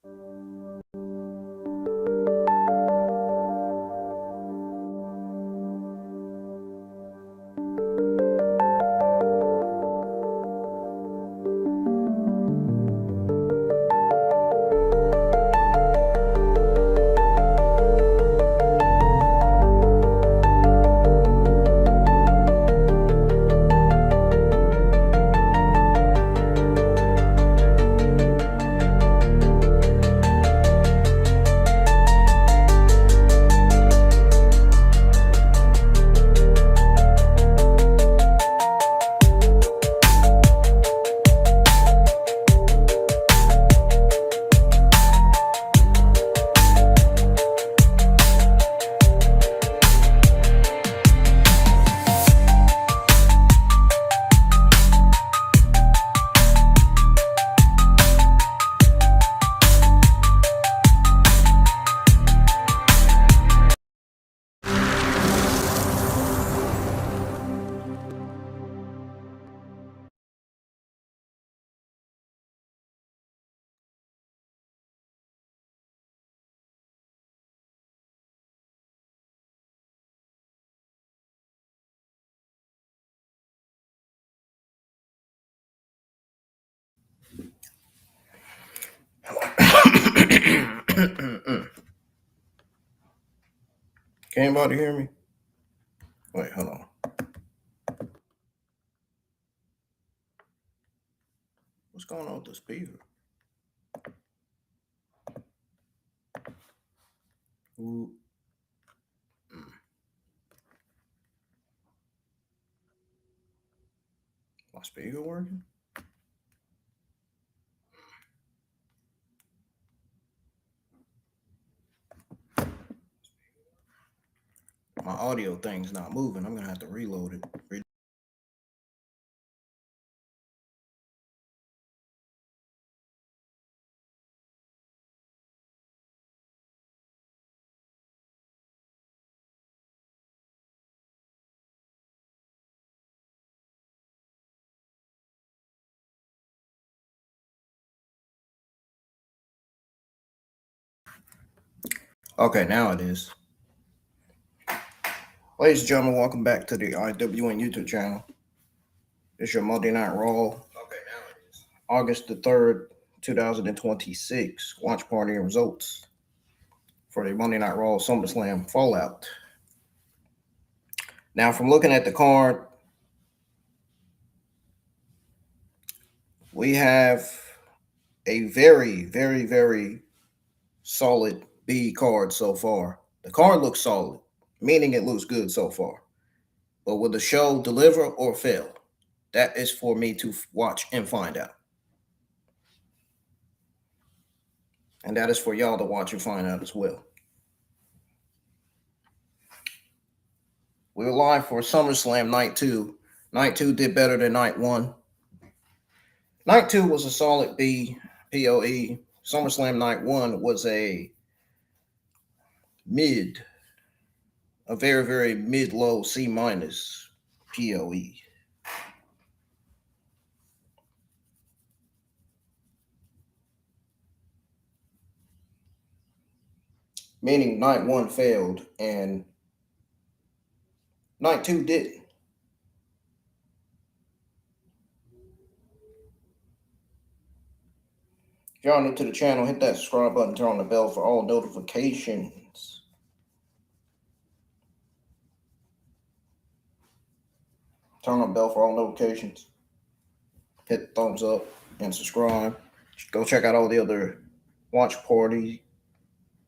Can anybody hear me? Wait, hold on. What's going on with the speaker? Ooh. My speaker working? My audio thing's not moving. I'm gonna have to reload it. Okay, now it is. Ladies and gentlemen, welcome back to the IWN YouTube channel. It's your Monday Night Raw. Okay, now it is. August the 3rd, 2026. Watch party and results for the Monday Night Raw SummerSlam Fallout. Now, from looking at the card, we have a very, very, very solid B card so far. The card looks solid, meaning it looks good so far. But will the show deliver or fail? That is for me to watch and find out. And that is for y'all to watch and find out as well. We're live for SummerSlam Night 2. Night 2 did better than Night 1. Night 2 was a solid B, POE. SummerSlam Night 1 was a very, very mid-low C- POE. Meaning Night 1 failed and Night 2 didn't. If y'all new to the channel, hit that subscribe button, turn on the bell for all notifications. Turn on the bell for all notifications. Hit the thumbs up and subscribe. Go check out all the other watch parties.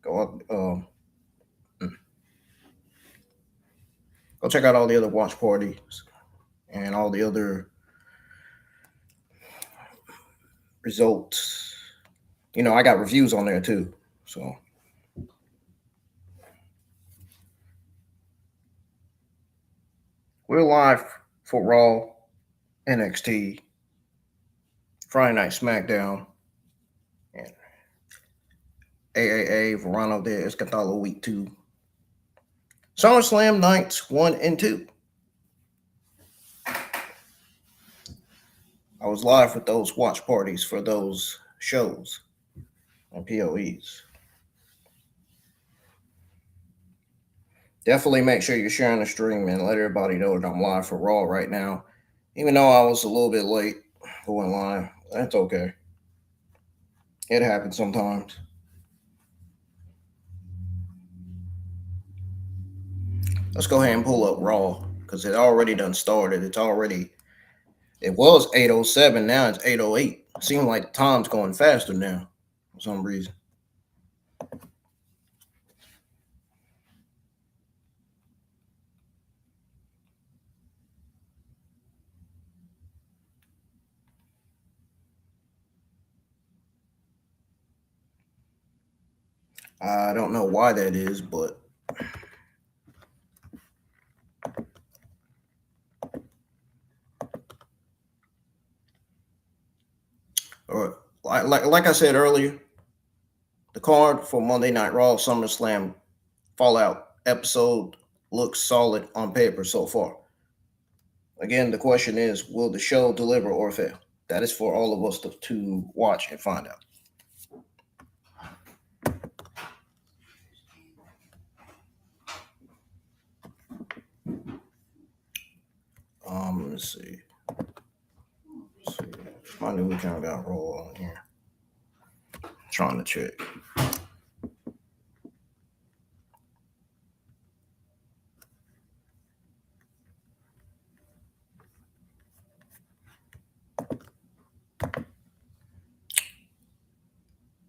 Go check out all the other watch parties and all the other results. You know, I got reviews on there too. So we're live for Raw, NXT, Friday Night SmackDown, and AAA, Verano de Escatalo Week 2. SummerSlam Nights 1 and 2. I was live with those watch parties for those shows. and POEs. Definitely make sure you're sharing the stream and let everybody know that I'm live for Raw right now. Even though I was a little bit late going live, that's okay. It happens sometimes. Let's go ahead and pull up Raw because it already done started. It was 8:07. Now it's 8:08. Seems like the time's going faster now for some reason. I don't know why that is, but or like I said earlier, the card for Monday Night Raw SummerSlam Fallout episode looks solid on paper so far. Again, the question is, will the show deliver or fail? That is for all of us to watch and find out. Let's see. I knew we kind of got Raw on here. Trying to check.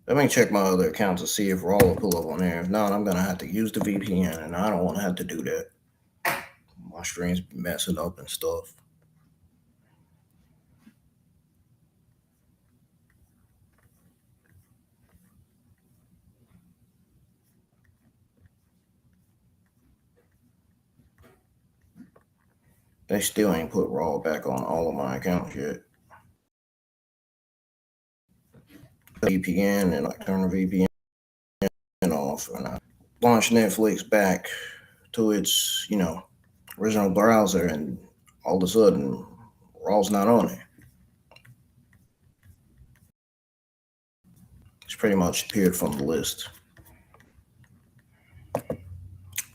Let me check my other accounts to see if Raw will pull up on there. If not, I'm gonna have to use the VPN, and I don't want to have to do that. My stream's messing up and stuff. They still ain't put Raw back on all of my accounts yet. VPN and I turn the VPN off and I launch Netflix back to its, original browser, and all of a sudden Raw's not on there. It's pretty much appeared from the list.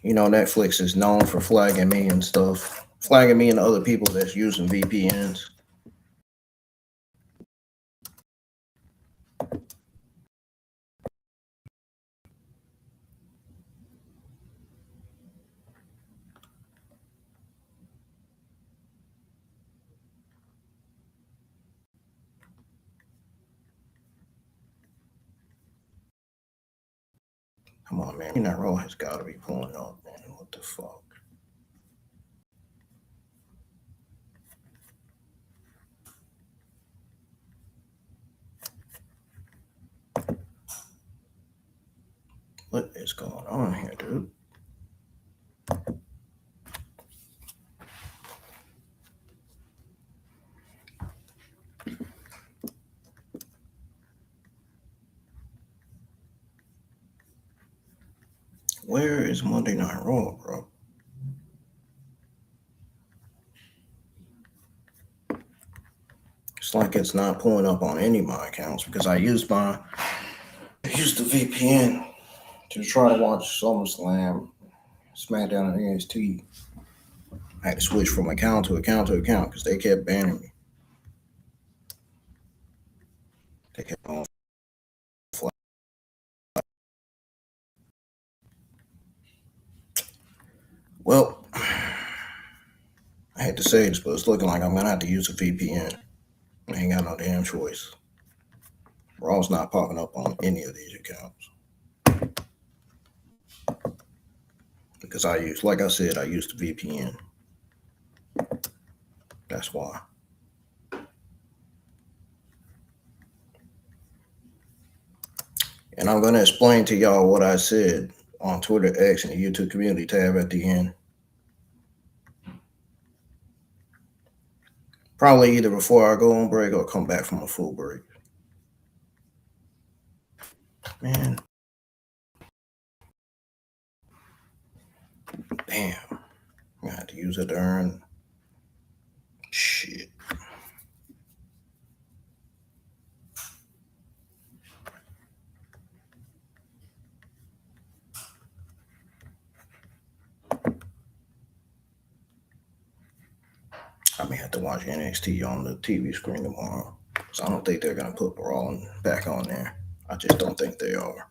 Netflix is known for flagging me and stuff, flagging me and other people that's using VPNs. Come on, man. That Raw has got to be pulling up, man. What the fuck? What is going on here, dude? Where is Monday Night Raw, bro? It's like it's not pulling up on any of my accounts because I used the VPN to try to watch SummerSlam, SmackDown, and NXT. I had to switch from account to account to account because they kept banning me. They kept on flag. Well, I hate to say this, but it's looking like I'm gonna have to use a VPN. I ain't got no damn choice. Raw's not popping up on any of these accounts. Because like I said, I used the VPN. That's why. And I'm going to explain to y'all what I said on Twitter, X, and the YouTube community tab at the end. Probably either before I go on break or come back from a full break. Man. Damn. I had to use it to earn. Shit. have to watch NXT on the TV screen tomorrow. So I don't think they're gonna put Raw back on there. I just don't think they are.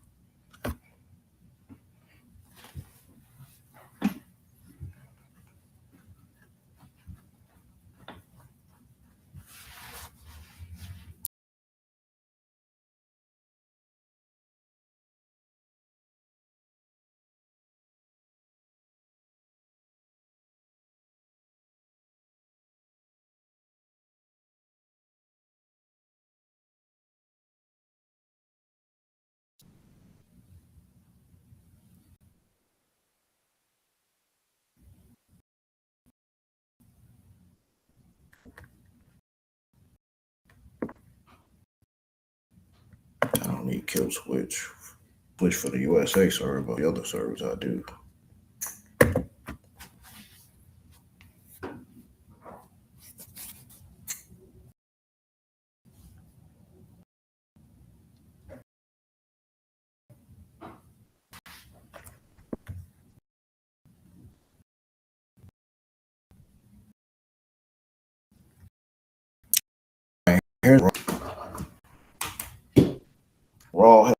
I don't need kill switch for the USA server, but the other servers I do. Here's Raw.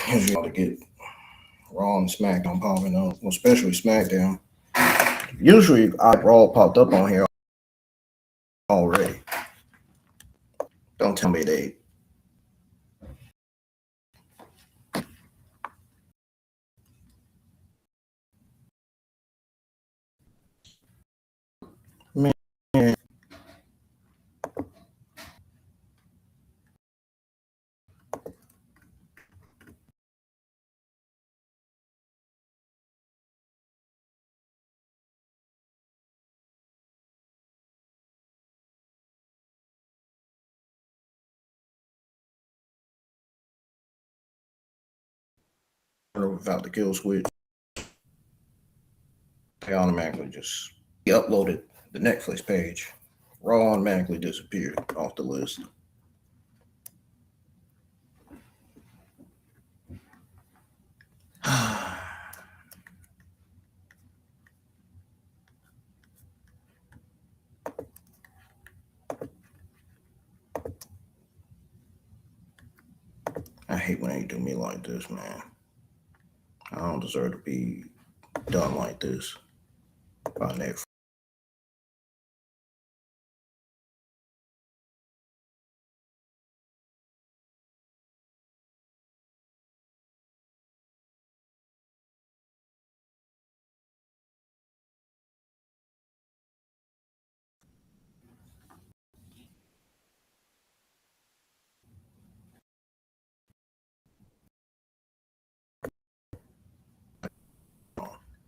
Here's you to get Raw and SmackDown popping up, especially SmackDown. Usually, Raw popped up on here already. Don't tell me they. Man, without the kill switch, they automatically just uploaded the Netflix page. Raw automatically disappeared off the list. I hate when they do me like this, man. I don't deserve to be done like this by Netflix.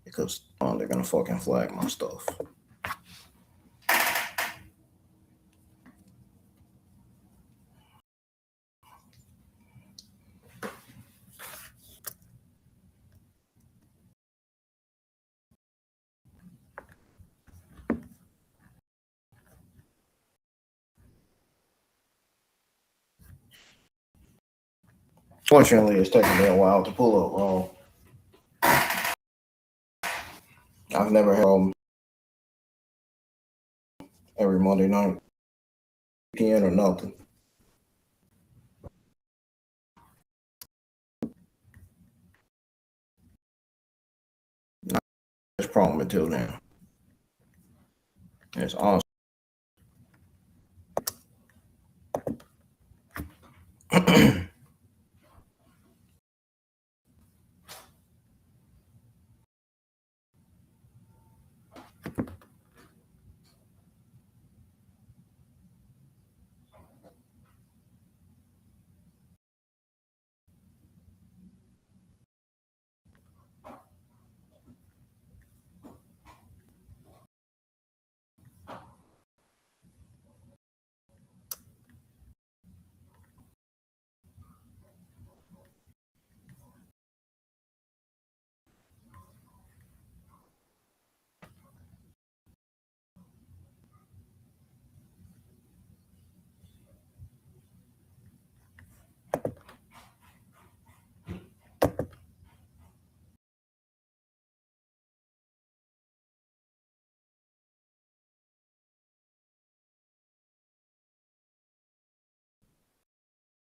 Because they're gonna fucking flag my stuff. Fortunately, it's taking me a while to pull up Raw. I've never had every Monday night, PM or nothing. Not this problem until now. It's awesome.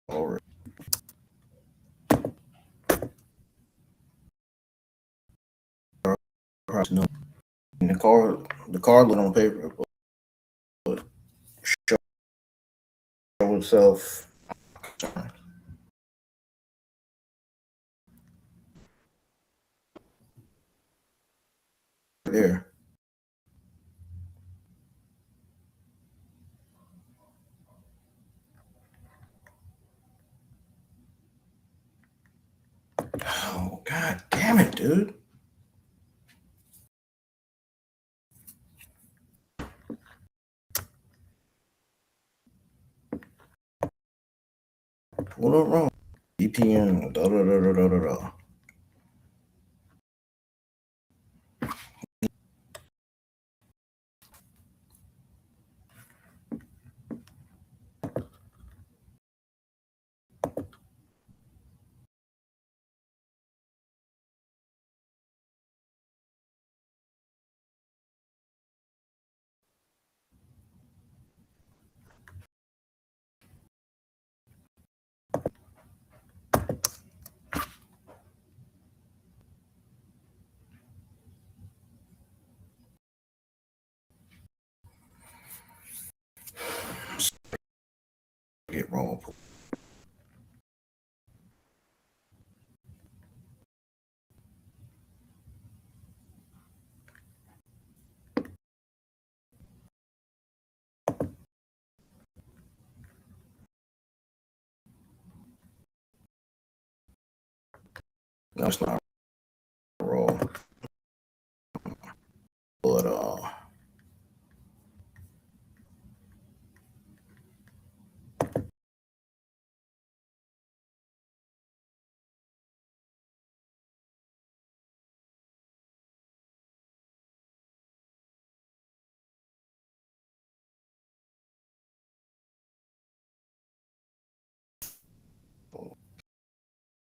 Already. No. The card looked on paper, but show itself there. Oh, god damn it, dude. What went wrong? VPN, da da da da da da da. Get wrong. No, it's not raw. But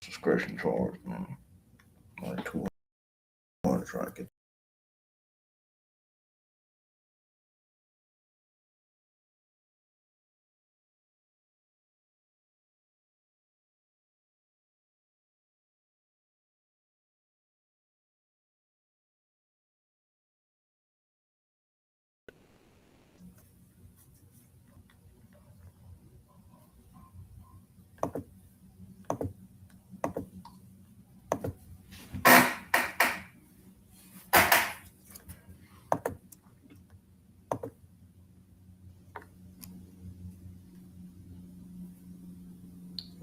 subscription charge, man. Like 200 try to get.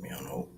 Me on hope.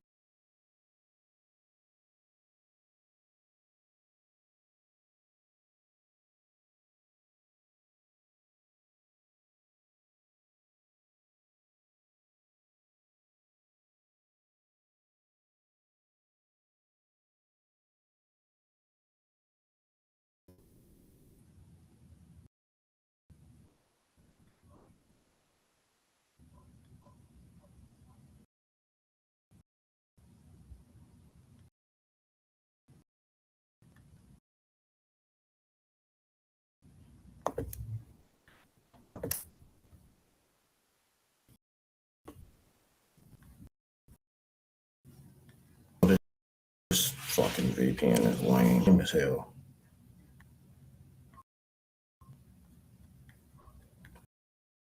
This fucking VPN is lame as hell.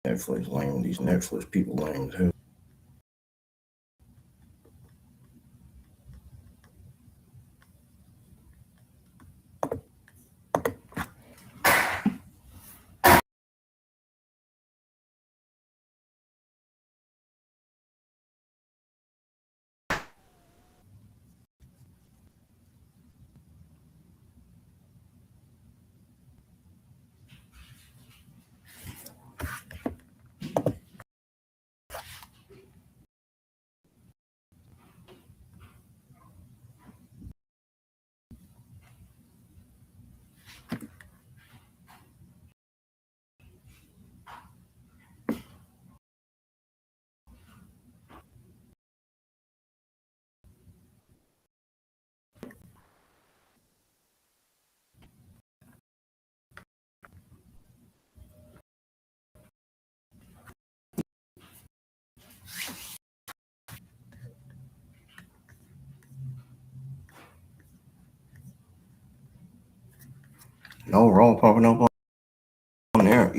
Netflix lame. These Netflix people lame as hell. No Raw popping up on there.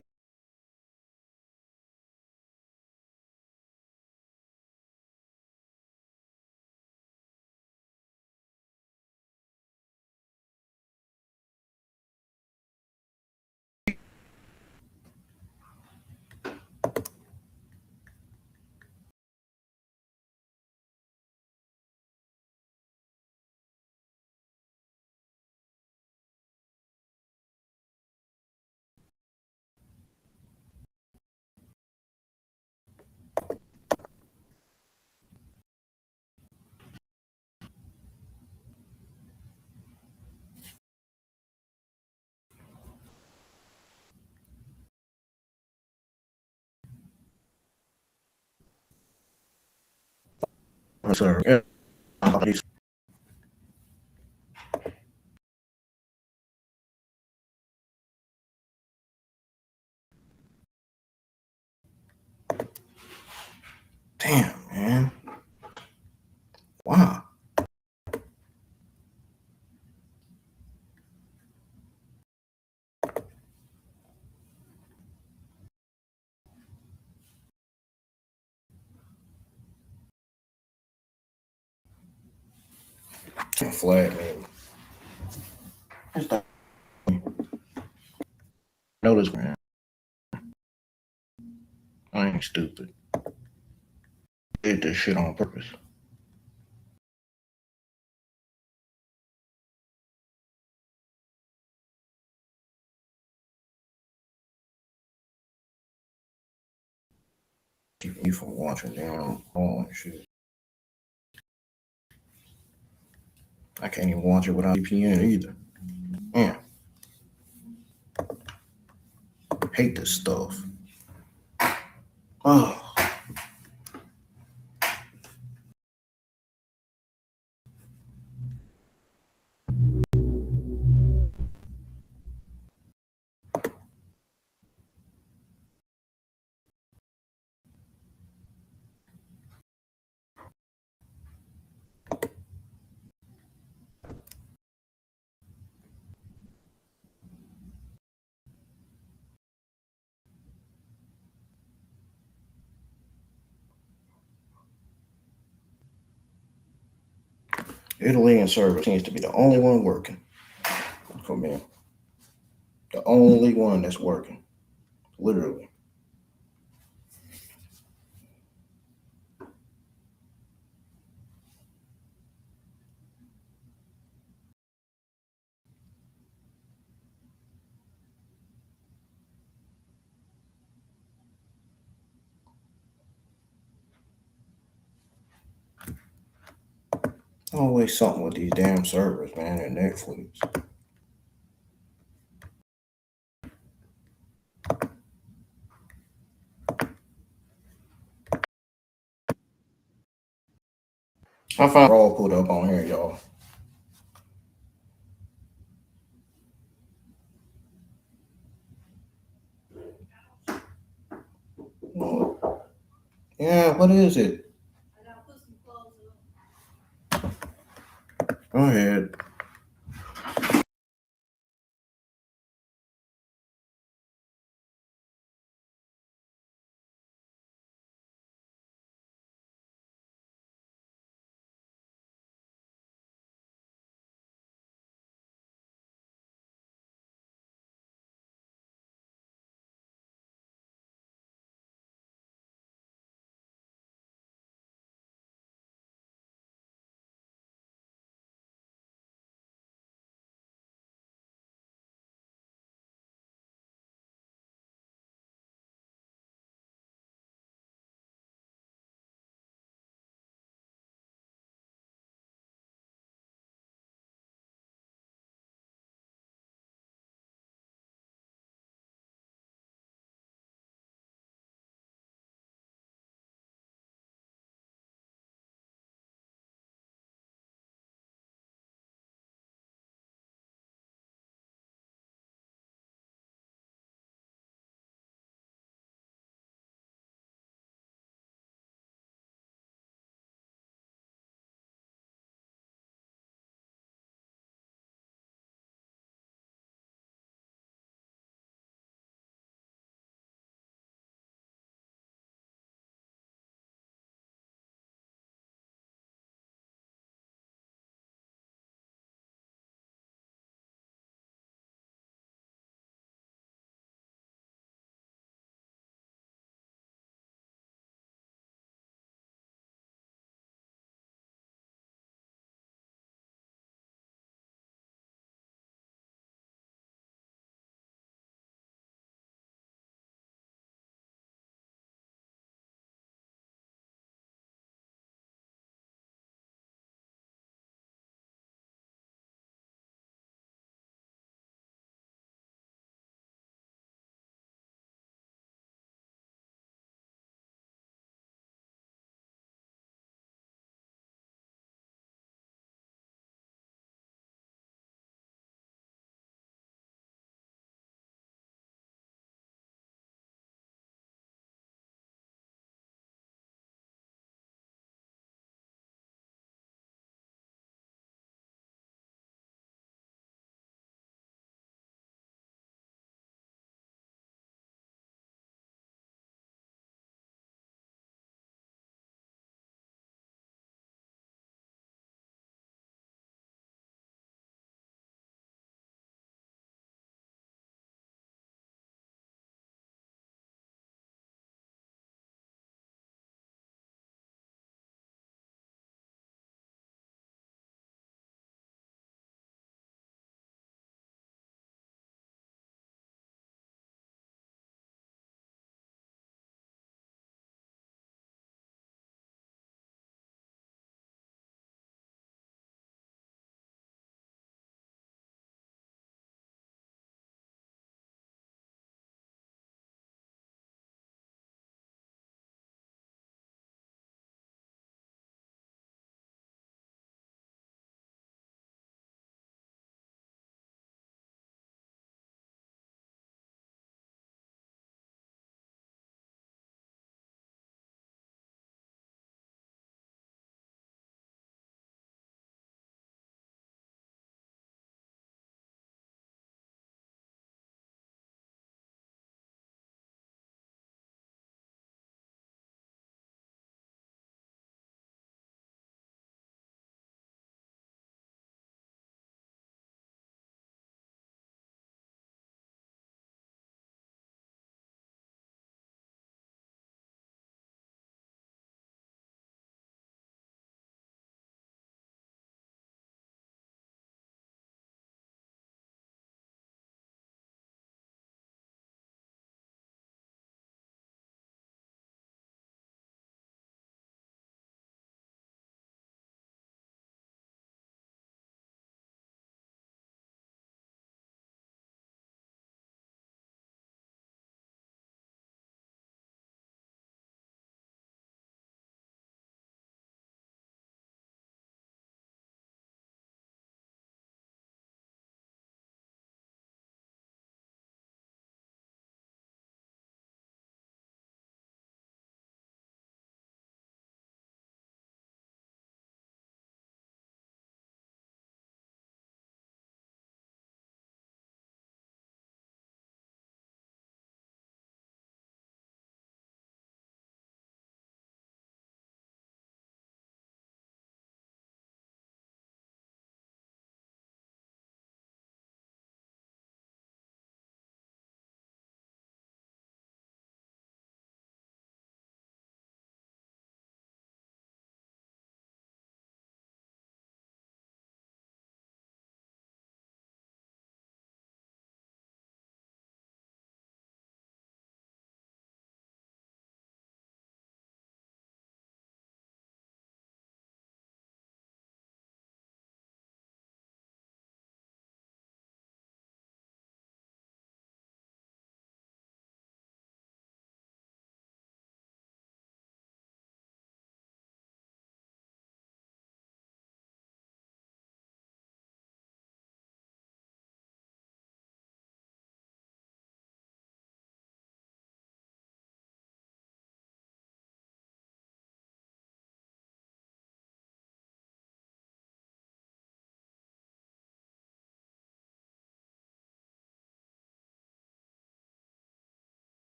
Sir, yeah. Damn, man. Wow. Can't flag me. Notice, man. I ain't stupid. Did this shit on purpose. Keep me from watching damn porn and shit. I can't even watch it without VPN either. Man, hate this stuff. Oh. Italy and service seems to be the only one working for me. The only one that's working. Literally. Always something with these damn servers, man, and Netflix. I found Raw put up on here, y'all. Yeah, what is it? Go ahead.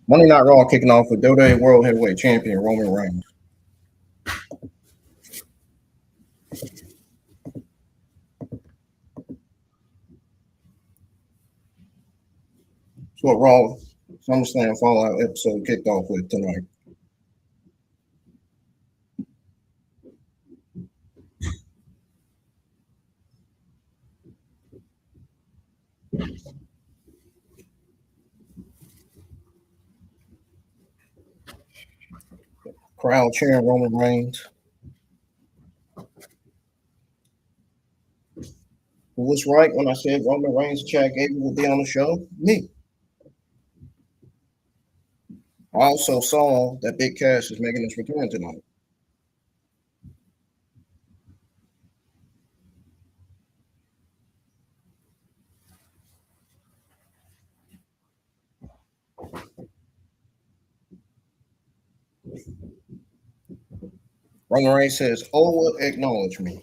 Monday Night Raw kicking off with WWE World Heavyweight Champion Roman Reigns. That's what Raw SummerSlam Fallout episode kicked off with tonight. Crowd cheering Roman Reigns. Who was right when I said Roman Reigns and Chad Gable will be on the show? Me. I also saw that Big Cass is making his return tonight. Roman Reigns says, "Oh, acknowledge me."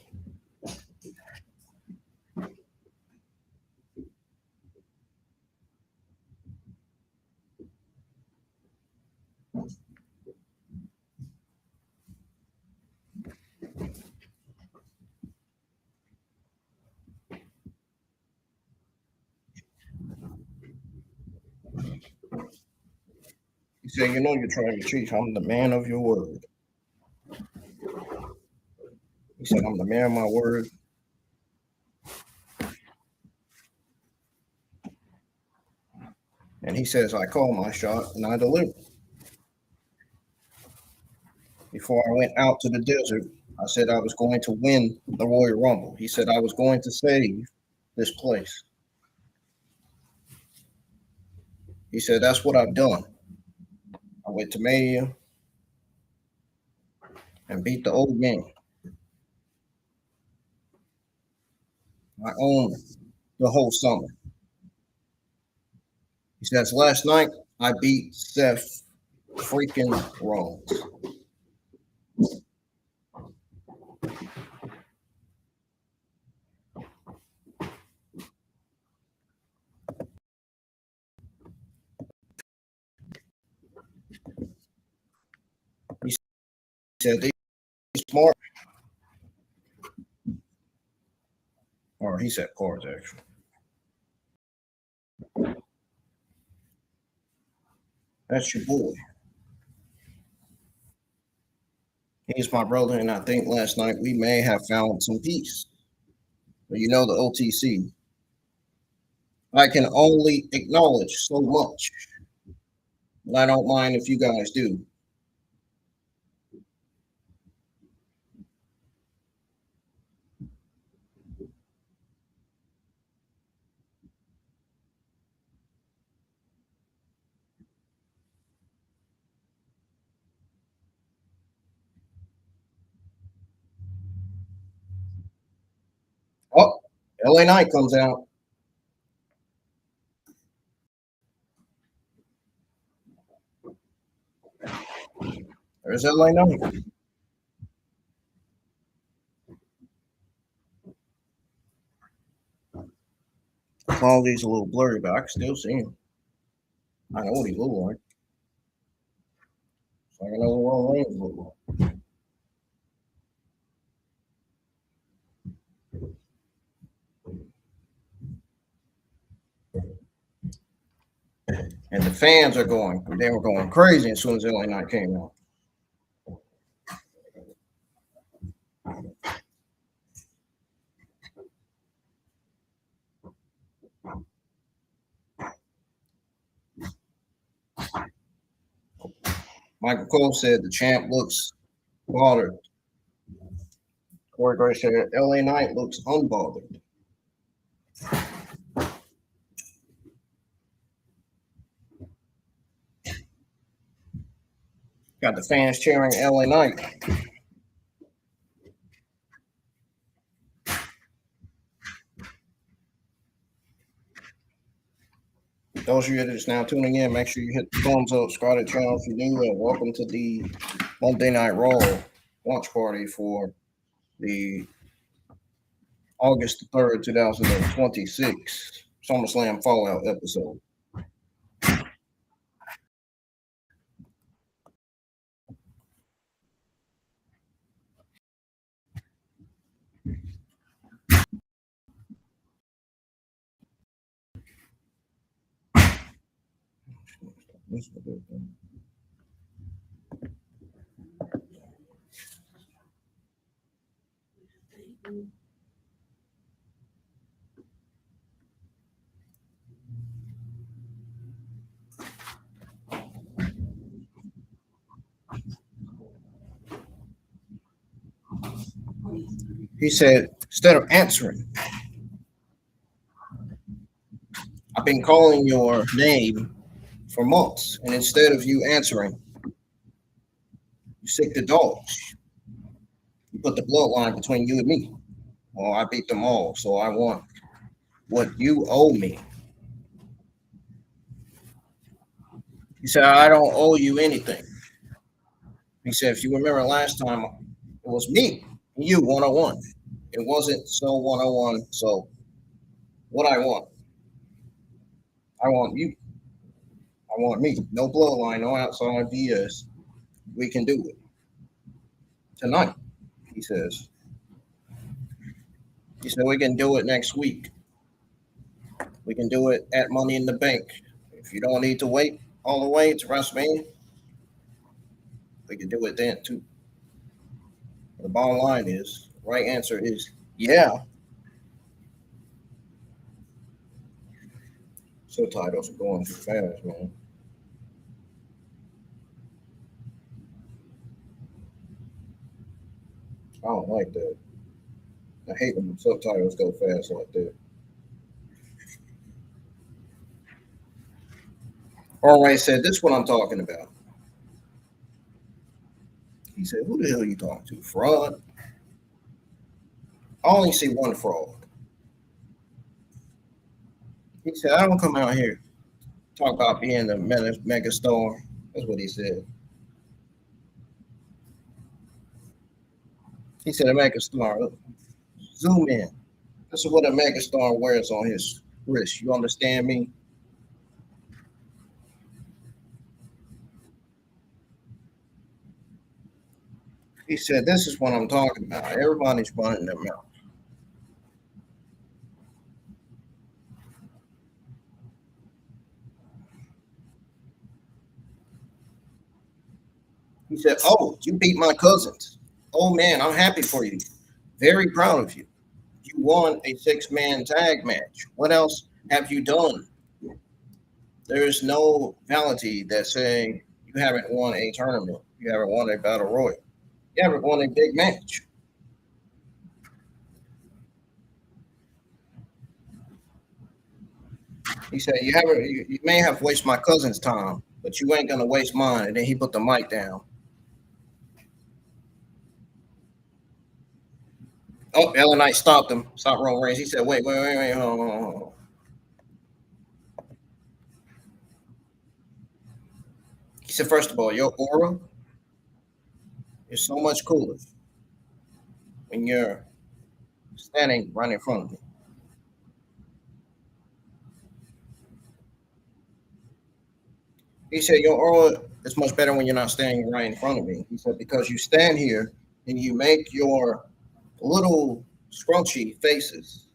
He said, "You know you're trying to cheat. I'm the man of your word." He said, "I'm the man of my word." And he says, "I call my shot and I deliver." Before I went out to the desert, I said I was going to win the Royal Rumble. He said I was going to save this place. He said, "That's what I've done. I went to Mania and beat the old man. I own the whole summer." He says, "Last night I beat Seth freaking Rollins." He said, "They smart," or he said cards actually. "That's your boy. He's my brother, and I think last night we may have found some peace. But you know the OTC. I can only acknowledge so much. And I don't mind if you guys do." Oh, LA Knight comes out. There's LA Knight. Quality's a little blurry, but I can still see him. I know what he look like. So I know what Roman Reigns look like. And the fans are going, they were going crazy as soon as LA Knight came out. Michael Cole said the champ looks bothered. Corey Grace said LA Knight looks unbothered. Got the fans cheering LA Knight. Those of you that are just now tuning in, make sure you hit the thumbs up, subscribe to the channel if you're new, and welcome to the Monday Night Raw launch party for the August 3rd, 2026 SummerSlam Fallout episode. He said, instead of answering, I've been calling your name for months, and instead of you answering, you sick the dogs. You put the bloodline between you and me. Well, I beat them all, so I want what you owe me. He said, I don't owe you anything. He said, if you remember last time, it was me and you 101. It wasn't so 101. So what I want you. I want me. No bloodline, no outside BS. We can do it tonight, he says. He said, we can do it next week. We can do it at Money in the Bank. If you don't need to wait all the way to WrestleMania, we can do it then too. The bottom line is, the right answer is yeah. Subtitles are going too fast, man. I don't like that. I hate when subtitles go fast like that. All right, said, this is what I'm talking about. He said, who the hell are you talking to? Fraud? I only see one fraud. He said, I don't come out here talk about being the mega star. That's what he said. He said a mega star. Zoom in. This is what a mega star wears on his wrist. You understand me? He said, this is what I'm talking about. Everybody's running their mouth. He said, oh, you beat my cousins. Oh, man, I'm happy for you. Very proud of you. You won a 6-man tag match. What else have you done? There is no validity that saying you haven't won a tournament. You haven't won a battle royal. You haven't won a big match. He said, you haven't. You may have wasted my cousin's time, but you ain't gonna waste mine. And then he put the mic down. Oh, Ellen Knight stopped him. Stopped Roman Reigns. He said, wait, hold on. He said, first of all, your aura is so much cooler when you're standing right in front of me. He said, your aura is much better when you're not standing right in front of me. He said, because you stand here and you make your little scrunchy faces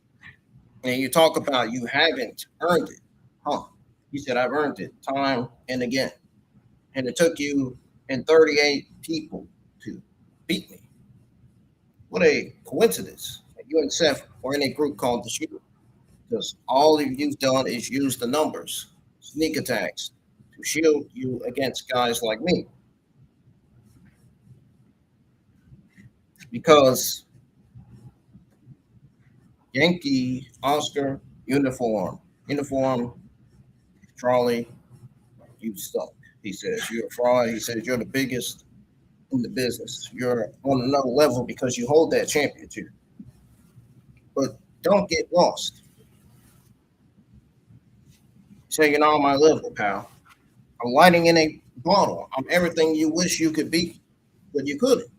and you talk about you haven't earned it. Huh? He said, I've earned it time and again. And it took you and 38 people to beat me. What a coincidence. You and Seth were in a group called the Shield because all you've done is use the numbers, sneak attacks, to shield you against guys like me. Because Yankee, Oscar, uniform, Charlie, you suck. He says, you're a fraud. He says, you're the biggest in the business. You're on another level because you hold that championship. But don't get lost. Say, you're not on my level, pal. I'm lighting in a bottle. I'm everything you wish you could be, but you couldn't.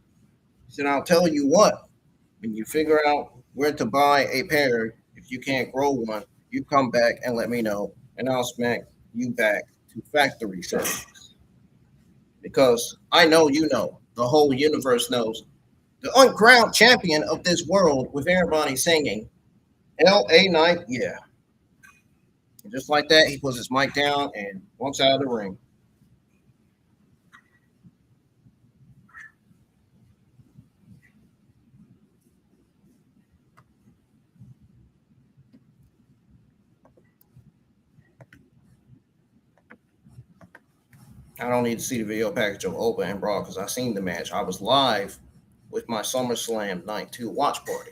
He said, I'll tell you what, when you figure out where to buy a pair, if you can't grow one, you come back and let me know, and I'll smack you back to factory service. Because I know you know, the whole universe knows, the uncrowned champion of this world with everybody singing, L.A. Knight, yeah. And just like that, he puts his mic down and walks out of the ring. I don't need to see the video package of Oba and Brock because I seen the match. I was live with my SummerSlam Night 2 watch party.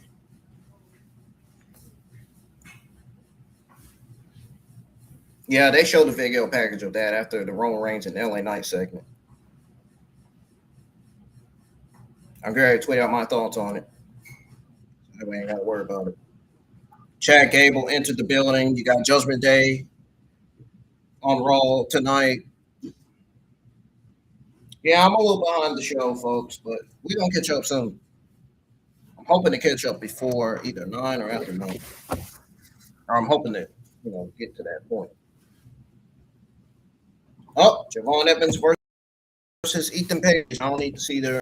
Yeah, they showed the video package of that after the Roman Reigns and LA Knight segment. I'm going to tweet out my thoughts on it. I ain't got to worry about it. Chad Gable entered the building. You got Judgment Day on Raw tonight. Yeah, I'm a little behind the show, folks, but we're going to catch up soon. I'm hoping to catch up before either 9 or after 9. Or I'm hoping to, get to that point. Oh, Javon Evans versus Ethan Page. I don't need to see their.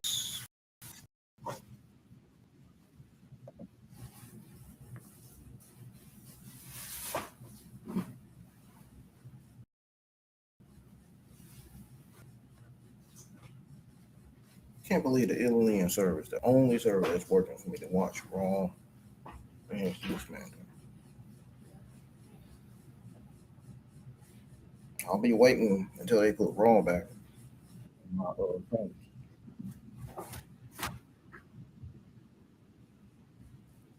Can't believe the alien service, the only service that's working for me to watch Raw and SmackDown. I'll be waiting until they put Raw back.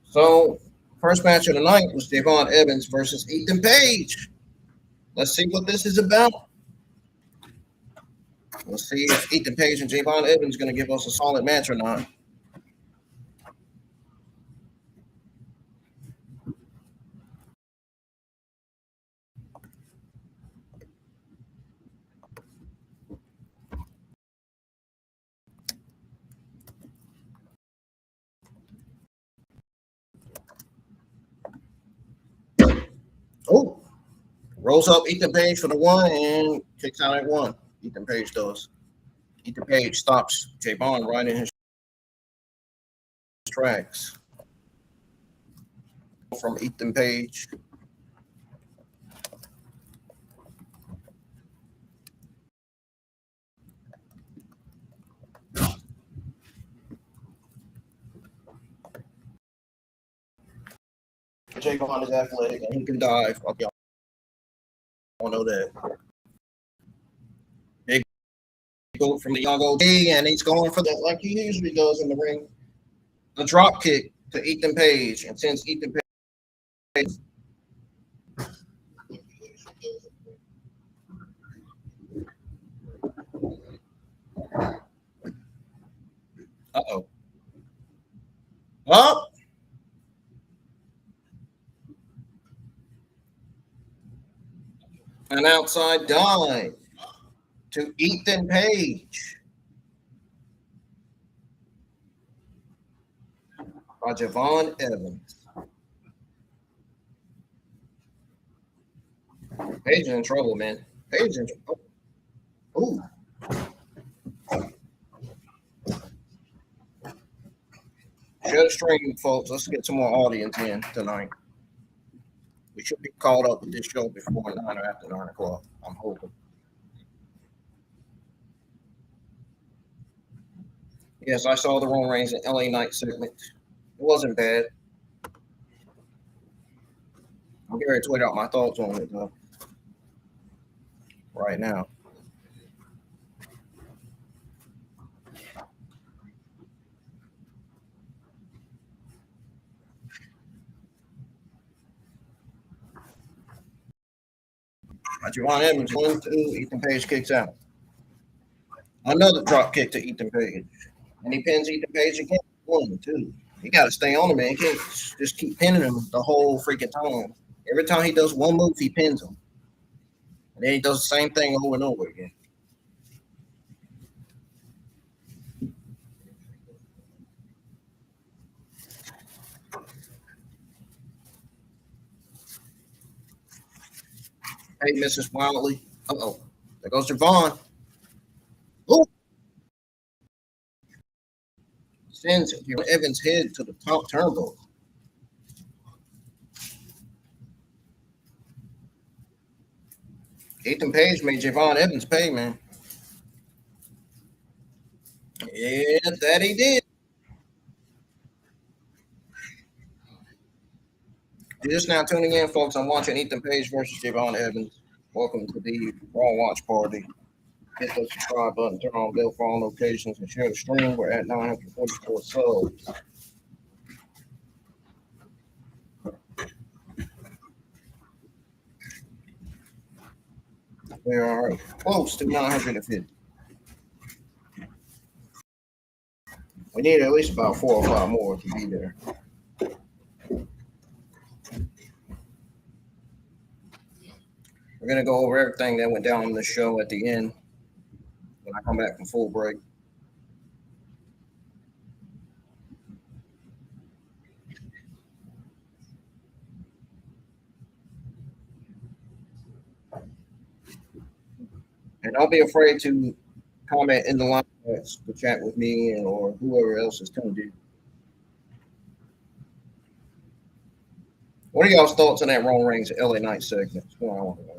So, first match of the night was Javon Evans versus Ethan Page. Let's see what this is about. Let's see if Ethan Page and Javon Evans going to give us a solid match or not. Oh, rolls up Ethan Page for the 1 and kicks out at 1. Ethan Page does. Ethan Page stops Javon right in his tracks. From Ethan Page. Javon is athletic and he can dive. Okay, I know that. Big boot from the young OG, and he's going for that like he usually does in the ring. A drop kick to Ethan Page, and since Ethan Page. Uh-oh. Up. An outside dive to Ethan Page by Javon Evans. Page in trouble, man. Page in trouble. Ooh. Share the stream, folks. Let's get some more audience in tonight. We should be caught up with this show before 9 or after 9 o'clock. I'm hoping. Yes, I saw the Roman Reigns and LA Knight segment. It wasn't bad. I'm going to tweet out my thoughts on it, though, right now. Javon Evans 1-2. Ethan Page kicks out. Another drop kick to Ethan Page. And he pins Ethan Page again. 1-2. He got to stay on him, man. He can't just keep pinning him the whole freaking time. Every time he does one move, he pins him. And then he does the same thing over and over again. Hey, Mrs. Wildly. Uh-oh. There goes Javon. Ooh. Sends Evans' head to the top turnbuckle. Ethan Page made Javon Evans pay, man. Yeah, that he did. You're just now tuning in, folks. I'm watching Ethan Page versus Javon Evans. Welcome to the Raw Watch Party. Hit the subscribe button, turn on bell for all notifications, and share the stream. We're at 944 subs. We are close to 950. We need at least about 4 or 5 more to be there. We're going to go over everything that went down on the show at the end when I come back from full break. And don't be afraid to comment in the line to chat with me or whoever else is tuned in. What are y'all's thoughts on that Roman Reigns LA Knight segment? That's what I want to know.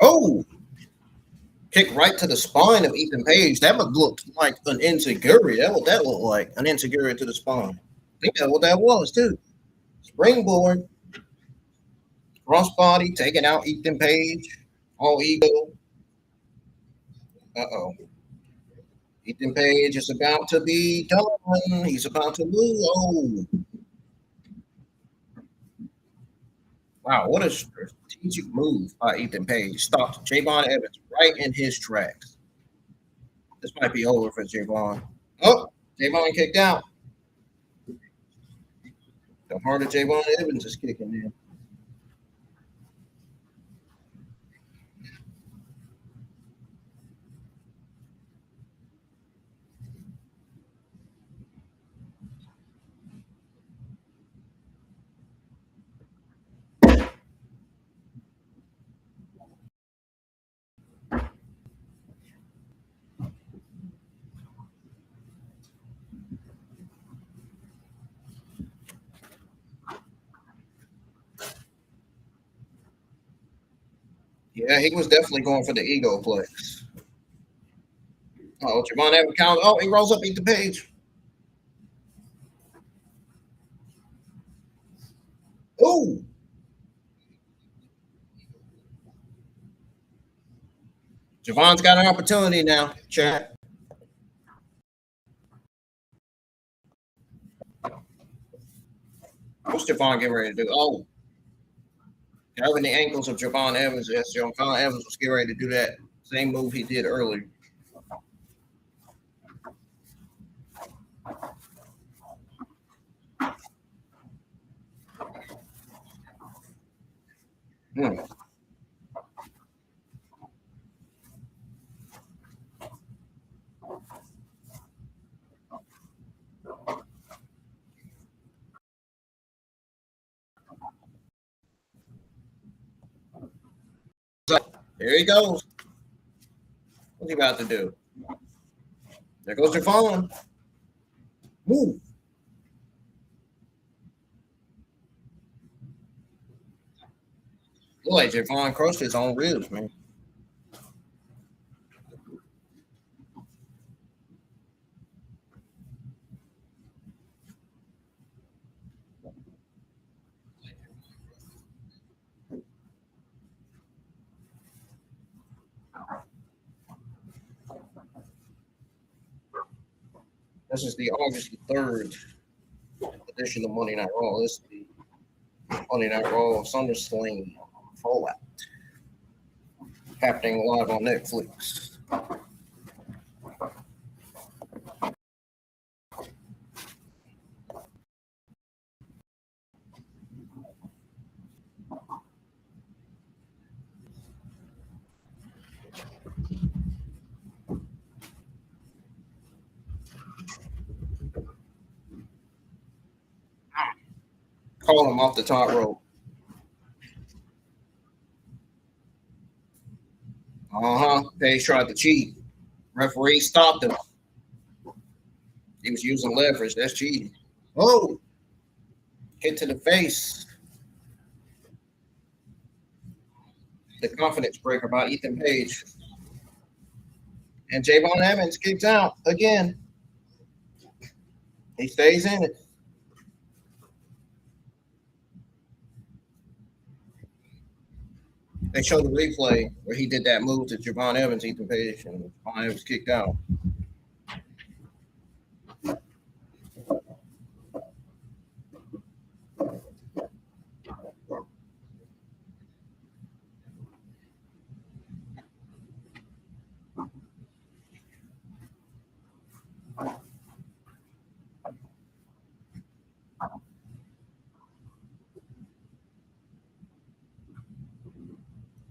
Oh, kick right to the spine of Ethan Page. That would look like an enziguri. That what that looked like, an enziguri to the spine. I think that's what that was too. Springboard, crossbody, taking out Ethan Page, all ego. Uh-oh. Ethan Page is about to be done. He's about to lose. Oh. Wow, what a strategic move by Ethan Page. Stopped Javon Evans right in his tracks. This might be over for Javon. Oh, Javon kicked out. The heart of Javon Evans is kicking in. Yeah, he was definitely going for the ego place. Oh, Javon Evans count. Oh, he rolls up Ethan Page. Oh. Javon's got an opportunity now, chat. What's Javon getting ready to do? Oh, having the ankles of Javon Evans. Yes, Javon Evans was getting ready to do that same move he did earlier. Hmm. There he goes. What's he about to do? There goes Javon. Move. Look like Javon crushed his own ribs, man. This is the August 3rd edition of Monday Night Raw. This is the Monday Night Raw SummerSlam Fallout, happening live on Netflix. Call him off the top rope. Page tried to cheat. Referee stopped him. He was using leverage. That's cheating. Oh, hit to the face. The confidence breaker by Ethan Page. And Javon Evans kicks out again. He stays in it. They showed the replay where he did that move to Javon Evans, Ethan Page, and Javon Evans kicked out.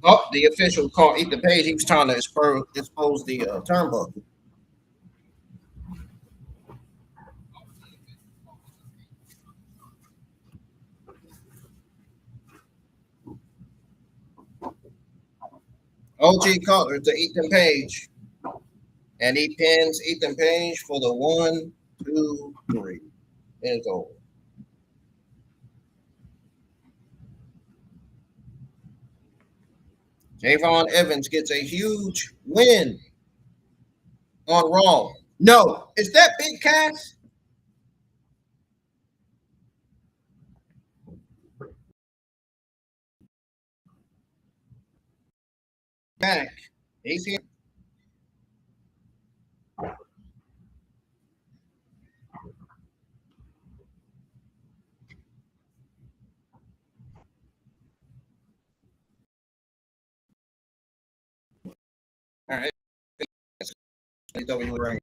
Oh, the official called Ethan Page. He was trying to expose the turnbuckle. OG Cutler to Ethan Page. And he pins Ethan Page for the 1, 2, 3. It's over. Javon Evans gets a huge win on Raw. No, is that Big Cass? Back. He's here. All right. WWE.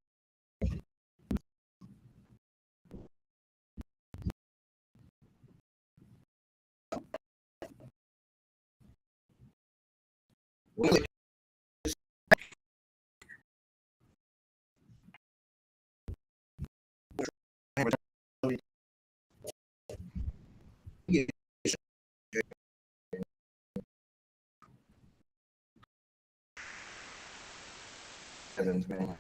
Evans, man.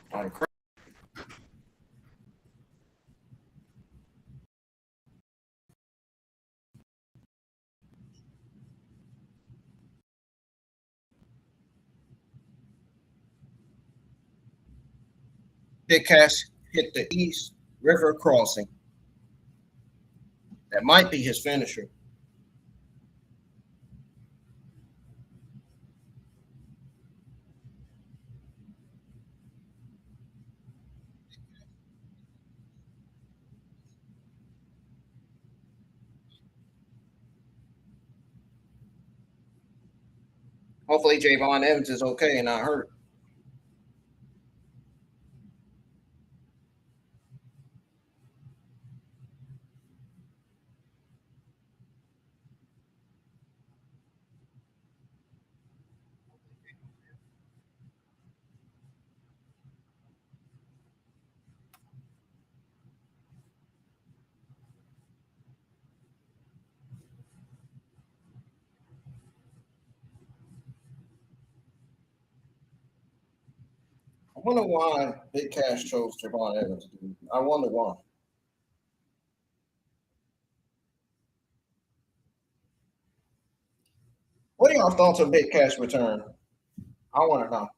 Big Cass hit the East River Crossing. That might be his finisher. Hopefully, Javon Evans is okay and not hurt. I wonder why Big Cass chose Javon Evans. I wonder why. What are y'all thoughts on Big Cass return? I want to know.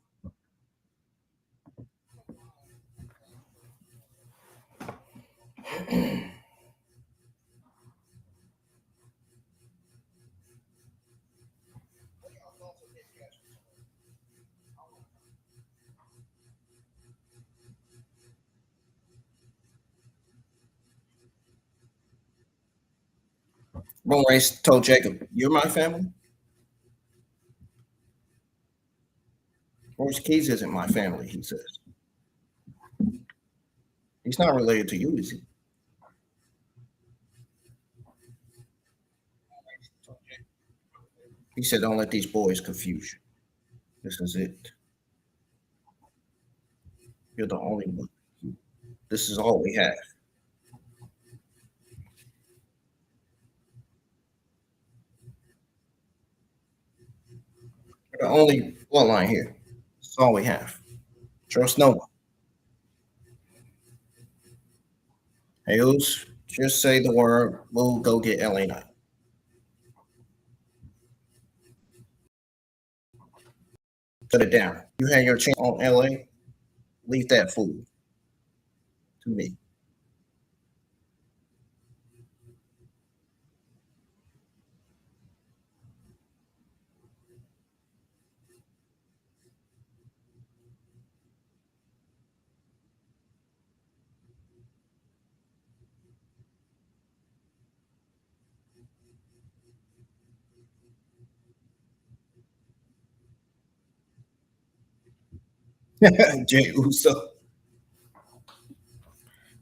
Bron Breakker told Jacob, "You're my family." Royce Keys isn't my family, he says. He's not related to you, is he? He said, "Don't let these boys confuse you. This is it. You're the only one. This is all we have." You're the only bloodline here. This is all we have. Trust no one. Hey, just say the word. We'll go get LA Knight. Shut it down. You had your chance on LA. Leave that fool to me. Jay Uso.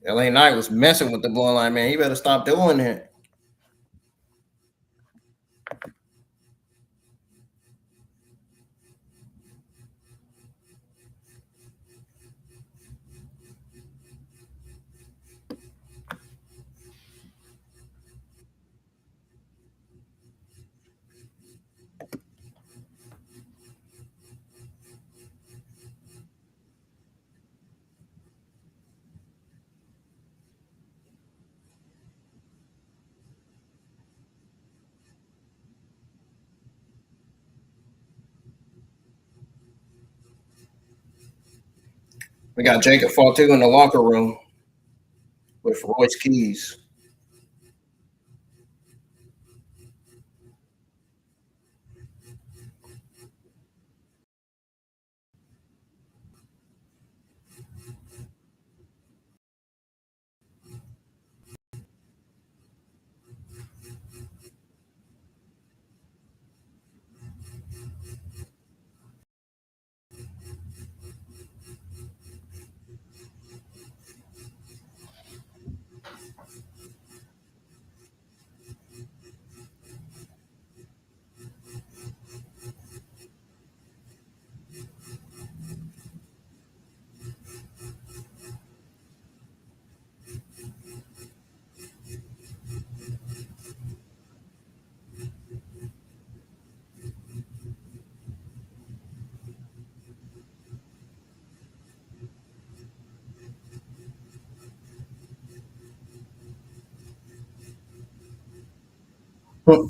LA Knight was messing with the bloodline, man. He better stop doing that. We got Jacob Fatu in the locker room with Royce Keys.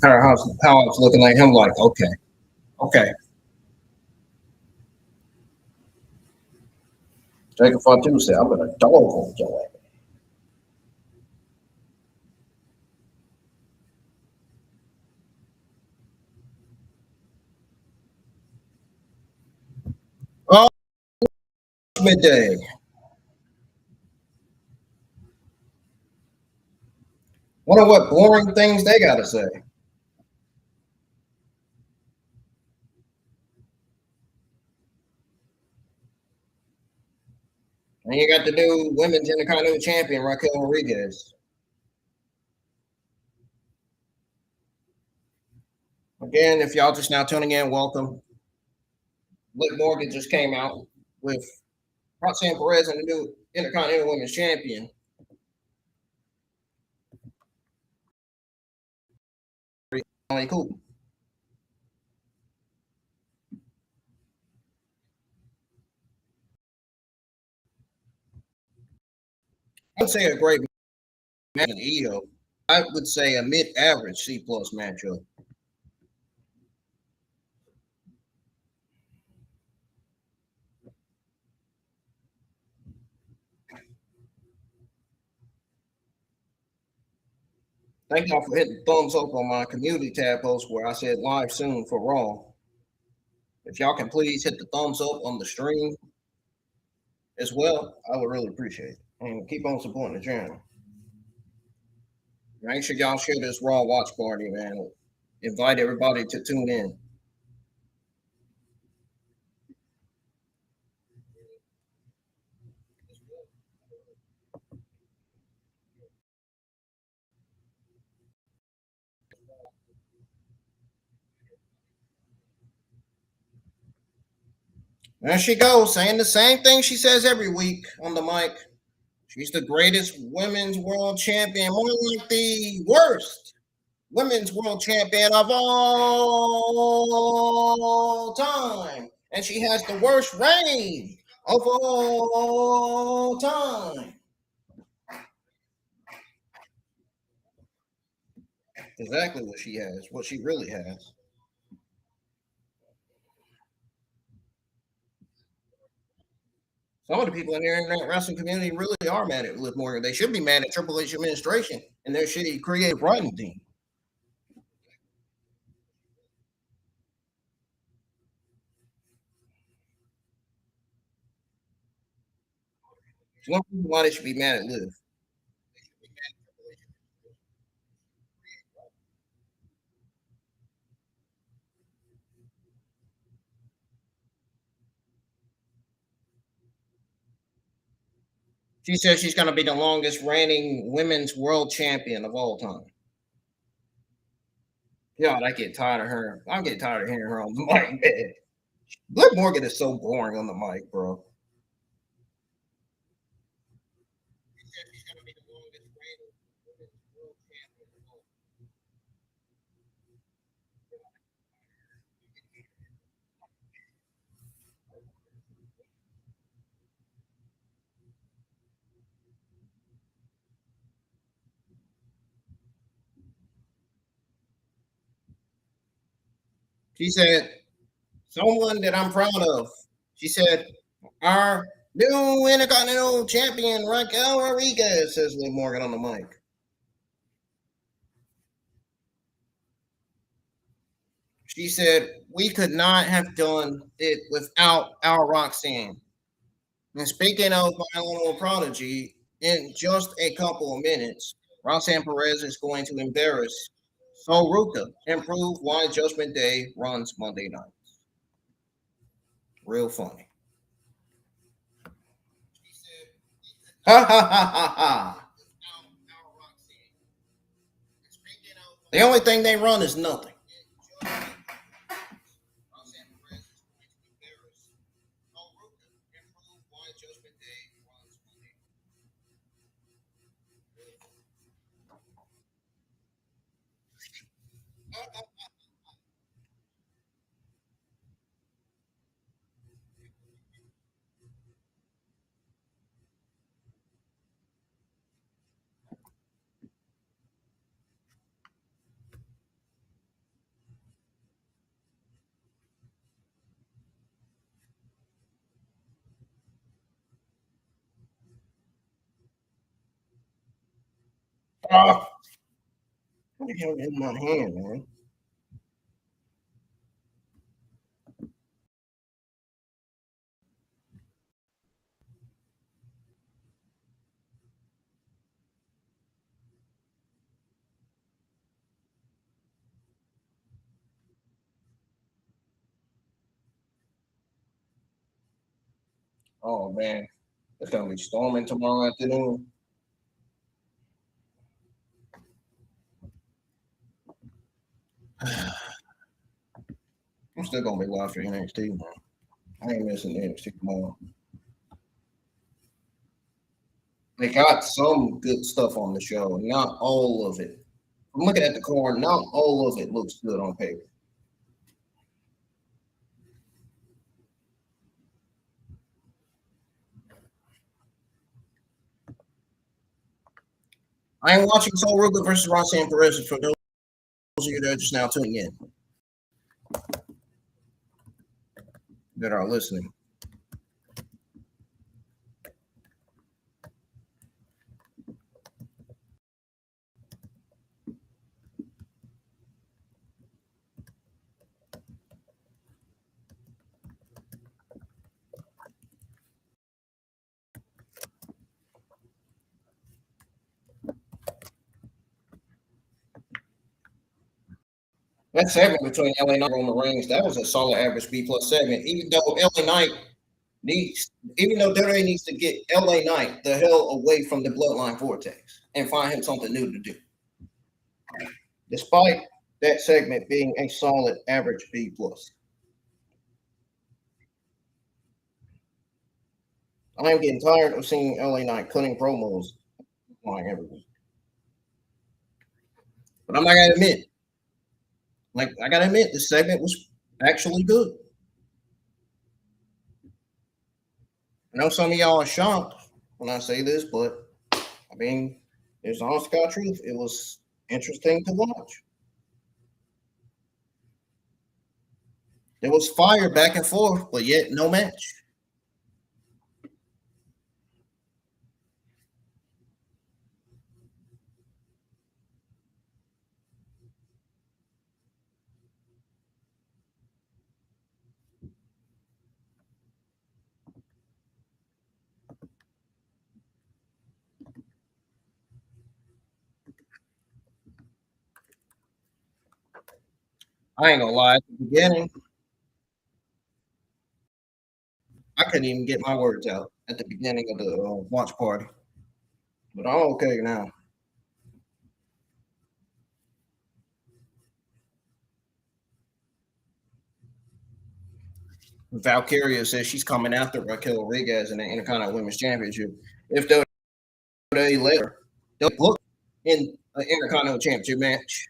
Powerhouse looking at him like, okay, okay. Jacob Fatu said, I'm gonna dog on your ass. Oh, midday. Wonder what boring things they gotta say. And you got the new women's Intercontinental champion, Raquel Rodriguez. Again, if y'all just now tuning in, welcome. Liv Morgan just came out with Roxanne Perez and the new Intercontinental Women's Champion. Cool. I'd say a great match in EO. I would say a mid-average C plus matchup. Thank y'all for hitting thumbs up on my community tab post where I said live soon for Raw. If y'all can please hit the thumbs up on the stream as well, I would really appreciate it. And keep on supporting the channel. Make sure y'all share this Raw watch party, man. Invite everybody to tune in. There she goes, saying the same thing she says every week on the mic. She's the greatest women's world champion, more like the worst women's world champion of all time. And she has the worst reign of all time. Exactly what she has, what she really has. Some of the people in the internet wrestling community really are mad at Liv Morgan. They should be mad at Triple H administration and their shitty creative writing team. There's no reason why they should be mad at Liv. She says she's going to be the longest reigning women's world champion of all time. God, I get tired of her. I'm getting tired of hearing her on the mic, man. Liv Morgan is so boring on the mic, bro. She said, someone that I'm proud of. She said, our new Intercontinental champion, Raquel Rodriguez, says Liv Morgan on the mic. She said, we could not have done it without our Roxanne. And speaking of my little prodigy, in just a couple of minutes, Roxanne Perez is going to embarrass Sol Ruca and prove why Judgment Day runs Monday night. Real funny. Ha ha ha ha ha. The only thing they run is nothing. Oh, what the hell in my hand, man? Oh man, it's gonna be storming tomorrow afternoon. I'm still gonna be watching NXT, man. I ain't missing NXT tomorrow. They got some good stuff on the show, not all of it. I'm looking at the card, not all of it looks good on paper. I am watching Sol Ruca versus Roxanne Perez for those of you that are just now tuning in, that are listening. That segment between LA Knight and Roman Reigns, that was a solid average B plus segment. Even though LA Knight needs, even though WWE needs to get LA Knight the hell away from the bloodline vortex and find him something new to do. Despite that segment being a solid average B plus. I am getting tired of seeing LA Knight cutting promos like every week. But I'm not gonna admit, like I gotta admit, this segment was actually good. I know some of y'all are shocked when I say this, but I mean, it's honest God truth. It was interesting to watch. There was fire back and forth, but yet no match. I ain't gonna lie. At the beginning, I couldn't even get my words out at the beginning of the watch party. But I'm okay now. Valkyria says she's coming after Raquel Rodriguez in the Intercontinental Women's Championship. If they let her, they'll book in an Intercontinental Championship match.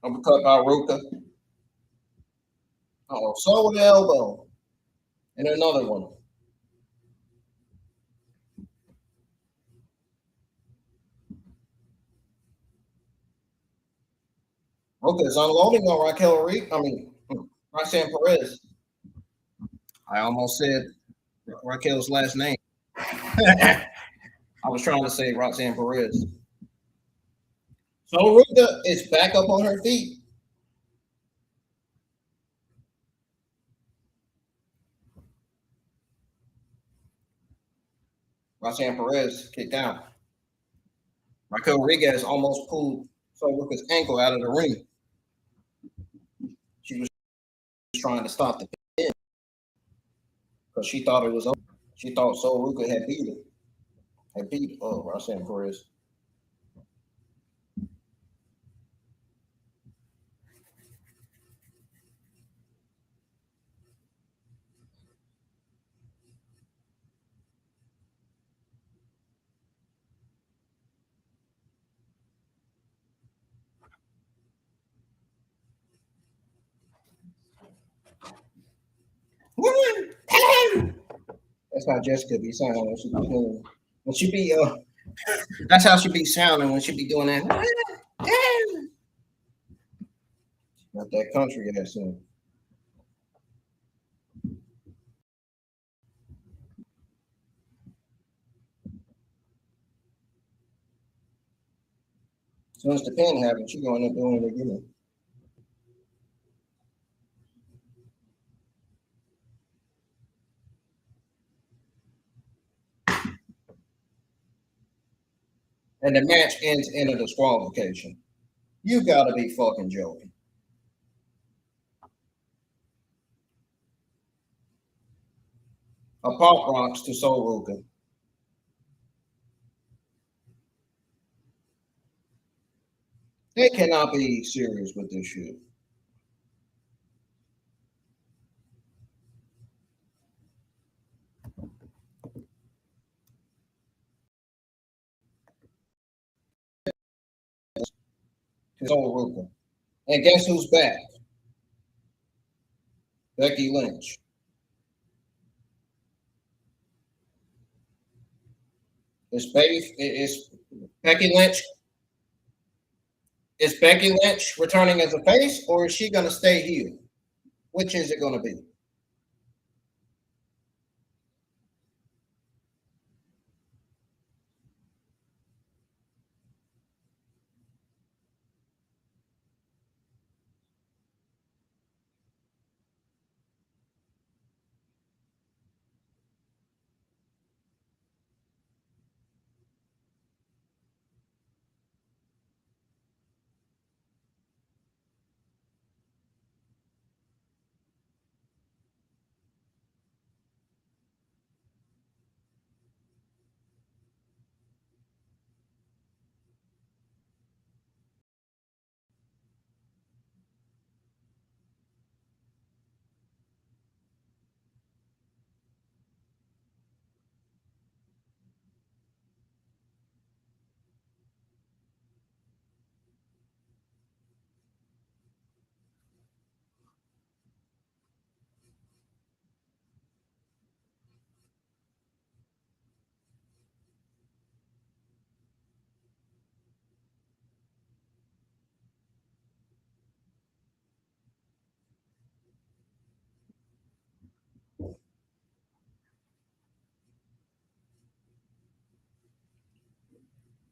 Uppercut by Ruca. Oh, so with the elbow. And another one. Ruca is unloading on Roxanne Perez. I almost said Raquel's last name. I was trying to say Roxanne Perez. So Ruca is back up on her feet. Roxanne Perez kicked out. Raquel Rodriguez almost pulled Sol Ruca's ankle out of the ring. She was trying to stop the pin because she thought it was over. She thought Sol Ruca had beat her. Had beat Roxanne Perez. That's how Jessica be sounding when she be doing. When she be that's how she be sounding when she be doing that. Not that country accent. As soon as the pin happens, she gonna end up doing it again. And the match ends in a disqualification. You gotta be fucking joking. A pop rocks to Sol Ruca. They cannot be serious with this shit. Sol Ruca. And guess who's back? Becky Lynch. Is Becky Lynch. Is Becky Lynch returning as a face, or is she gonna stay here? Which is it gonna be?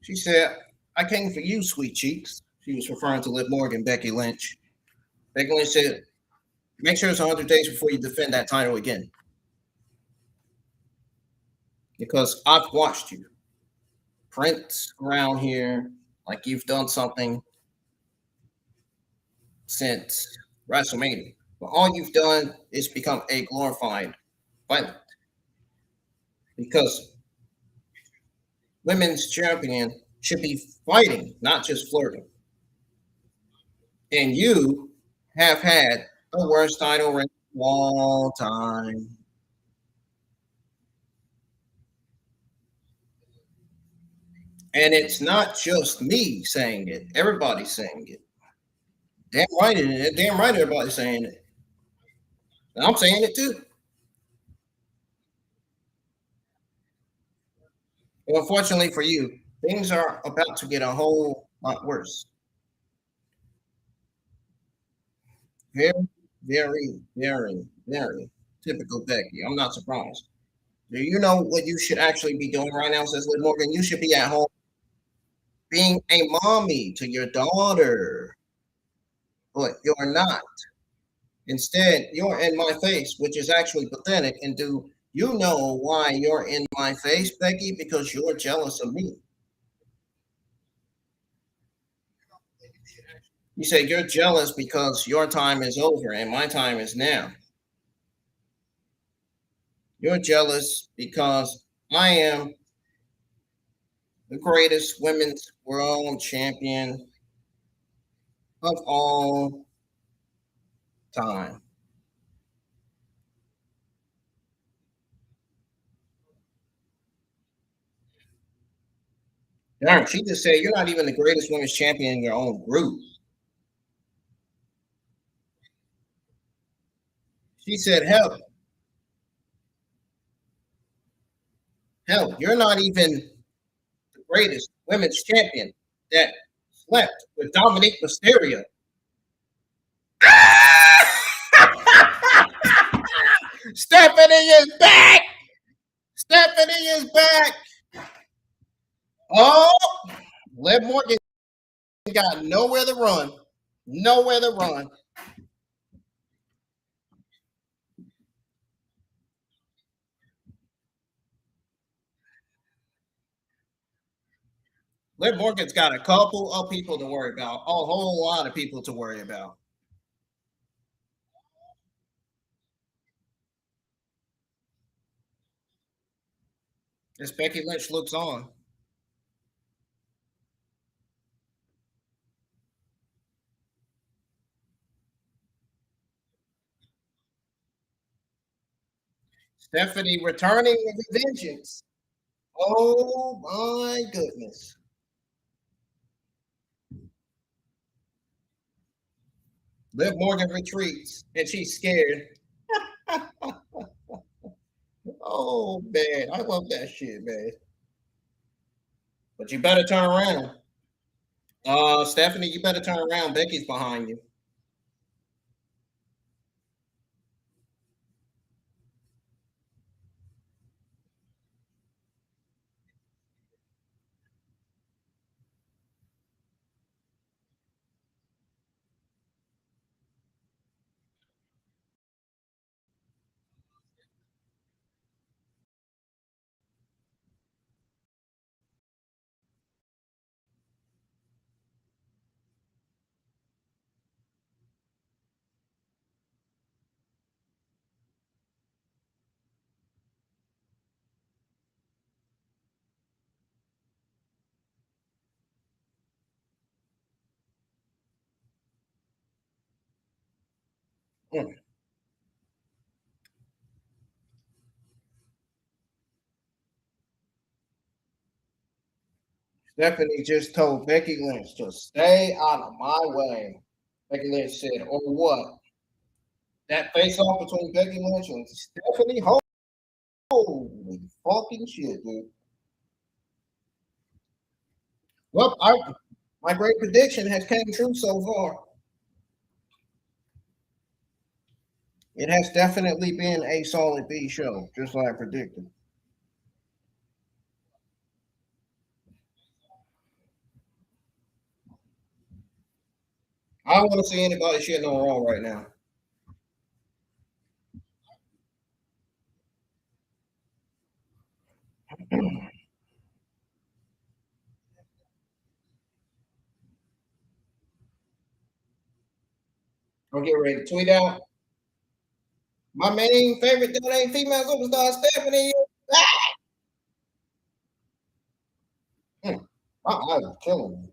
She said, I came for you, sweet cheeks. She was referring to Liv Morgan, Becky Lynch. Becky Lynch said, make sure it's 100 days before you defend that title again. Because I've watched you print around here like you've done something since WrestleMania. But all you've done is become a glorified violent. Because women's champion should be fighting, not just flirting. And you have had the worst title reign of all time. And it's not just me saying it. Everybody's saying it. Damn right everybody's saying it. And I'm saying it too. Well, unfortunately for you, things are about to get a whole lot worse. Very, very typical Becky. I'm not surprised. Do you know what you should actually be doing right now, says Liv Morgan? You should be at home being a mommy to your daughter. But you're not. Instead, you're in my face, which is actually pathetic. And do you know why you're in my face, Becky? Because you're jealous of me. You say you're jealous because your time is over and my time is now. You're jealous because I am the greatest women's world champion of all time. Darn, she just said you're not even the greatest women's champion in your own group. She said, hell, you're not even the greatest women's champion that slept with Dominik Mysterio. Stephanie is back. Stephanie is back. Oh, Liv Morgan got nowhere to run. Nowhere to run. Liv Morgan's got a couple of people to worry about. A whole lot of people to worry about. As Becky Lynch looks on. Stephanie returning with vengeance. Oh my goodness. Liv Morgan retreats and she's scared. Oh man, I love that shit, man. But you better turn around. Stephanie, you better turn around. Becky's behind you. Mm. Stephanie just told Becky Lynch to stay out of my way. Becky Lynch said, or what? That face off between Becky Lynch and Stephanie, holy fucking shit, dude. Well, my great prediction has came true so far. It has definitely been a solid B show, just like I predicted. I don't want to see anybody shitting on Raw right now. I'm getting ready to tweet out. My main favorite WWE female superstar, Stephanie. My eyes are killing me.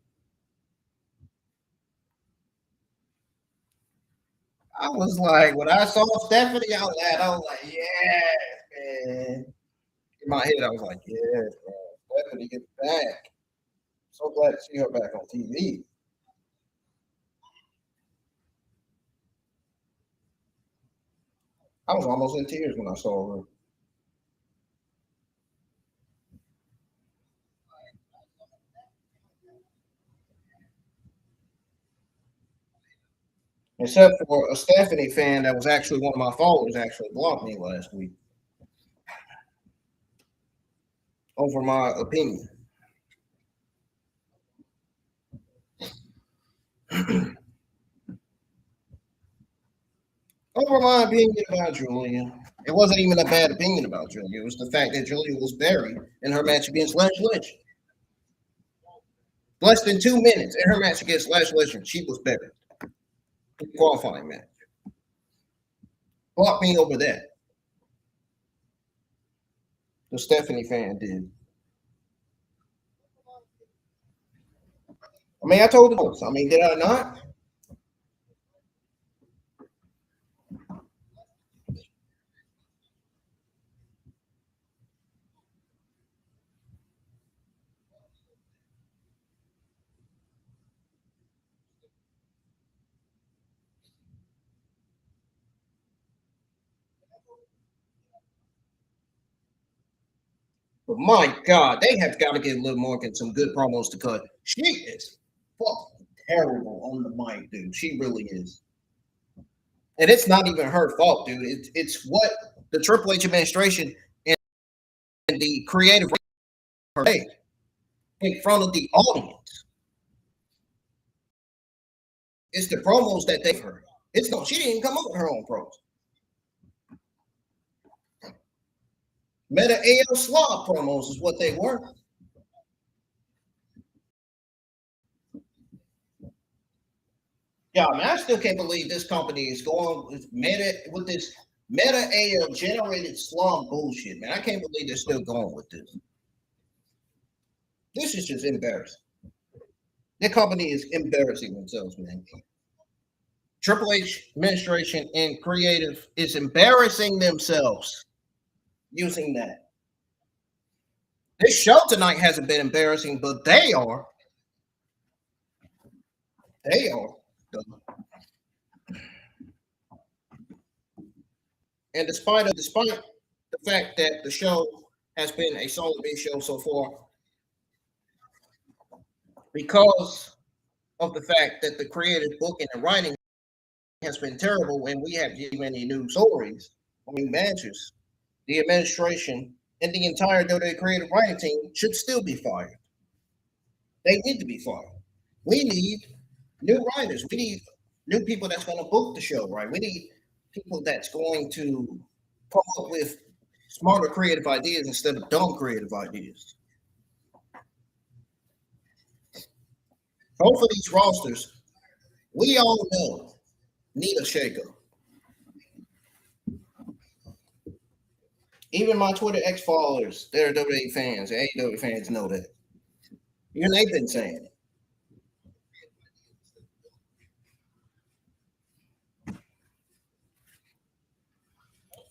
I was like, when I saw Stephanie out loud, I was like, yes, man. In my head, I was like, yes, man. Stephanie gets back. So glad to see her back on TV. I was almost in tears when I saw her. Except for a Stephanie fan that was actually one of my followers actually blocked me last week over my opinion. Over my opinion about Julia. It wasn't even a bad opinion about Julia. It was the fact that Julia was buried in her match against Lash Legend. Less than 2 minutes in her match against Lash Legend, she was buried. Qualifying match. Blocked me over that. The Stephanie fan did. I mean, I told the most. I mean, did I not? But my God, they have got to get Liv Morgan some good promos to cut. She is fucking terrible on the mic, dude. She really is. And it's not even her fault, dude. It's what the Triple H administration and the creative in front of the audience. It's the promos that they heard. It's no, she didn't even come up with her own promos. Meta AL Slob promos is what they were. Yeah, I mean, I still can't believe this company is going with this Meta AL generated slum bullshit, man. I can't believe they're still going with this. This is just embarrassing. The company is embarrassing themselves, man. Triple H administration and creative is embarrassing themselves using that. This show tonight hasn't been embarrassing, but they are. They are. And despite the fact that the show has been a solid B show so far, because of the fact that the creative booking and writing has been terrible and we have too many new stories, new matches, the administration and the entire WWE creative writing team should still be fired. They need to be fired. We need new writers. We need new people that's going to book the show, right? We need people that's going to come up with smarter creative ideas instead of dumb creative ideas. Both of these rosters, we all know, need a shakeup. Even my Twitter X followers, they're WWE fans, AEW fans know that. Even they've been saying it.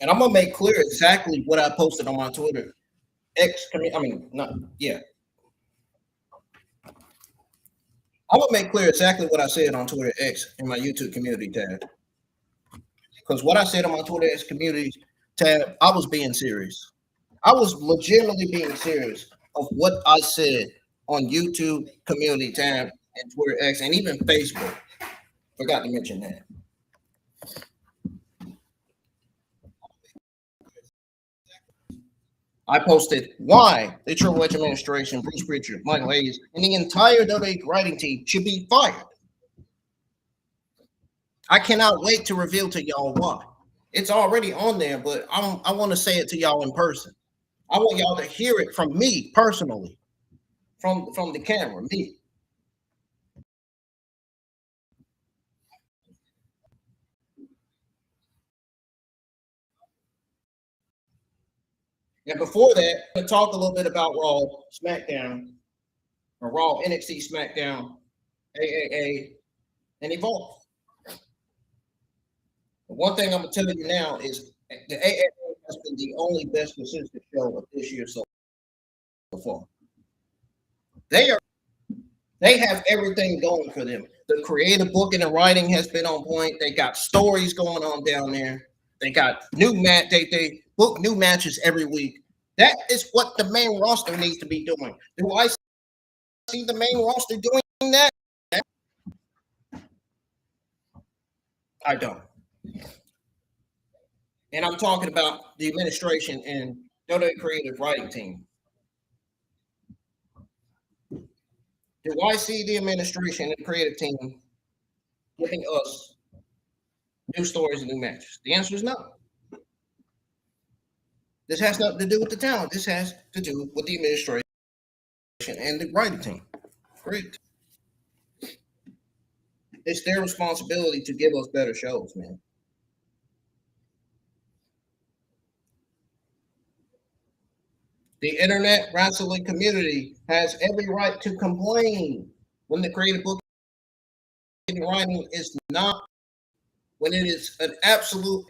And I'm gonna make clear exactly what I posted on my Twitter X. I'm gonna make clear exactly what I said on Twitter X in my YouTube community tab. Because what I said on my Twitter X community tab, I was being serious. I was legitimately being serious of what I said on YouTube community tab and Twitter X and even Facebook. Forgot to mention that. I posted why the Triple H administration, Bruce Prichard, Michael Hayes, and the entire WWE writing team should be fired. I cannot wait to reveal to y'all why. It's already on there, but I want to say it to y'all in person. I want y'all to hear it from me personally, from the camera, me. And before that, I'm gonna talk a little bit about Raw, SmackDown, or Raw, NXT, SmackDown, AAA, and Evolve. The one thing I'm gonna tell you now is the AAA has been the only best consistent show of this year so far. They are they have everything going for them. The creative booking and writing has been on point. They got stories going on down there. They got new match. They book new matches every week. That is what the main roster needs to be doing. Do I see the main roster doing that? I don't. And I'm talking about the administration and the creative writing team. Do I see the administration and creative team giving us new stories and new matches? The answer is no. This has nothing to do with the talent. This has to do with the administration and the writing team. Great. It's their responsibility to give us better shows, man. The internet wrestling community has every right to complain when the creative book and writing is not, when it is an absolute.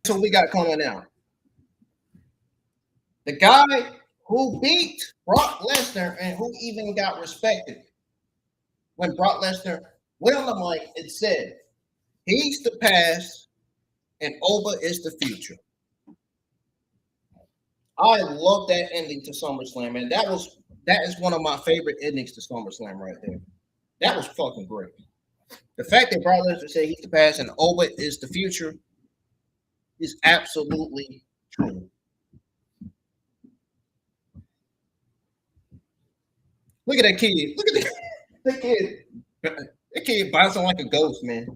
So we got coming out. The guy who beat Brock Lesnar and who even got respected when Brock Lesnar went on the mic and said, he's the past and Oba is the future. I love that ending to SummerSlam, and that is one of my favorite endings to SummerSlam right there. That was fucking great. The fact that Brock Lesnar said he's the past and Oba is the future is absolutely true. Look at that kid. Look at that kid. That kid bouncing like a ghost, man.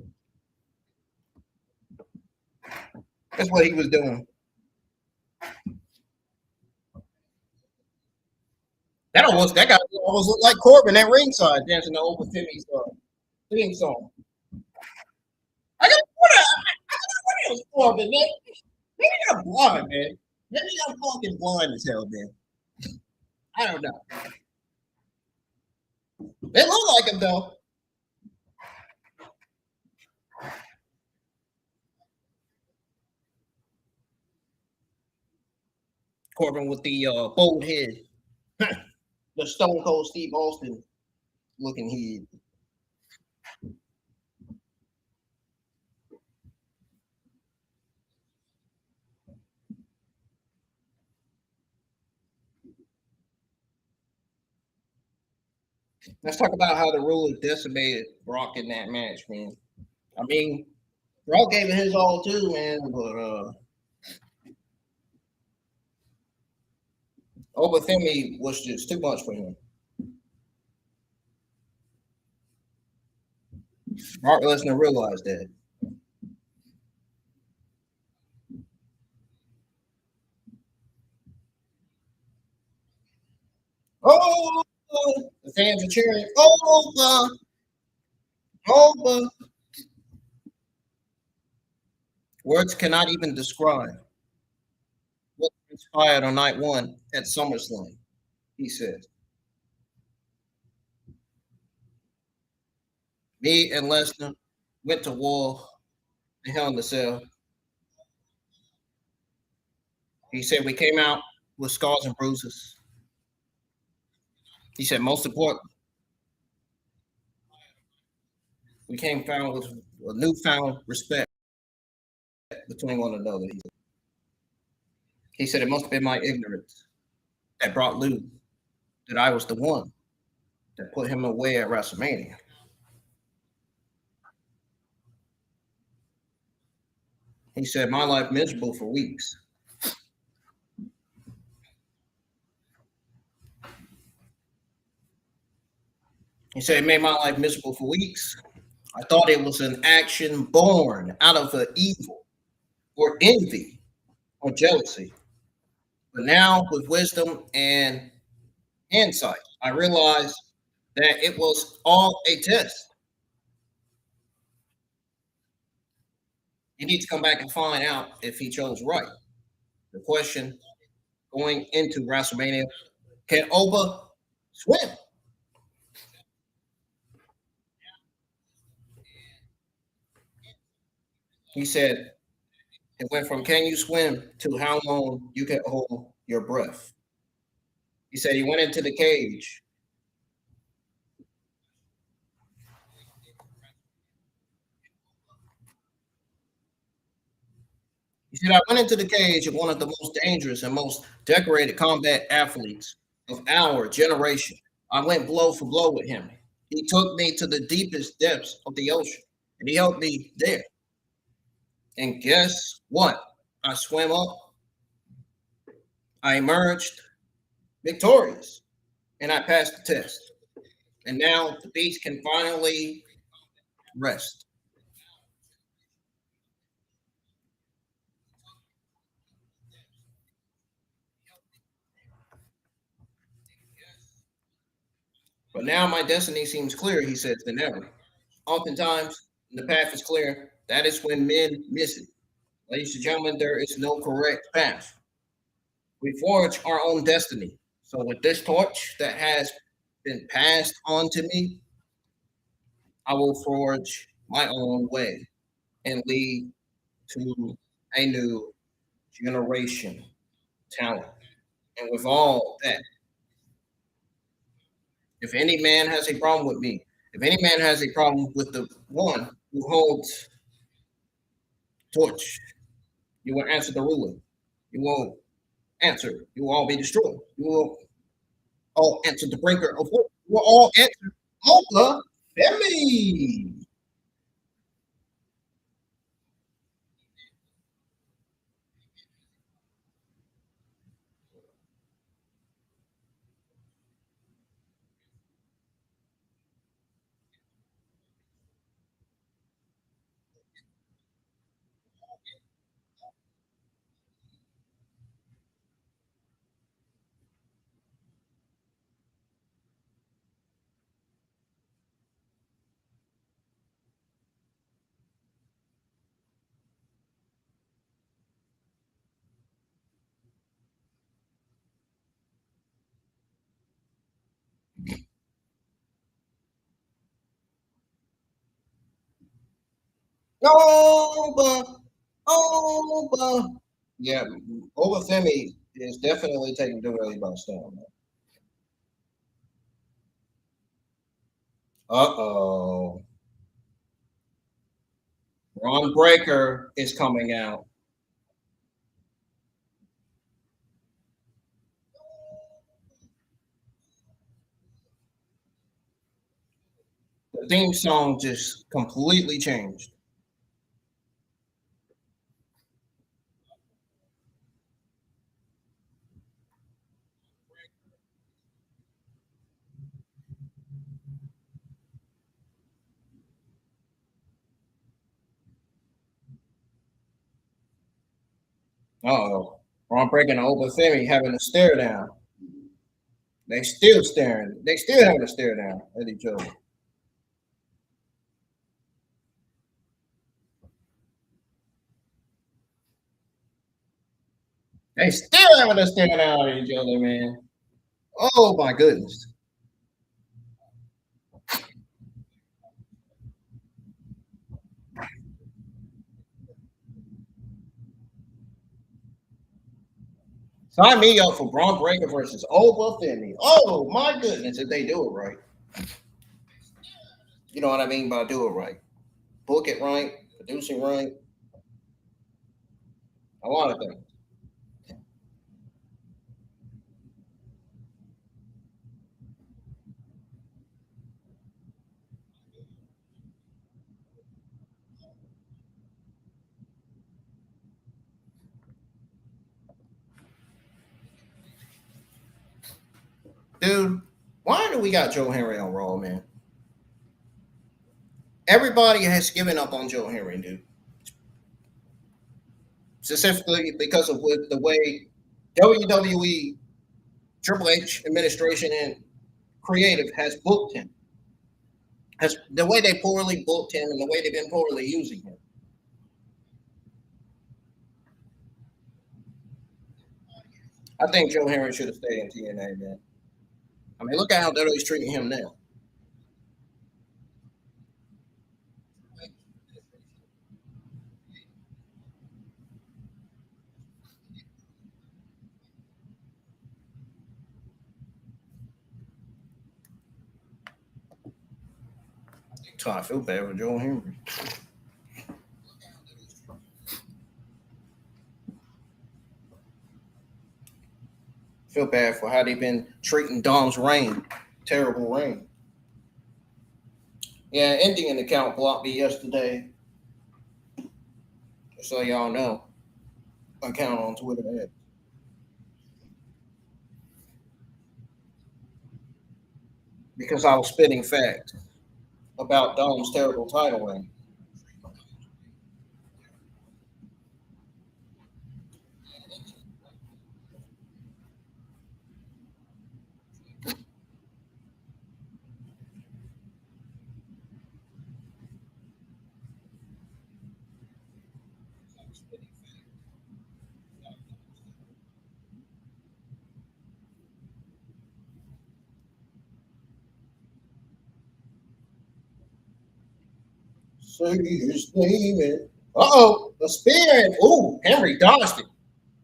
That's what he was doing. That guy almost looked like Corbin at ringside dancing the Oba Femi's theme song. I got what it was Corbin, man. Maybe I'm blind, man. Maybe I'm fucking blind as hell, man. I don't know. They look like him though. Corbin with the bald head, the Stone Cold Steve Austin looking head. Let's talk about how the ruler decimated Brock in that match, man. I mean, Brock gave it his all too, man, but Oba Femi was just too much for him. Brock Lesnar realized that. Oh, the fans are cheering. Oba, Oba. Words cannot even describe what transpired on night one at SummerSlam, he said. Me and Lesnar went to war, the Hell in the Cell. He said we came out with scars and bruises. He said most important, we came found with a newfound respect between one another. He said it must have been my ignorance that brought Lou, that I was the one that put him away at WrestleMania. He said my life miserable for weeks. He said it made my life miserable for weeks. I thought it was an action born out of the evil or envy or jealousy. But now, with wisdom and insight, I realized that it was all a test. He needs to come back and find out if he chose right. The question going into WrestleMania: can Oba swim? He said it went from can you swim to how long you can hold your breath. He said he went into the cage. He said, I went into the cage of one of the most dangerous and most decorated combat athletes of our generation. I went blow for blow with him. He took me to the deepest depths of the ocean and he helped me there. And guess what? I swam up, I emerged victorious, and I passed the test. And now the beast can finally rest. But now my destiny seems clearer, he says, than ever. Oftentimes, when the path is clear, that is when men miss it. Ladies and gentlemen, there is no correct path. We forge our own destiny. So, with this torch that has been passed on to me, I will forge my own way and lead to a new generation talent. And with all that, if any man has a problem with me, if any man has a problem with the one who holds torch, you will answer the ruler. You will answer. You will all be destroyed. You will all answer the breaker of war. You will all answer Oba Femi. Oba, Oba. Yeah, Oba Femi is definitely taking WWE by storm. Uh-oh. Bron Breakker is coming out. The theme song just completely changed. Uh-oh. Bron Breakker and Oba Femi having a stare down. They still staring. They still having a stare down at each other. They still having a stare down at each other, man. Oh my goodness. Sign me up for Bron Breakker versus Oba Femi. Oh my goodness, if they do it right. You know what I mean by do it right. Book it right, produce it right, a lot of things. Dude, why do we got Joe Hendry on Raw, man? Everybody has given up on Joe Henry, dude. Specifically because of the way WWE, Triple H administration, and creative has booked him. Has the way they poorly booked him and the way they've been poorly using him. I think Joe Henry should have stayed in TNA, man. I mean, look at how WWE's treating him now. So I feel bad for Joe Henry. Feel bad for how they've been treating Dom's reign. Terrible reign. Yeah, Indian account blocked me yesterday. So y'all know. Account on Twitter. Because I was spitting facts about Dom's terrible title reign. Say his name and uh-oh, the spear. Ooh, Henry dodged it.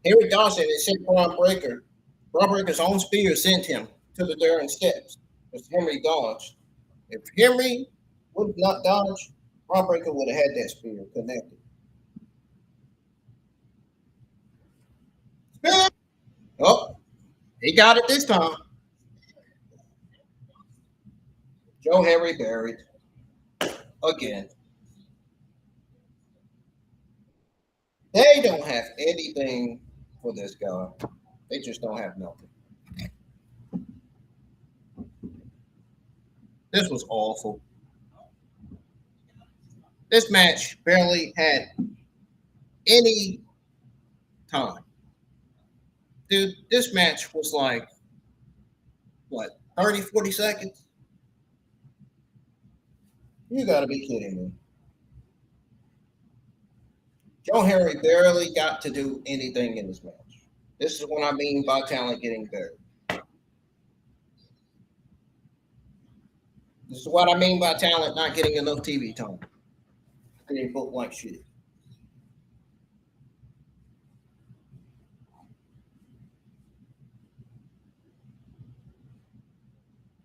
Henry dodged it and sent Bron Breakker. Bron Breakker's own spear sent him to the Darren steps. Because Henry dodged. If Henry would have not dodged, Bron Breakker would have had that spear connected. Spear! Oh, he got it this time. Joe Henry buried again. They don't have anything for this guy. They just don't have nothing. This was awful. This match barely had any time. Dude, this match was like, what, 30, 40 seconds? You gotta be kidding me. Joe Henry barely got to do anything in this match. This is what I mean by talent getting buried. This is what I mean by talent not getting enough TV time. Getting booked like shit.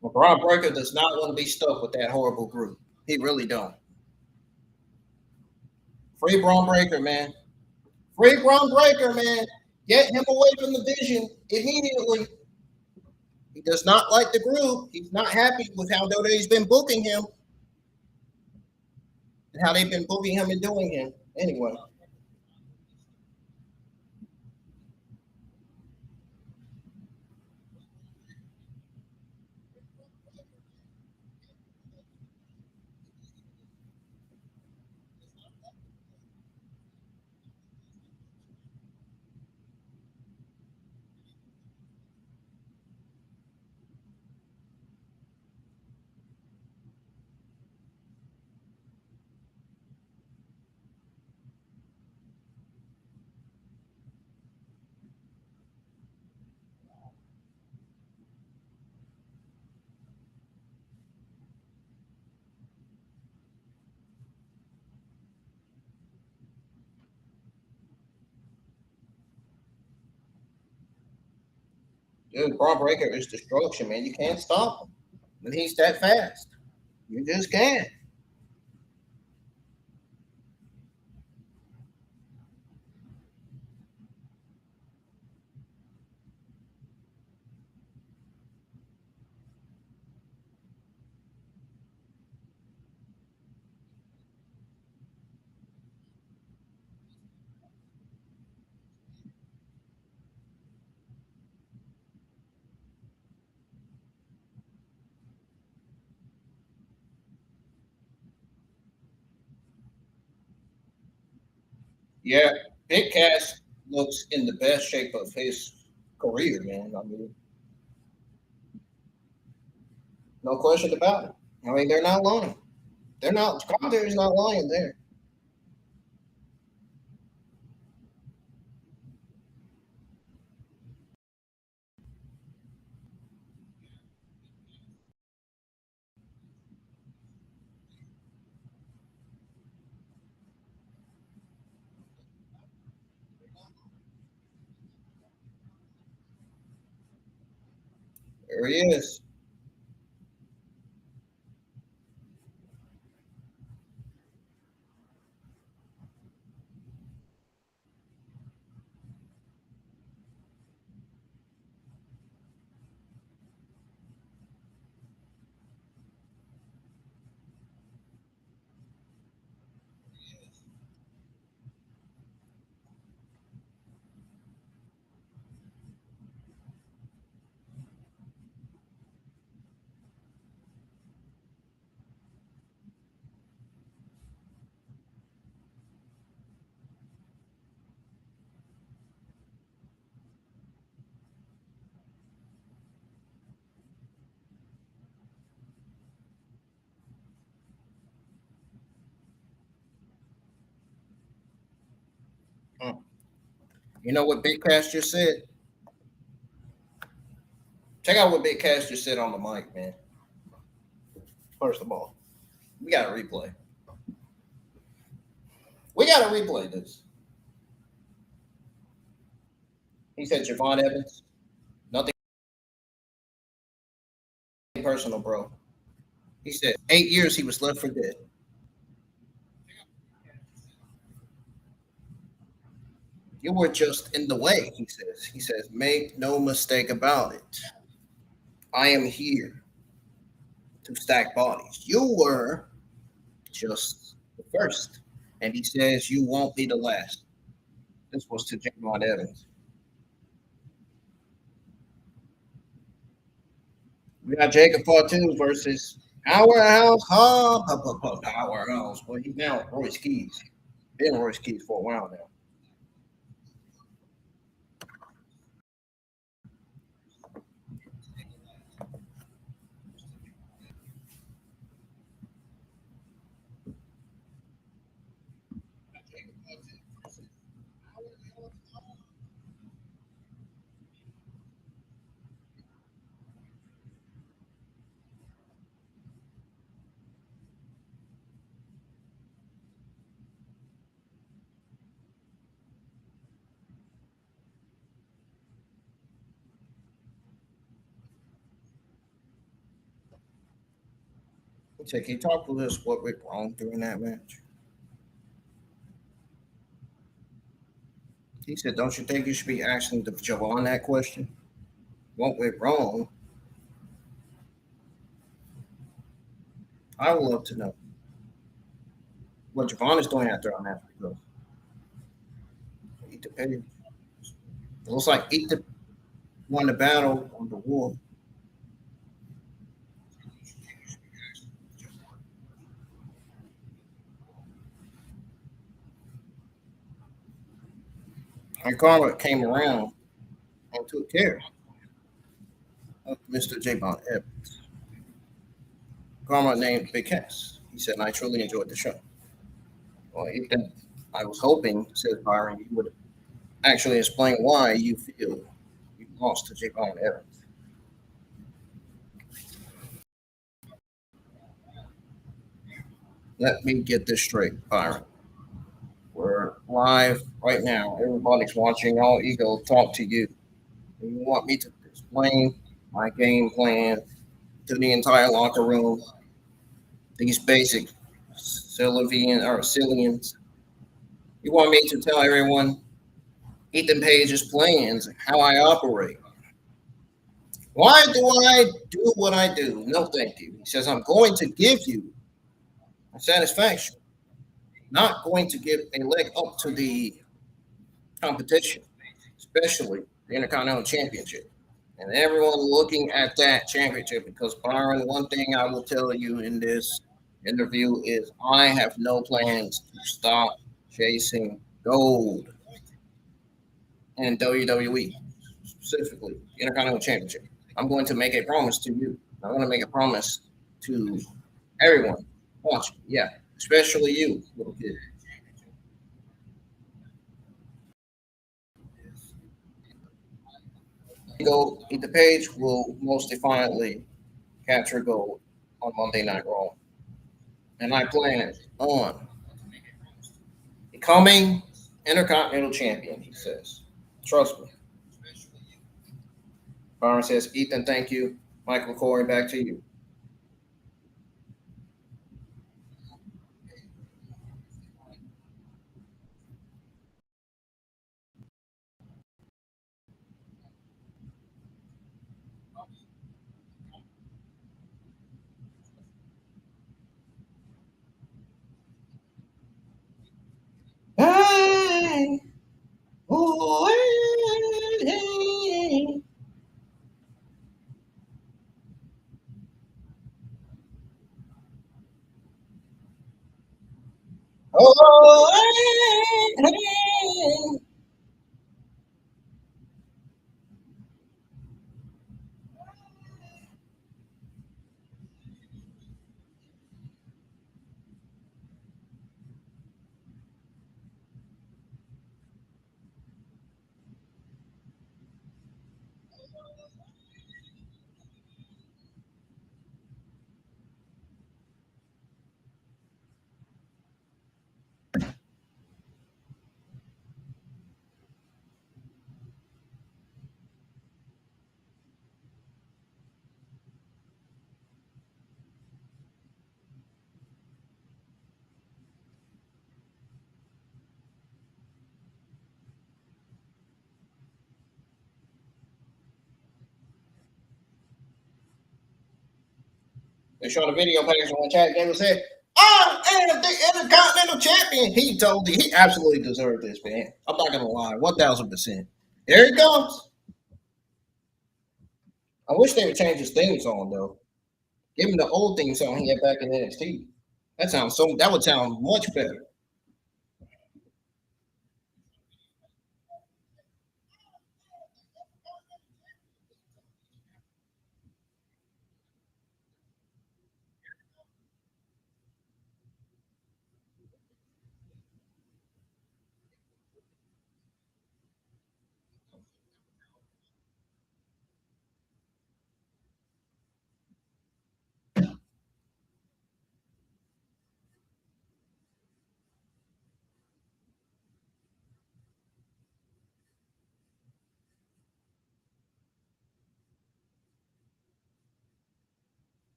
Well, Bron Breakker does not want to be stuck with that horrible group. He really don't. Free Bron Breakker, man. Free Bron Breakker, man. Get him away from the vision immediately. He does not like the group. He's not happy with how WWE's been booking him and how they've been booking him and doing him. Anyway, dude, Bron Breakker is destruction, man. You can't stop him when he's that fast. You just can't. Yeah, Big Cass looks in the best shape of his career, man. I mean, no question about it. I mean, they're not lying. They're not. Commentary's not lying there. There he is. Hmm. You know what Big Cass just said? Check out what Big Cass just said on the mic, man. First of all, we got to replay. We got to replay this. He said, Javon Evans, nothing personal, bro. He said, 8 years he was left for dead. You were just in the way, he says. He says, make no mistake about it. I am here to stack bodies. You were just the first. And he says, you won't be the last. This was to Javon Evans. We got Jacob Fatu versus Powerhouse Powerhouse. Well, he's now Royce Keys. Been Royce Keys for a while now. So can you talk to us what went wrong during that match? He said, don't you think you should be asking the Javon that question? What went wrong? I would love to know what Javon is doing after I'm after go. Eat the pig. It looks like Eat the won the battle on the war. And Karma came around and took care of Mr. Javon Evans. Karma named Big Cass. He said, I truly enjoyed the show. Well, Ethan, I was hoping, says Byron, you would actually explain why you feel you lost to Javon Evans. Let me get this straight, Byron. We're live right now. Everybody's watching. All ego talk to you. You want me to explain my game plan to the entire locker room? These basic Cillians. You want me to tell everyone Ethan Page's plans, how I operate? Why do I do what I do? No, thank you. He says, I'm going to give you satisfaction, not going to give a leg up to the competition, especially the Intercontinental Championship. And everyone looking at that championship, because Byron, one thing I will tell you in this interview is I have no plans to stop chasing gold in WWE, specifically Intercontinental Championship. I'm going to make a promise to you. I'm going to make a promise to everyone watching. Yeah, especially you, little kid. Gold, the page will most defiantly capture gold on Monday Night Raw. And I plan on becoming Intercontinental Champion, he says. Trust me. Byron says, Ethan, thank you. Michael Corey, back to you. Hey, oh, hey. Oh, hey, hey. They showed a video page on chat. Gable said, I am the Intercontinental Champion. He absolutely deserved this, man. I'm not going to lie. 1000%. Here he comes. I wish they would change his theme song, though. Give him the old theme song he had back in NXT. That would sound much better.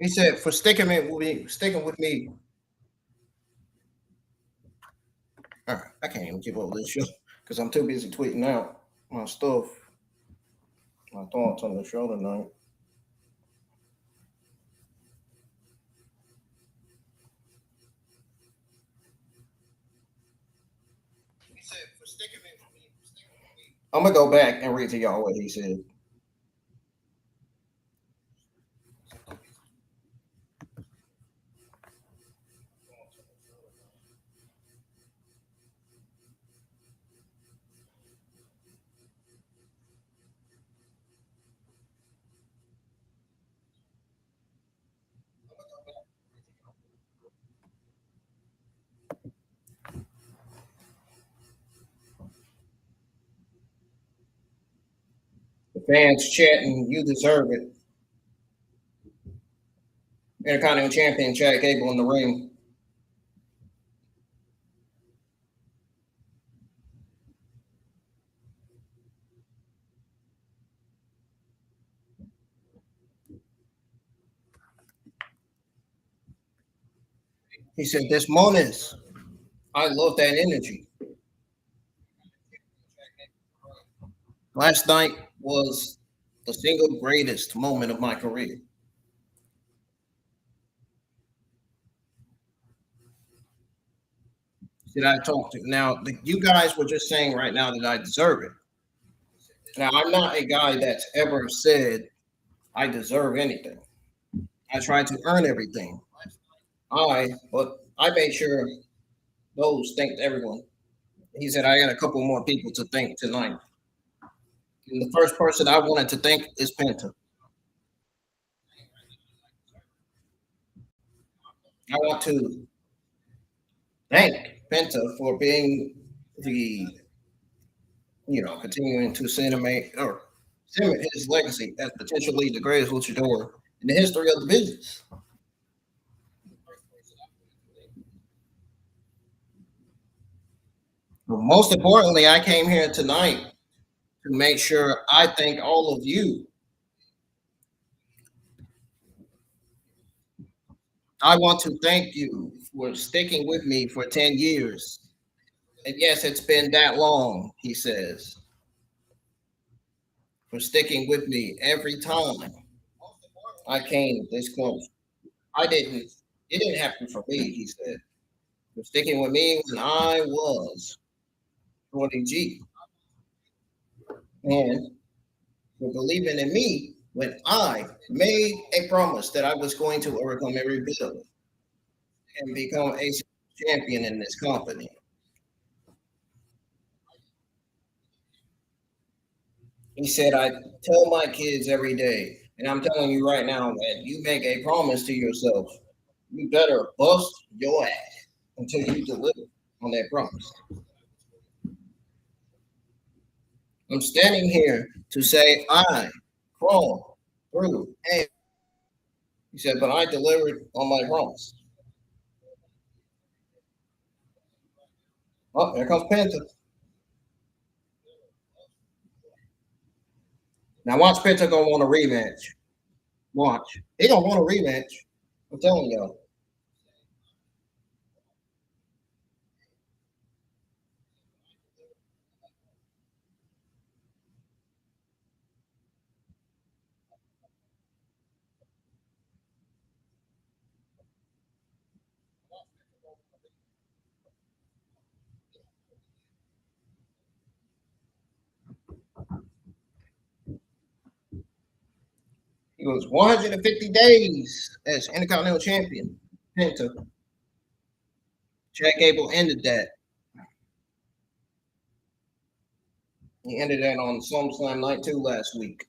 He said for sticking with me. All right, I can't even keep up with this show because I'm too busy tweeting out my stuff, my thoughts on the show tonight. I'm gonna go back and read to y'all what he said. The fans chanting, "You deserve it." Intercontinental champion Chad Gable in the ring. He said, "Des Moines, I love that energy. Last night was the single greatest moment of my career." Did I talk to now? You guys were just saying right now that I deserve it. Now I'm not a guy that's ever said I deserve anything. I try to earn everything. But I made sure those thanked everyone. He said I got a couple more people to thank tonight. And the first person I wanted to thank is Penta. I want to thank Penta for being the, continuing to cement his legacy as potentially the greatest luchador in the history of the business. But most importantly, I came here tonight to make sure I thank all of you. I want to thank you for sticking with me for 10 years. And yes, it's been that long, he says, for sticking with me every time I came this close. It didn't happen for me, he said, for sticking with me when I was 40G and for believing in me when I made a promise that I was going to overcome every bill and become a champion in this company. He said, I tell my kids every day, and I'm telling you right now that you make a promise to yourself, you better bust your ass until you deliver on that promise. I'm standing here to say I crawled through. And he said, but I delivered on my promise. Oh, here comes Penta. Now watch Penta gonna want a rematch. Watch. He gonna want a rematch. I'm telling y'all. He goes 150 days as Intercontinental Champion. Penta. Chad Gable ended that. He ended that on SummerSlam Night 2 last week.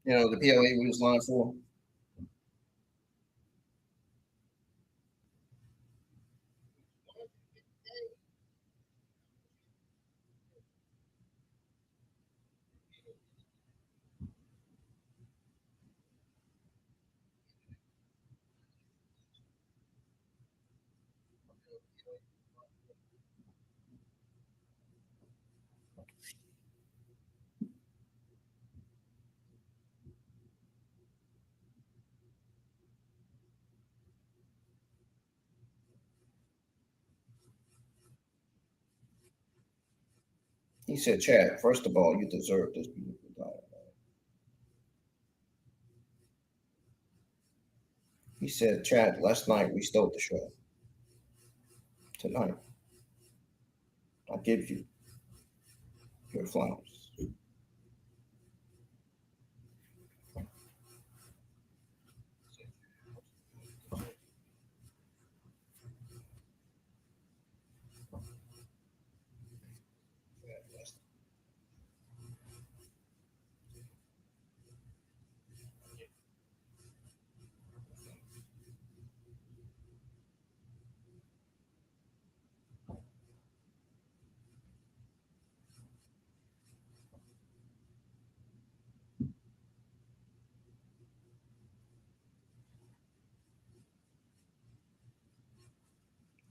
The PLE we was line for. He said, Chad, first of all, you deserve this beautiful title. He said, Chad, last night we stole the show. Tonight, I give you your flowers.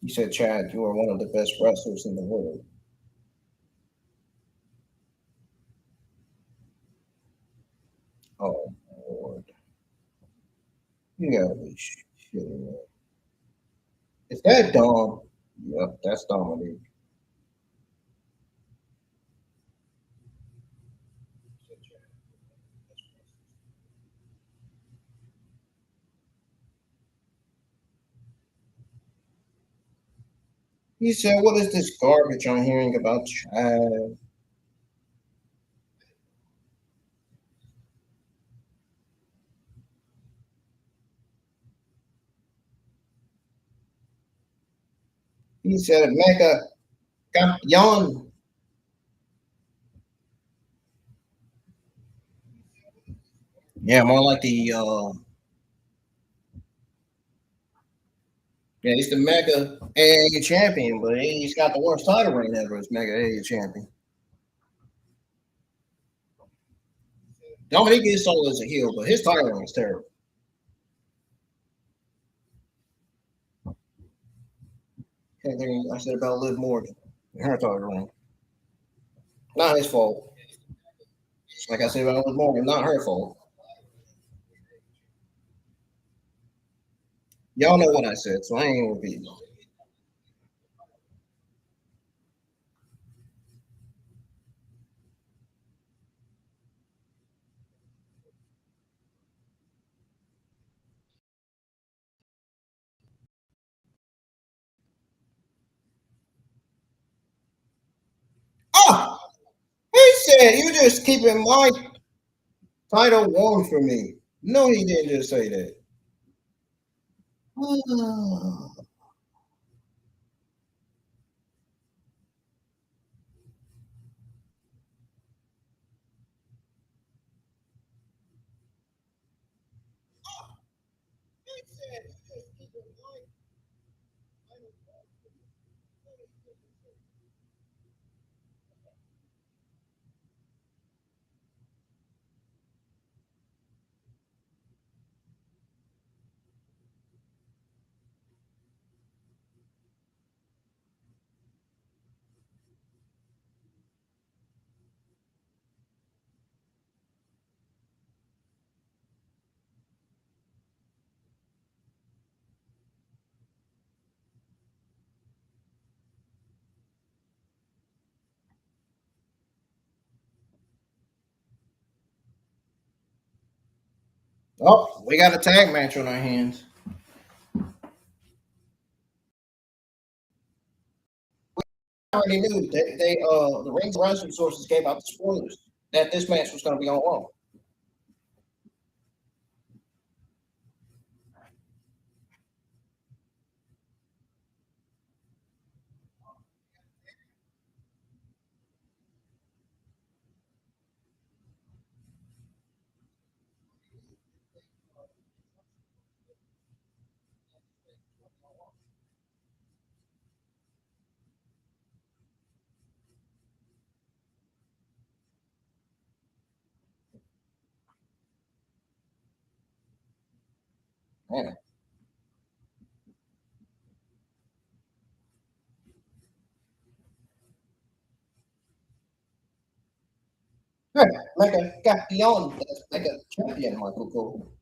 He said, Chad, you are one of the best wrestlers in the world. Oh, Lord. You gotta be shitting me. Is that Dom? Yep, that's Dominic. He said, what is this garbage I'm hearing about Chad? He said, Mega Campeon. Yeah, more like the yeah, he's the Mega AA champion, but he's got the worst title reign ever as Mega AA champion. Dominic is solo as a heel, but his title reign is terrible. Same thing I said about Liv Morgan and her title reign. Not his fault. Like I said about Liv Morgan, not her fault. Y'all know what I said, so I ain't repeating. Oh, he said you just keeping my title warm for me. No, he didn't just say that. Oh, we got a tag match on our hands. I already knew they the Rings Wrestling sources gave out the spoilers that this match was going to be on Raw. Man. Yeah, like a campeon, like a champion, Michael Cole.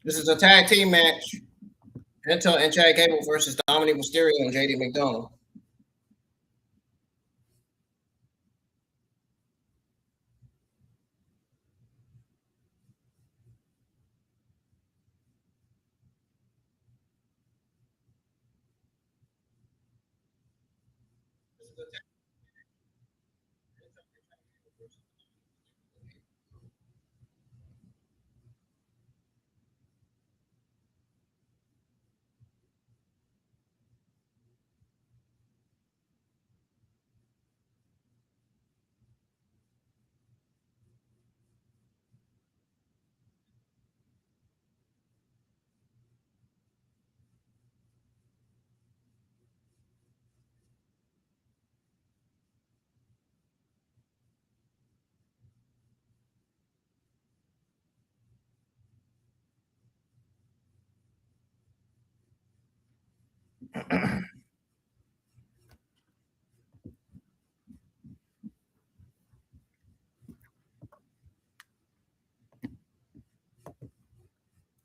This is a tag team match. Penta and Chad Gable versus Dominik Mysterio and JD McDonagh.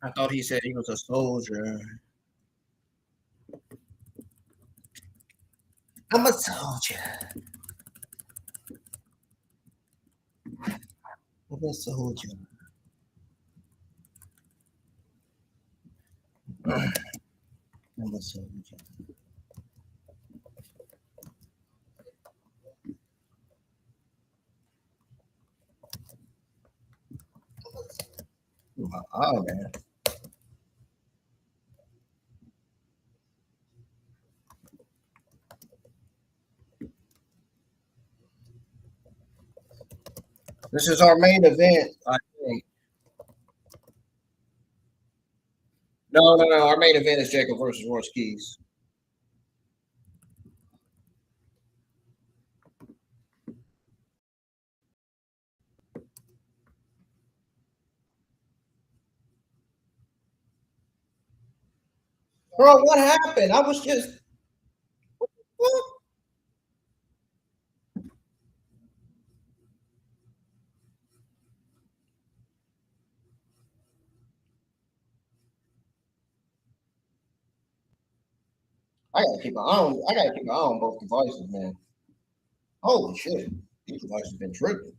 I thought he said he was a soldier. I'm a soldier. I'm a soldier. I'm a soldier. Oh man. This is our main event, I think. No. Our main event is Jacob versus Royce Keys. Bro, what happened? I was just what? I gotta keep an eye on. I gotta keep an eye on both devices, man. Holy shit, these devices been tripping.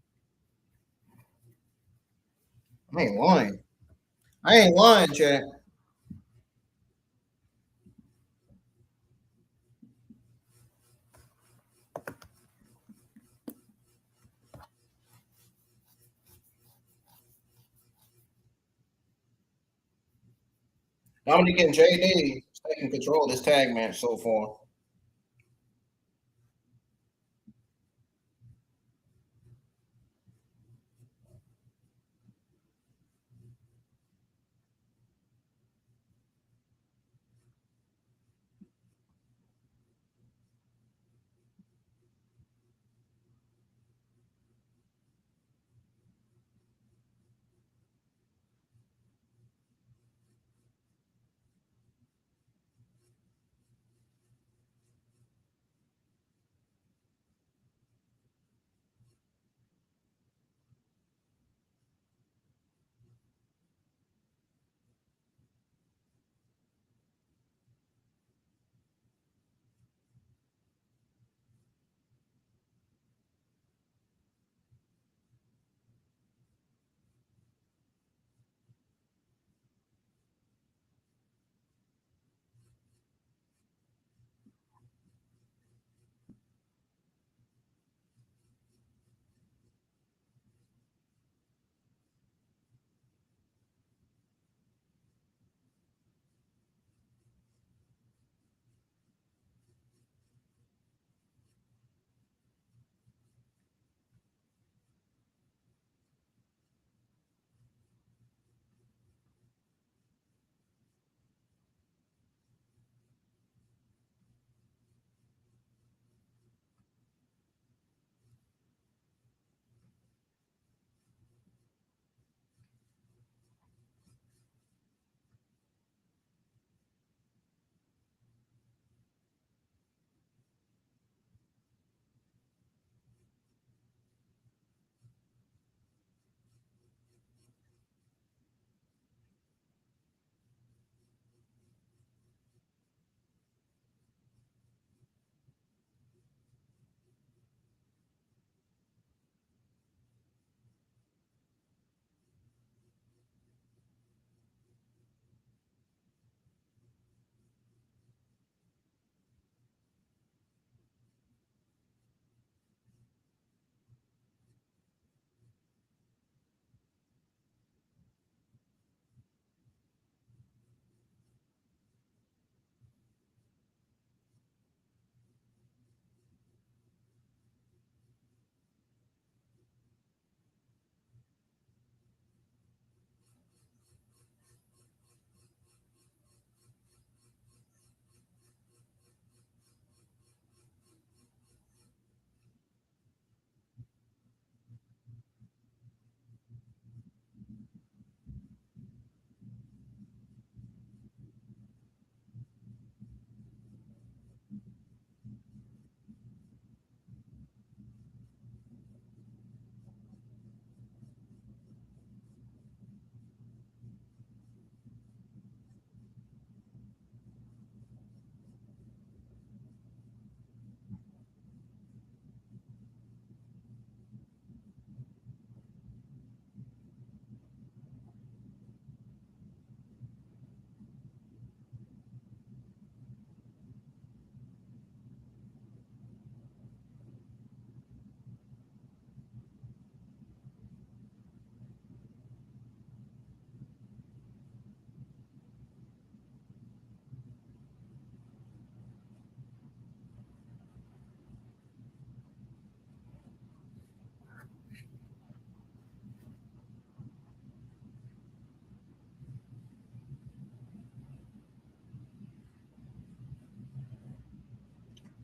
I ain't lying. I ain't lying, chat. Dominic and JD taking control of this tag match so far.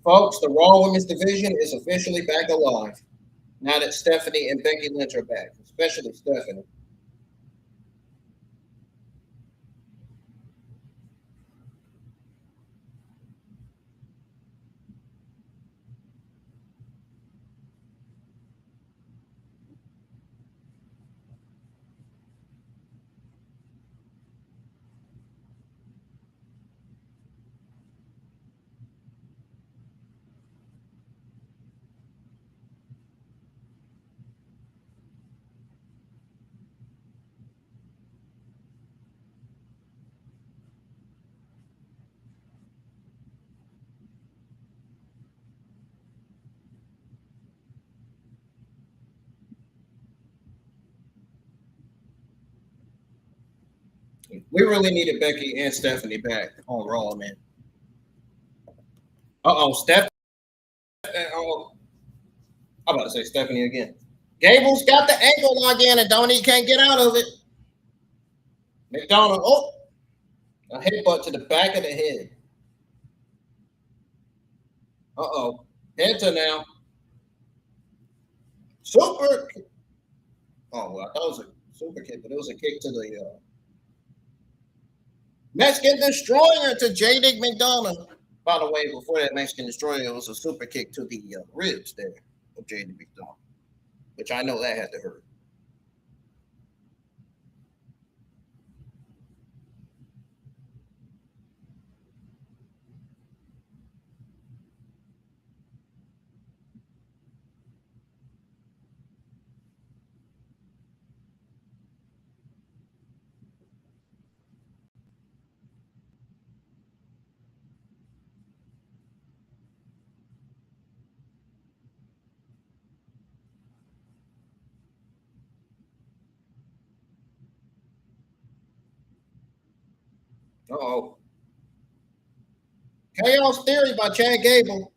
Folks, the Raw Women's Division is officially back alive now that Stephanie and Becky Lynch are back, especially Stephanie. We really needed Becky and Stephanie back on Raw, man. Steph. Oh, I'm about to say Stephanie again. Gable's got the ankle lock in and Dominik can't get out of it. McDonagh, a headbutt to the back of the head. Penta now. Super. Oh, well, I thought it was a super kick, but it was a kick to the Mexican Destroyer to JD McDonagh. By the way, before that Mexican Destroyer, it was a super kick to the ribs there of JD McDonagh, which I know that had to hurt. Chaos Theory by Chad Gable.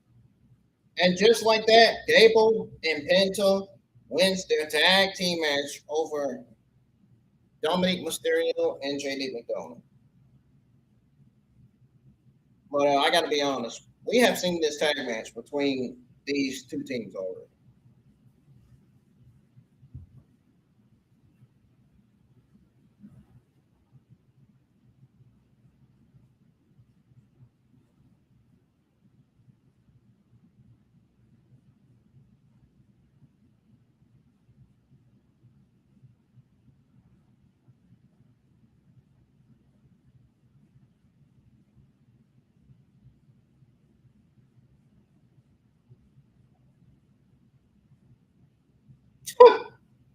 And just like that, Gable and Penta wins their tag team match over Dominik Mysterio and JD McDonagh. But I got to be honest, we have seen this tag match between these two teams already.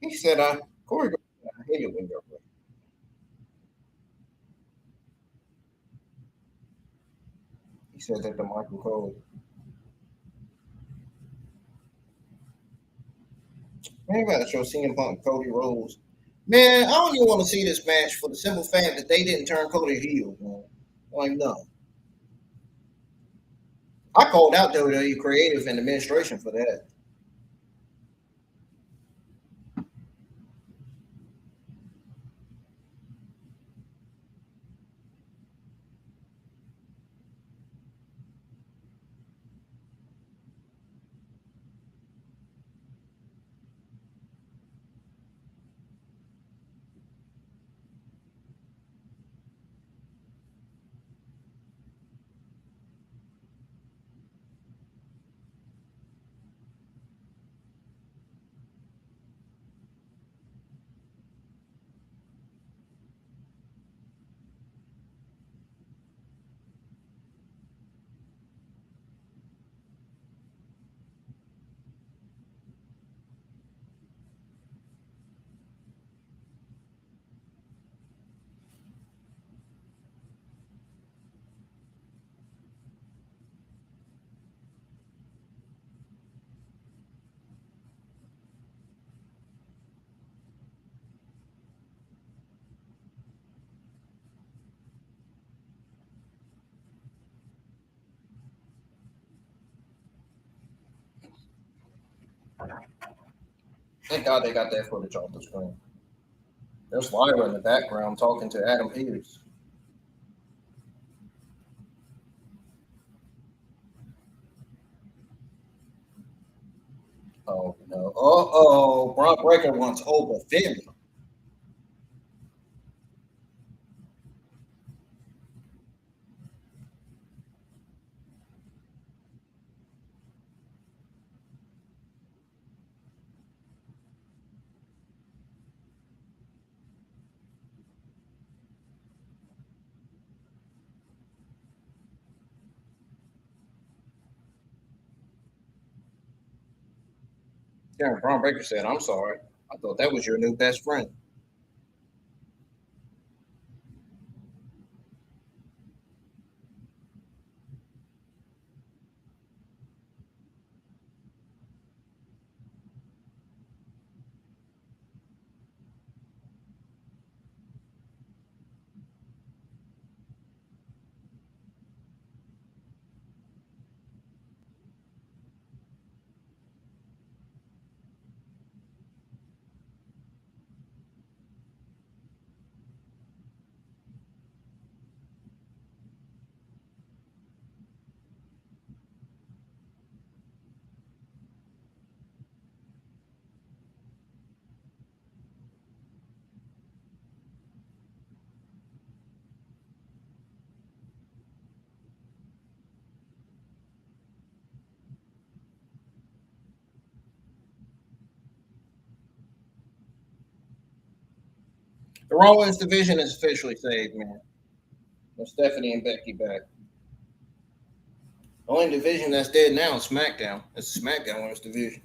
He said, Corey, I hate it when you're right. He said that the Michael Cole. Man, I gotta show CM Punk Cody Rhodes. Man, I don't even want to see this match for the simple fact that they didn't turn Cody heel, man. Like, no. I called out WWE creative and administration for that. Thank God they got that footage off the screen. There's Lyra in the background talking to Adam Pearce. Oh no. Oh, Bron Breakker wants Oba Femi. Yeah, Bron Breakker said, "I'm sorry. I thought that was your new best friend." The Raw Women's division is officially saved, man. With Stephanie and Becky back. The only division that's dead now is SmackDown. It's the SmackDown Women's division.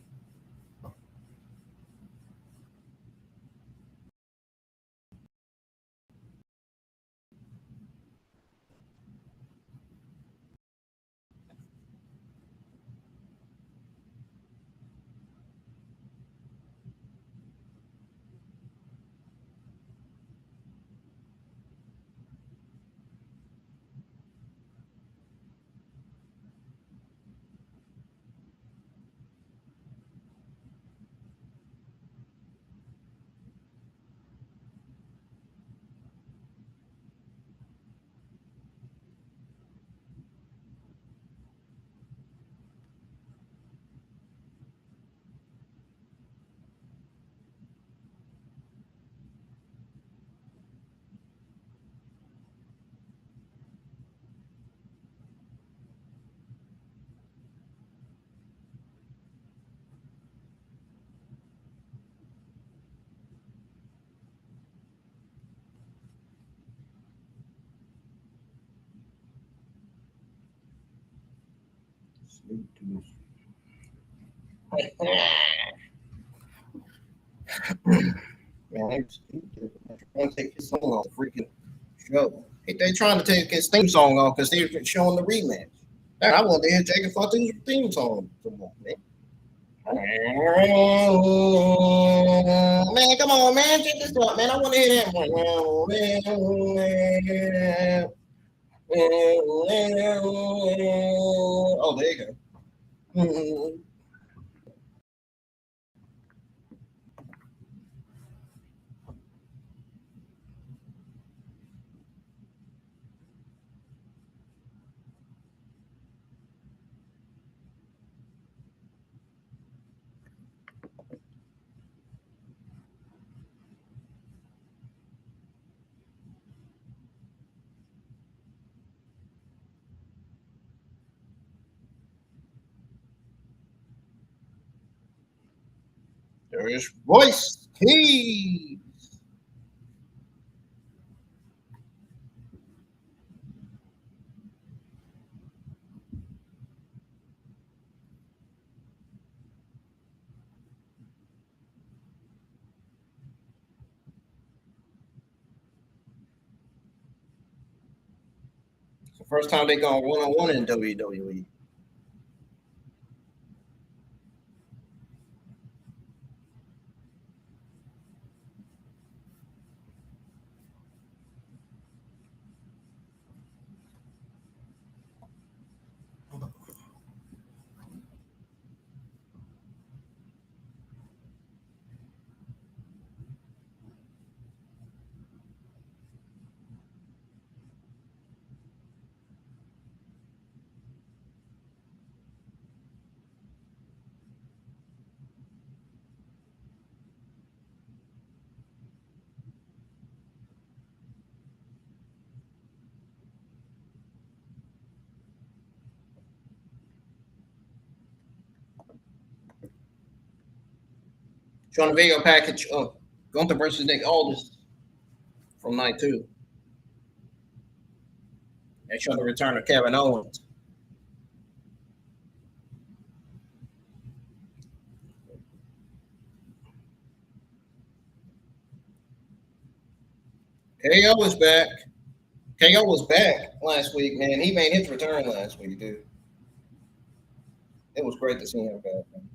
Man, they take his song off the freaking show. They trying to take his theme song off because they're showing the rematch. Man, I want to hear Jacob Fatu's theme song. Come on, man. Man, come on, man. Check this out, man. I want to hear that one. Oh, there you go. There is Royce Keys. It's the first time they gone one on one in WWE. Showing the video package of Gunther versus Nick Aldis from night 2. And showing the return of Kevin Owens. KO was back. KO was back last week, man. He made his return last week, dude. It was great to see him back, man.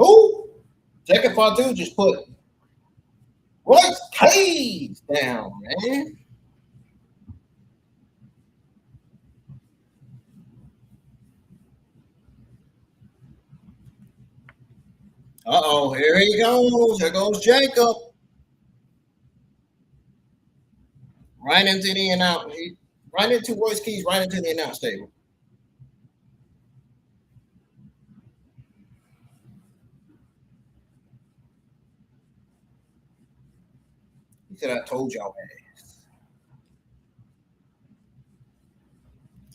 Oh, Jacob Fatu just put Royce Keys down, man. Uh-oh, here he goes. Here goes Jacob. Right into the announce. Right into Royce Keys, right into the announce table. He said, I told y'all ass.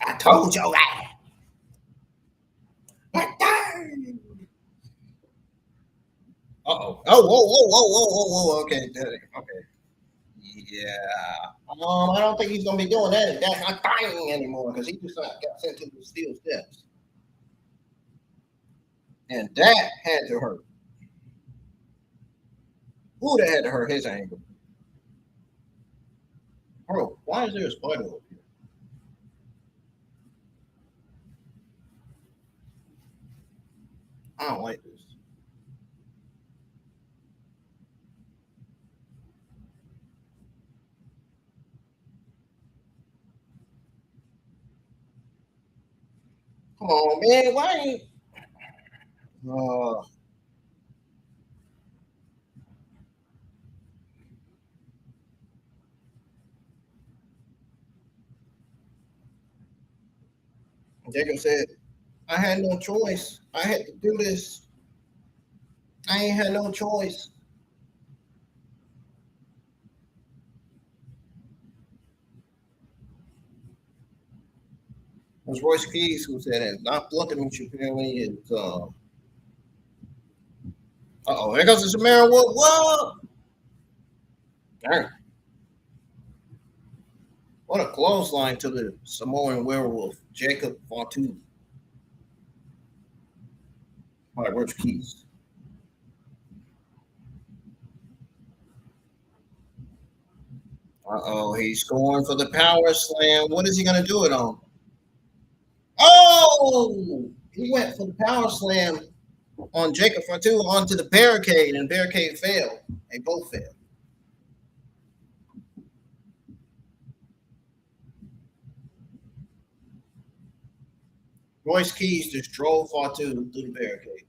I told y'all ass. Uh-oh. Oh, whoa, whoa, whoa, whoa, whoa, whoa. Okay. Okay. Yeah. I don't think he's gonna be doing that. That's not dying anymore because he just got sent to the steel steps. And that had to hurt. Who that had to hurt his ankle? Bro, why is there a spider up here? I don't like this. Come on, man. Why ain't Jacob said, I had no choice. I had to do this. I ain't had no choice. It was Royce Keys who said it. Not looking at you, apparently. It's uh-oh, here goes the Samara. Whoa. Dang. What a clothesline to the Samoan werewolf, Jacob Fatu. All right, where's Keys? Uh-oh, he's going for the power slam. What is he going to do it on? Oh! He went for the power slam on Jacob Fatu onto the barricade, and barricade failed. They both failed. Royce Keys just drove Fatu through the barricade.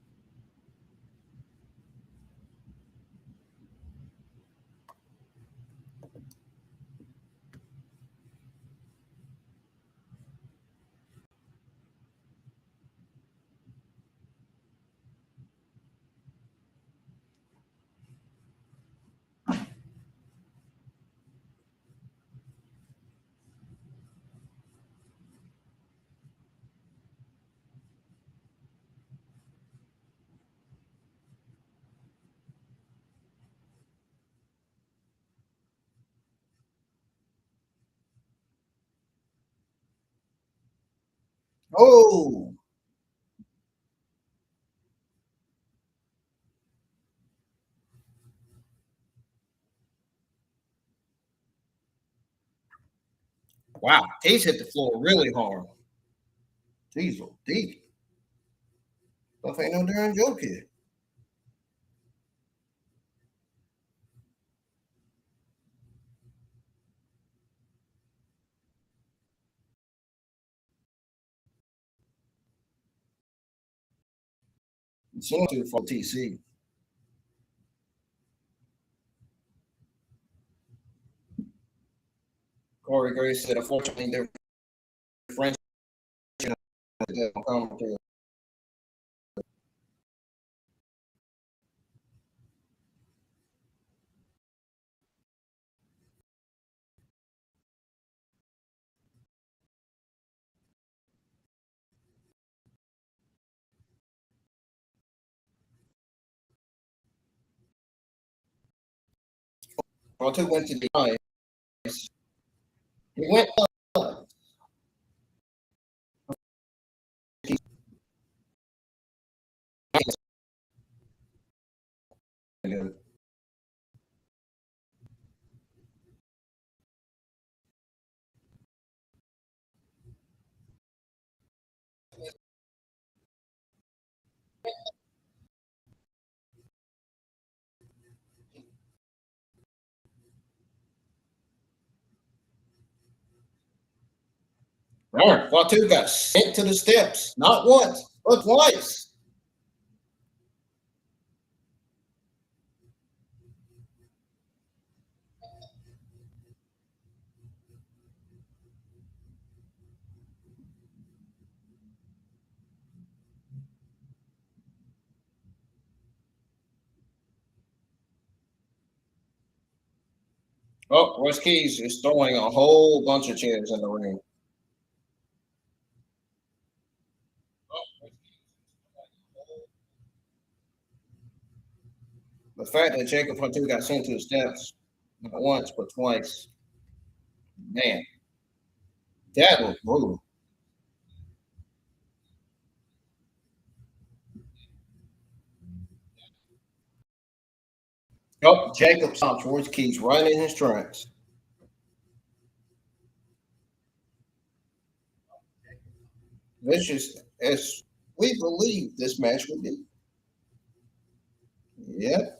Oh, wow. He's hit the floor really hard. Diesel, deep. Stuff ain't no darn joke here. Similar to for TC. Corey Grace said, unfortunately, their French Fatu went to the ice. He went up. Fatu got sent to the steps, not once, but twice. Oh, Royce Keys is throwing a whole bunch of chairs in the ring. The fact that Jacob Fatu got sent to the steps not once but twice, man, that was brutal. Oh, Jacob stops Royce Keys right in his tracks. Vicious as we believe this match would be. Yep.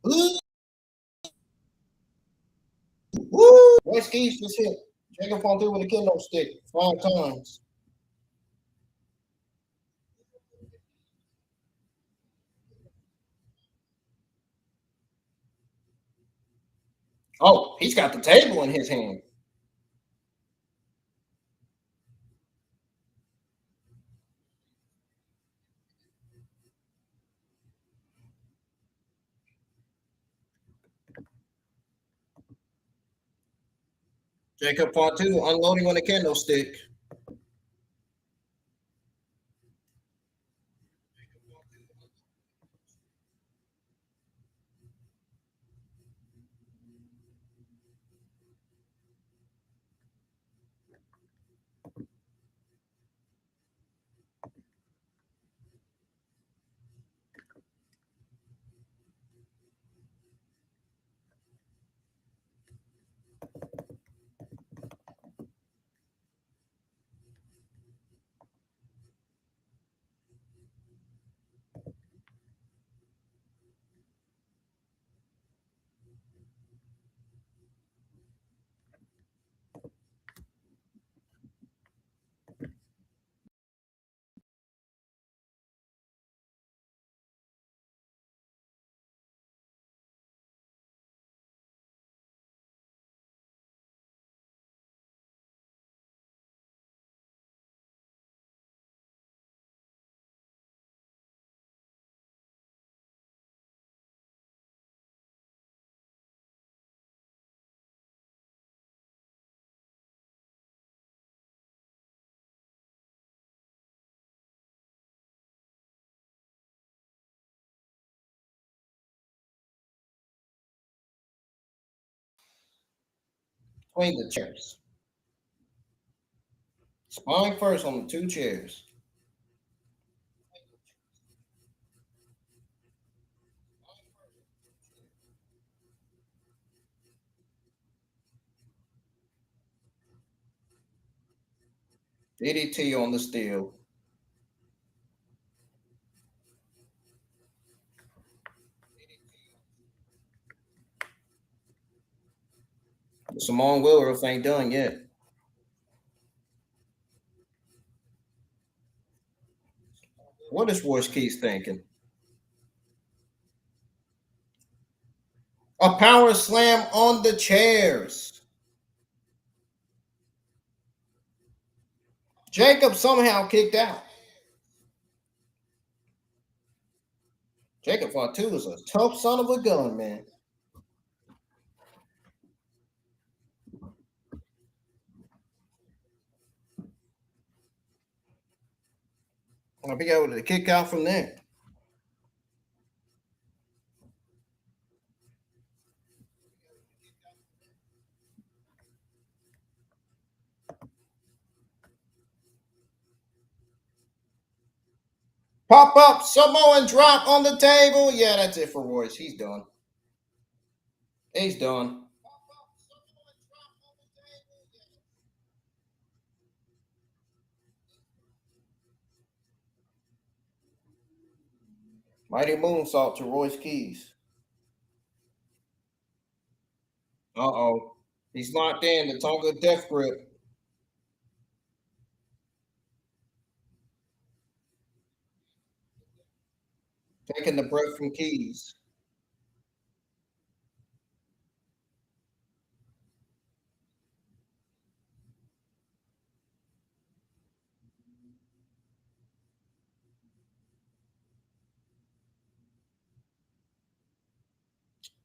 Ooh, woo! Royce Keys just hit Jacob Fatu with a kendo stick 5 times. Oh, he's got the table in his hand. Jacob Fatu unloading on the kendo stick. between the chairs. Spine first on the two chairs. DDT on the steel. Simone Williams ain't done yet. What is Royce Keys thinking? A power slam on the chairs. Jacob somehow kicked out. Jacob Fatu is a tough son of a gun, man. I'll be able to kick out from there. Pop up, Samoan drop on the table. Yeah, that's it for Royce. He's done. He's done. Mighty moonsault to Royce Keys. Uh-oh. He's locked in. The Tonga death grip. Taking the breath from Keys.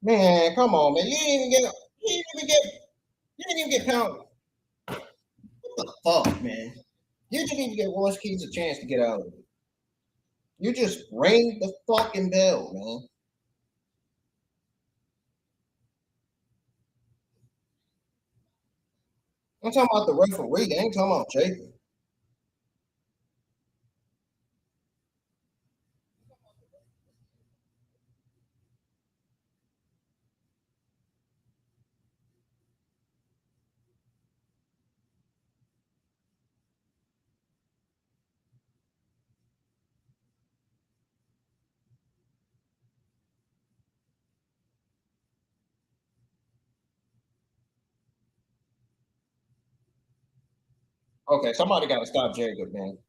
Man, come on, man. You didn't even get pounded. What the fuck, man? You didn't even get Royce Keys a chance to get out of it. You just rang the fucking bell, man. I'm talking about the referee. I ain't talking about Jacob. Okay, somebody got to stop Jacob, man.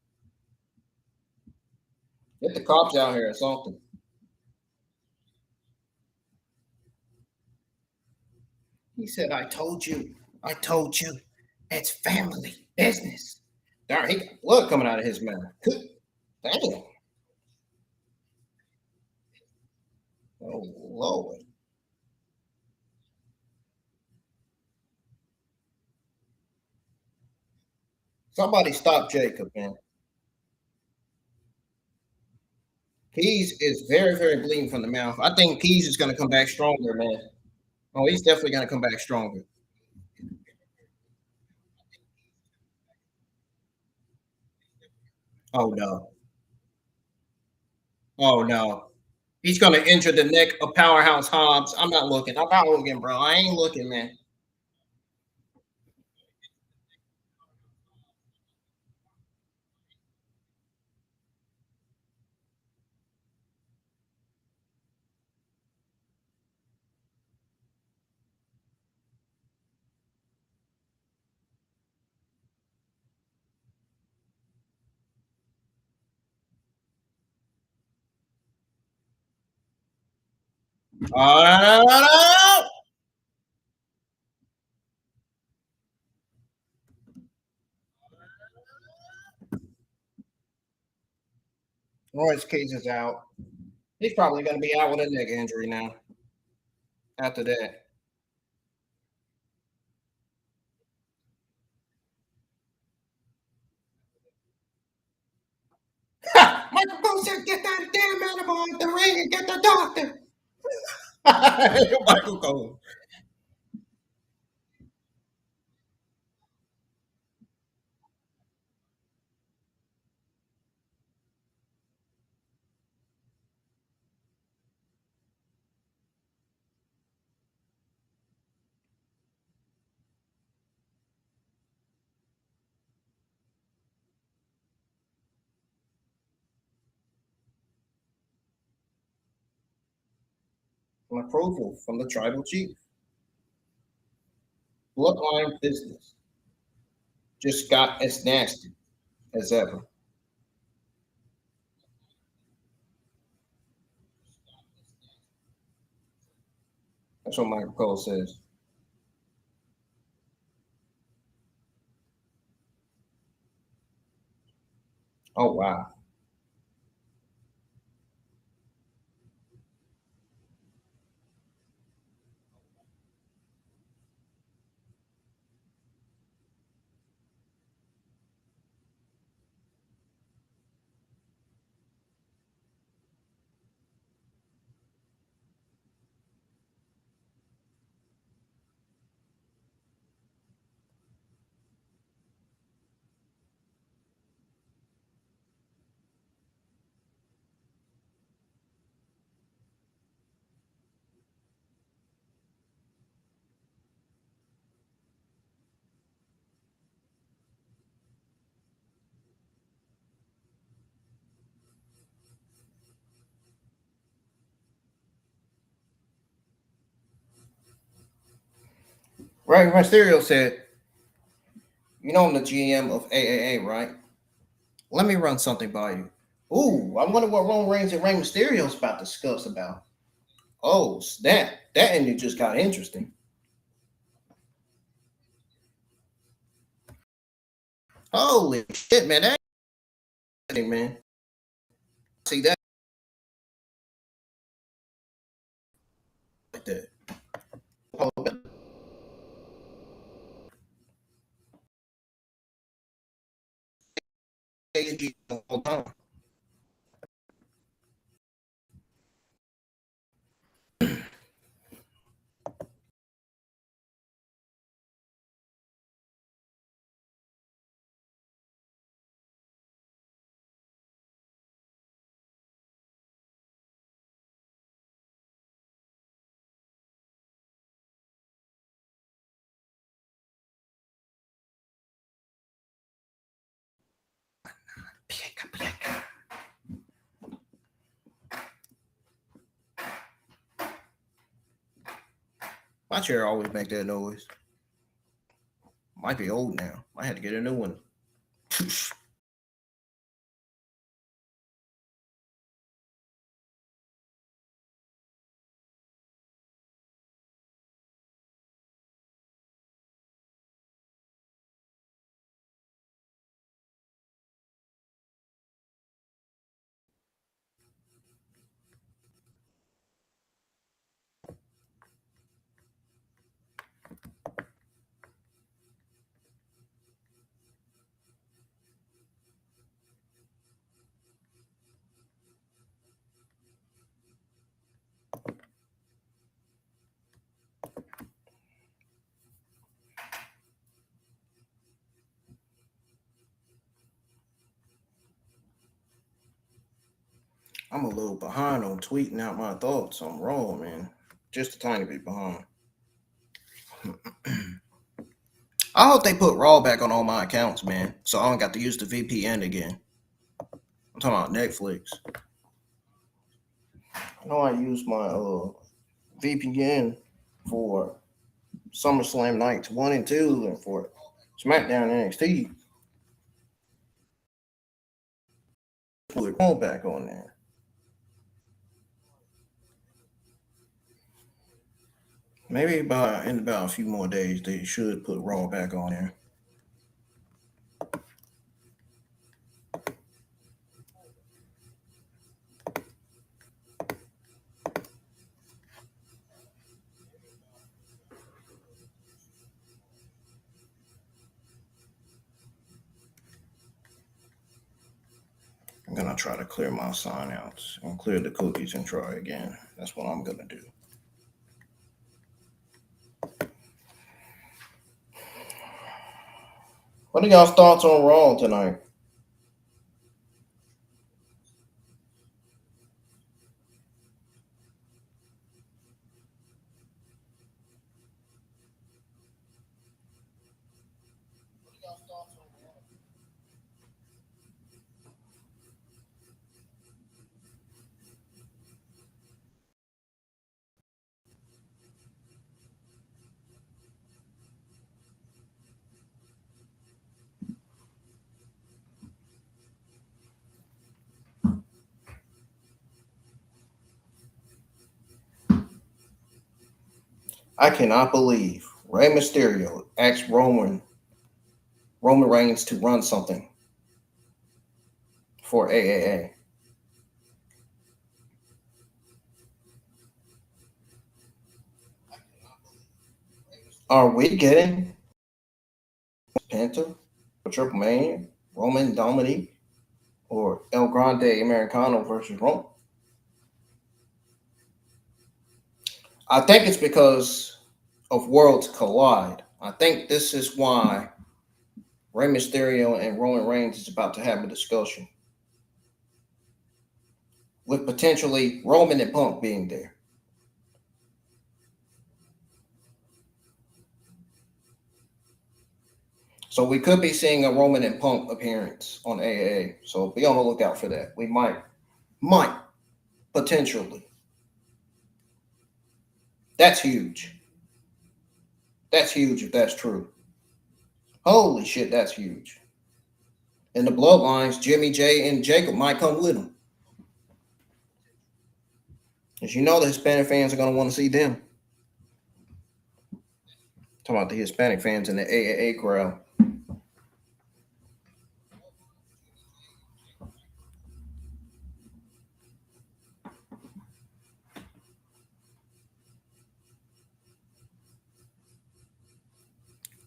Get the cops out here or something. He said, I told you. I told you. It's family business. Darn, he got blood coming out of his mouth. Damn. Oh, Lord. Somebody stop Jacob, man. Keys is very, very bleeding from the mouth. I think Keys is going to come back stronger, man. Oh, he's definitely going to come back stronger. Oh, no. Oh, no. He's going to injure the neck of Powerhouse Hobbs. I'm not looking. I'm not looking, bro. I ain't looking, man. Oh, Royce Keys is out. He's probably going to be out with a neck injury now after that. Michael Cole said, get that damn animal out the ring and get the doctor. Michael Cole. on approval from the tribal chief. Bloodline business just got as nasty as ever. That's what Michael Cole says. Oh wow. Right, Mysterio said, "You know I'm the GM of AAA, right? Let me run something by you." Ooh, I wonder what Roman Reigns and Rey Mysterio's about to discuss about. Oh, snap! That ending just got interesting. Holy shit, man! That ending, man. See that like that. Oh, AEG the whole time. My chair always make that noise. Might be old now. I had to get a new one. I'm a little behind on tweeting out my thoughts on Raw, man. Just a tiny bit behind. I hope they put Raw back on all my accounts, man. So I don't got to use the VPN again. I'm talking about Netflix. I know I use my VPN for SummerSlam nights 1 and 2 and for SmackDown NXT. Put Raw back on there. Maybe in about a few more days they should put Raw back on there. I'm gonna try to clear my sign outs and clear the cookies and try again. That's what I'm gonna do. What are y'all's thoughts on Raw tonight? I cannot believe Rey Mysterio asked Roman Reigns to run something for AAA. Are we getting Penta for Triple Mania, Roman Dominik, or El Grande Americano versus Roman? I think it's because of Worlds Collide. I think this is why Rey Mysterio and Roman Reigns is about to have a discussion with potentially Roman and Punk being there. So we could be seeing a Roman and Punk appearance on AAA. So be on the lookout for that. We might, potentially. That's huge. That's huge if that's true. Holy shit, that's huge. And the bloodlines, Jimmy J and Jacob might come with them. As you know, the Hispanic fans are going to want to see them. Talking about the Hispanic fans in the AAA crowd.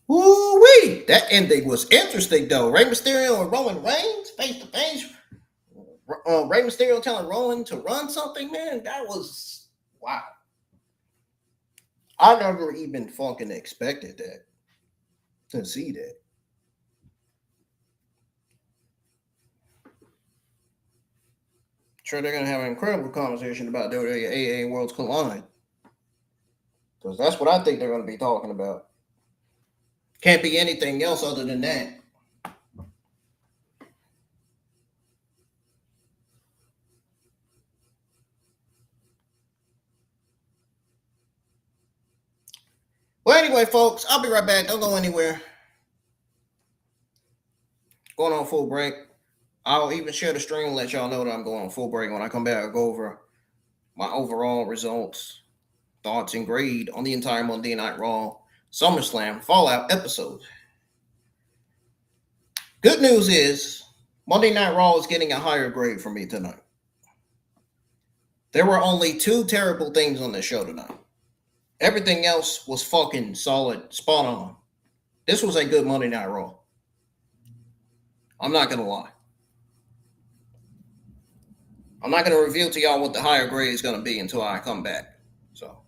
Woo-wee! That ending was interesting, though. Rey Mysterio and Roman Reigns face to face. Rey Mysterio telling Roman to run something, man. That was wow. I never even fucking expected that to see that. Sure, they're gonna have an incredible conversation about WWE Worlds Collide because that's what I think they're gonna be talking about. Can't be anything else other than that. Well, anyway, folks, I'll be right back. Don't go anywhere. Going on full break. I'll even share the stream and let y'all know that I'm going on full break. When I come back, I'll go over my overall results, thoughts, and grade on the entire Monday Night Raw SummerSlam Fallout episode. Good news is Monday Night Raw is getting a higher grade for me tonight. There were only two terrible things on this show tonight. Everything else was fucking solid, spot on. This was a good Monday Night Raw. I'm not going to lie. I'm not going to reveal to y'all what the higher grade is going to be until I come back. So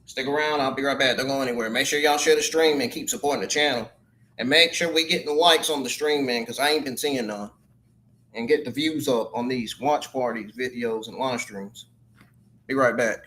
stick around. I'll be right back. Don't go anywhere. Make sure y'all share the stream and keep supporting the channel. And make sure we get the likes on the stream, man, because I ain't been seeing none. And get the views up on these watch parties, videos, and live streams. Be right back.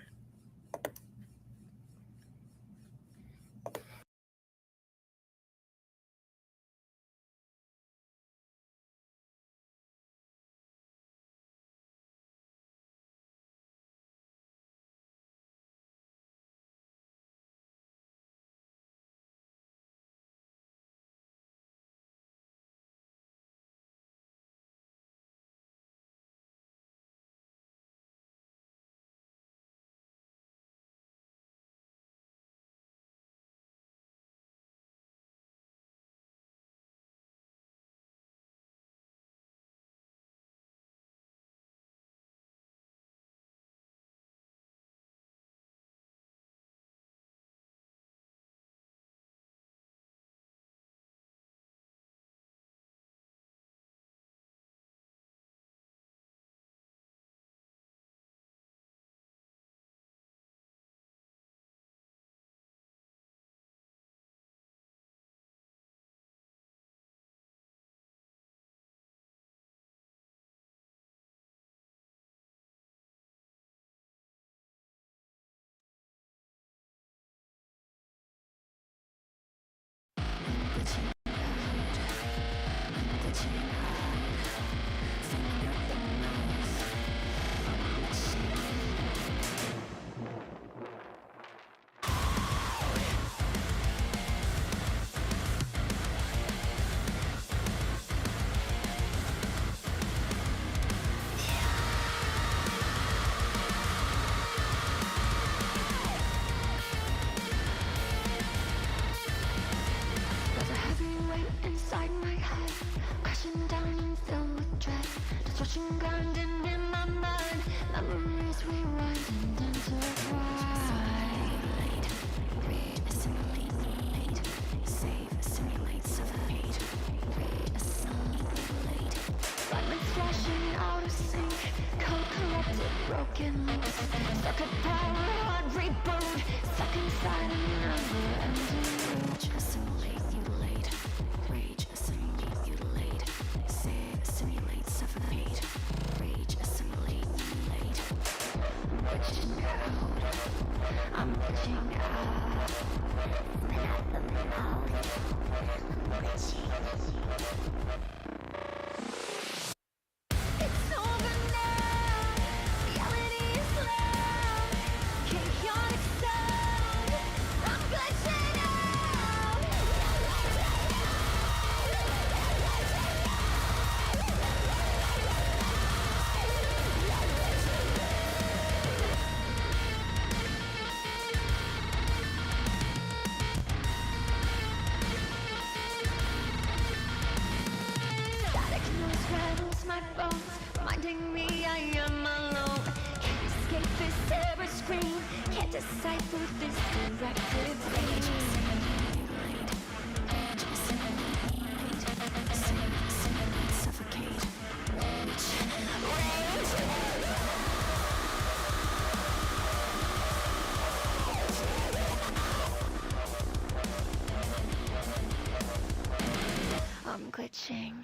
broken loose. Stuck at power, hard reboot. Stuck inside a never-ending loop. Assimilate, mutilate. Rage, assimilate, mutilate. Save, assimilate, suffocate. Rage, assimilate, mutilate. I'm glitching out. I'm glitching out. I'm glitching. It's over now. Reality is loud. Chaotic sound. I'm glitching out. Static noise rattles my bones, reminding me I am alone. Can't escape this terror scream, can't decipher this directive range. Suffocate. I'm glitching.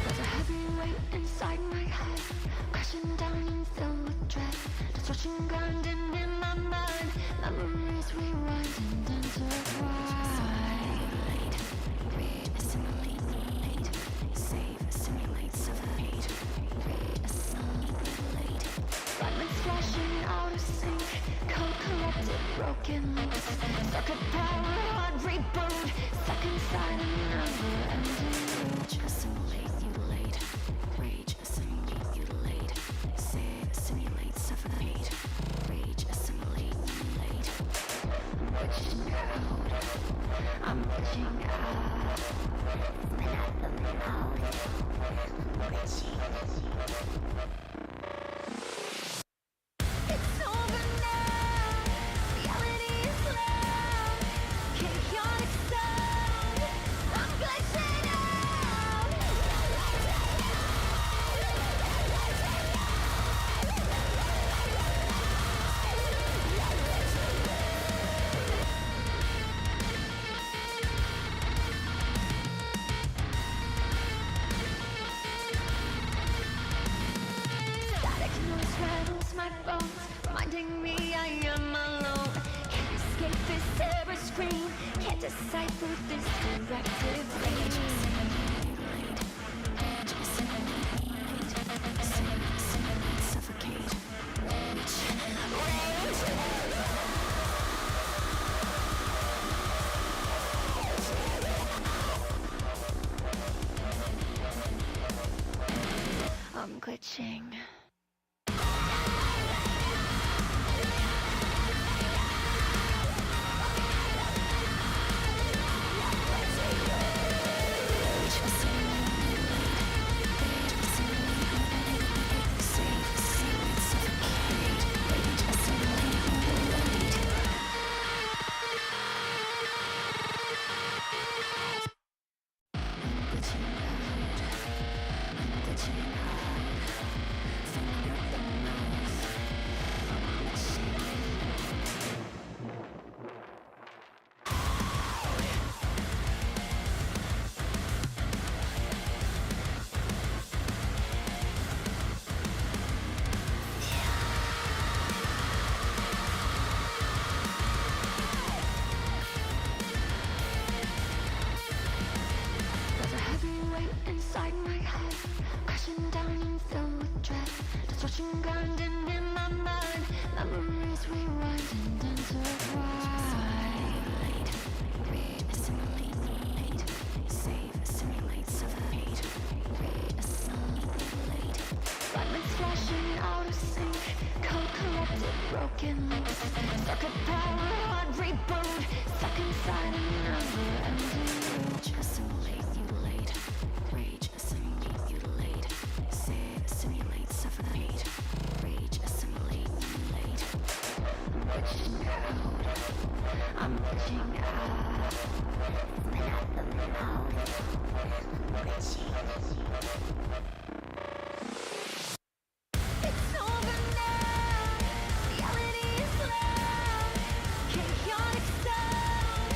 There's a heavy weight inside my head, crashing down and filled with dread. Destruction grinding in my mind, memories rewind and intertwine. Read, assimilate, mutilate. Save, assimilate, suffocate. Read, assimilate, mutilate. Fragments flashing out of sync, code corrupted, broken loose. Stuck at power, hard reboot. Stuck inside a never-ending loop. Assimilate, mutilate. Rage, assimilate, mutilate. Save, assimilate, suffocate. Rage, assimilate, mutilate. I'm glitching out. I'm glitching out. I'm glitching. It's over now. Reality is loud. Chaotic sound. I'm glitching out. Static noise rattles my bones, reminding me I am alone. Can't escape this terror scream, can't decipher this directive range. Suffocate. I'm glitching. broken loose. Circuit power, hard reboot. Stuck inside a never-ending loop. Assimilate, mutilate. Rage, assimilate, mutilate. Simulate, suffocate. Rage, assimilate, mutilate. I'm glitching out. I'm glitching out. Movement out the mouth. I'm glitching. It's over now. Reality is loud. Chaotic sound.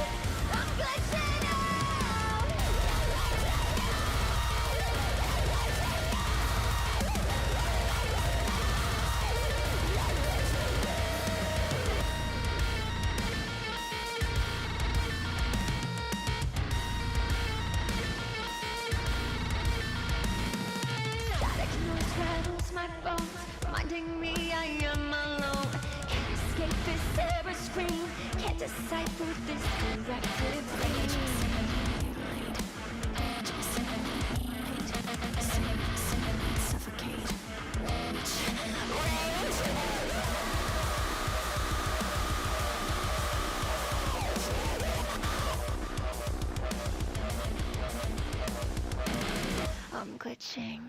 I'm glitching out. Static noise rattles my bones, reminding me I am alone. Can't escape this terror scream, can't decipher this directive dream. Suffocate. I'm glitching.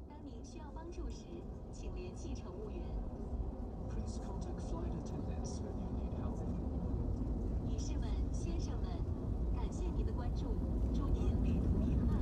当您需要帮助时，请联系乘务员。Please contact flight attendants when you need help. 女士们、先生们，感谢您的关注，祝您旅途愉快。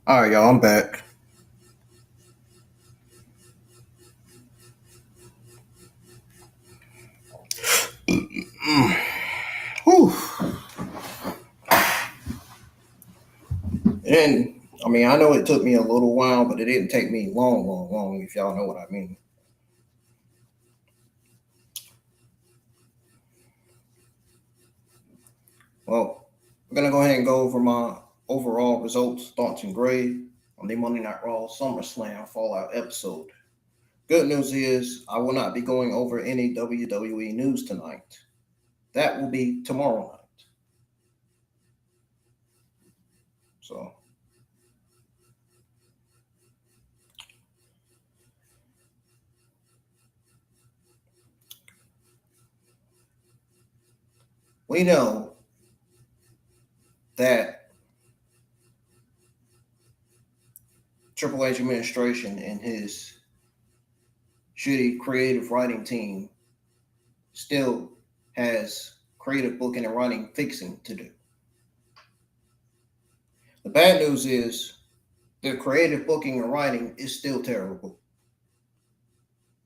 All right, y'all, I'm back. Whew. And I mean, I know it took me a little while, but it didn't take me long, if y'all know what I mean. Well, we're going to go ahead and go over my overall results, thoughts, and grade on the Monday Night Raw SummerSlam Fallout episode. Good news is I will not be going over any WWE news tonight. That will be tomorrow night. So, we know that Triple H administration and his shitty creative writing team still has creative booking and writing fixing to do. The bad news is their creative booking and writing is still terrible.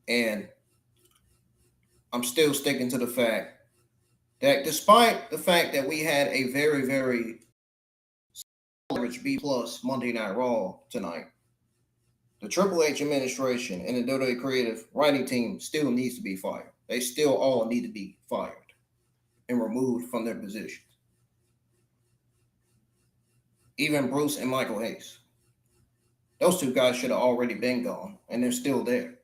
And I'm still sticking to the fact that despite the fact that we had a very, very average B plus Monday Night Raw tonight, the Triple H administration and the WWE creative writing team still needs to be fired. They still all need to be fired and removed from their positions. Even Bruce and Michael Hayes. Those two guys should have already been gone, and they're still there.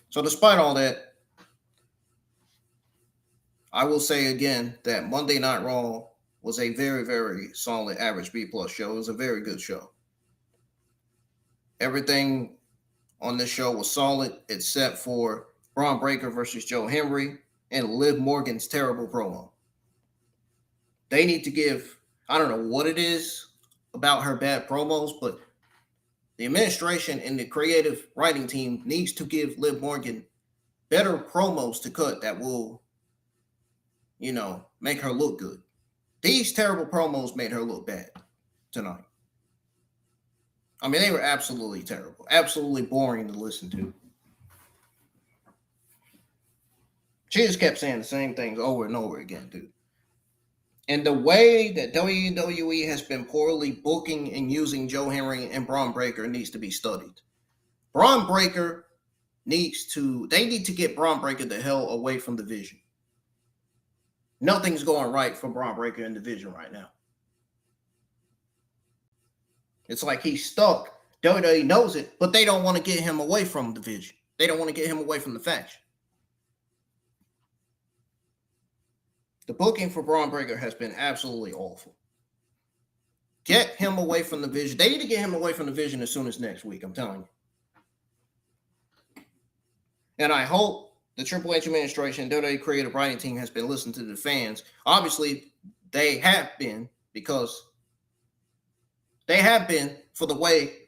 So despite all that, I will say again that Monday Night Raw was a very, very solid average B plus show. It was a very good show. Everything on this show was solid except for Bron Breakker versus Joe Hendry and Liv Morgan's terrible promo. They need to give, I don't know what it is about her bad promos, but the administration and the creative writing team needs to give Liv Morgan better promos to cut that will, make her look good. These terrible promos made her look bad tonight. I mean, they were absolutely terrible, absolutely boring to listen to. She just kept saying the same things over and over again, dude. And the way that WWE has been poorly booking and using Joe Hendry and Bron Breakker needs to be studied. Bron Breakker they need to get Bron Breakker the hell away from the division. Nothing's going right for Bron Breakker in the division right now. It's like he's stuck. WWE knows it, but they don't want to get him away from the division. They don't want to get him away from the faction. The booking for Bron Breakker has been absolutely awful. Get him away from the division. They need to get him away from the division as soon as next week, I'm telling you. And I hope the Triple H administration, WWE creative writing team has been listening to the fans. Obviously, they have been, because they have been for the way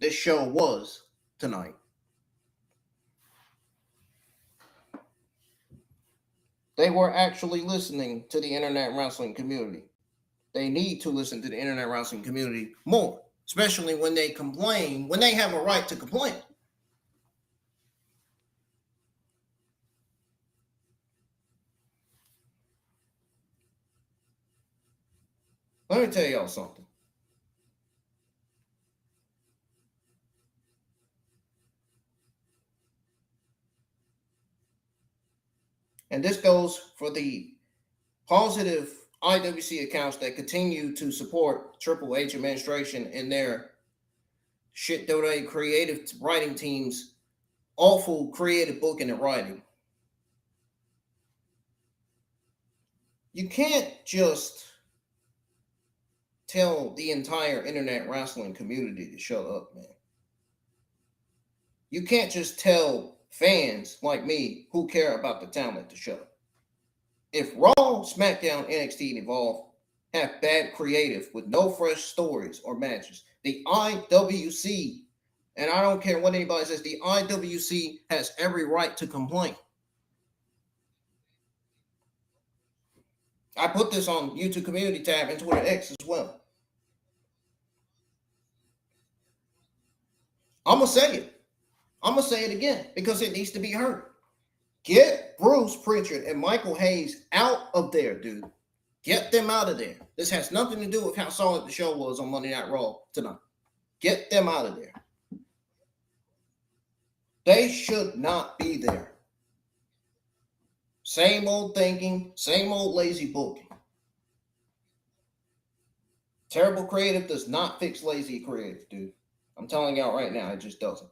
this show was tonight. They were actually listening to the internet wrestling community. They need to listen to the internet wrestling community more, especially when they complain, when they have a right to complain. Let me tell y'all something. And this goes for the positive IWC accounts that continue to support Triple H administration and their shit WWE creative writing teams, awful creative booking and writing. You can't just tell the entire internet wrestling community to shut up, man. You can't just tell fans like me who care about the talent to shut up. If Raw, SmackDown, NXT, and Evolve have bad creative with no fresh stories or matches, the IWC, and I don't care what anybody says, the IWC has every right to complain. I put this on YouTube community tab and Twitter X as well. I'm going to say it. I'm going to say it again because it needs to be heard. Get Bruce Pritchard and Michael Hayes out of there, dude. Get them out of there. This has nothing to do with how solid the show was on Monday Night Raw tonight. Get them out of there. They should not be there. Same old thinking, same old lazy booking. Terrible creative does not fix lazy creative, dude. I'm telling y'all right now, it just doesn't.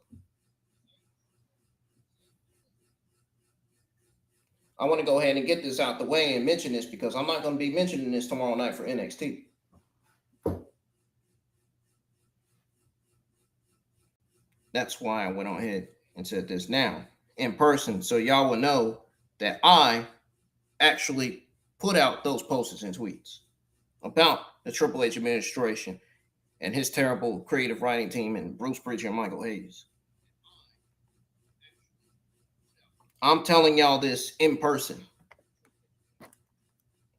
I want to go ahead and get this out the way and mention this because I'm not going to be mentioning this tomorrow night for NXT. That's why I went on ahead and said this now in person so y'all will know that I actually put out those posts and tweets about the Triple H administration and his terrible creative writing team and Bruce Pritchard and Michael Hayes. I'm telling y'all this in person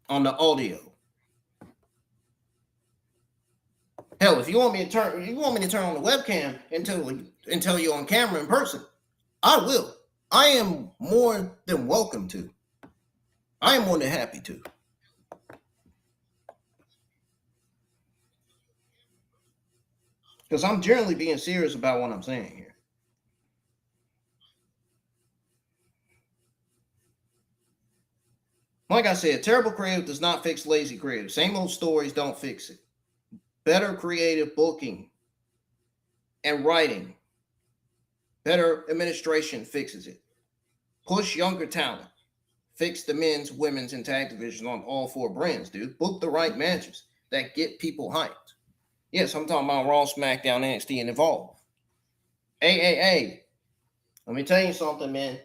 on the audio. Hell, if you want me to turn on the webcam and tell you on camera in person, I will. I am more than welcome to. I am more than happy to. Because I'm generally being serious about what I'm saying here. Like I said, terrible creative does not fix lazy creative. Same old stories don't fix it. Better creative booking and writing, better administration fixes it. Push younger talent. Fix the men's, women's, and tag divisions on all 4 brands, dude. Book the right matches that get people hyped. Yes, I'm talking about Raw, SmackDown, NXT, and Evolve. Hey. Let me tell you something, man.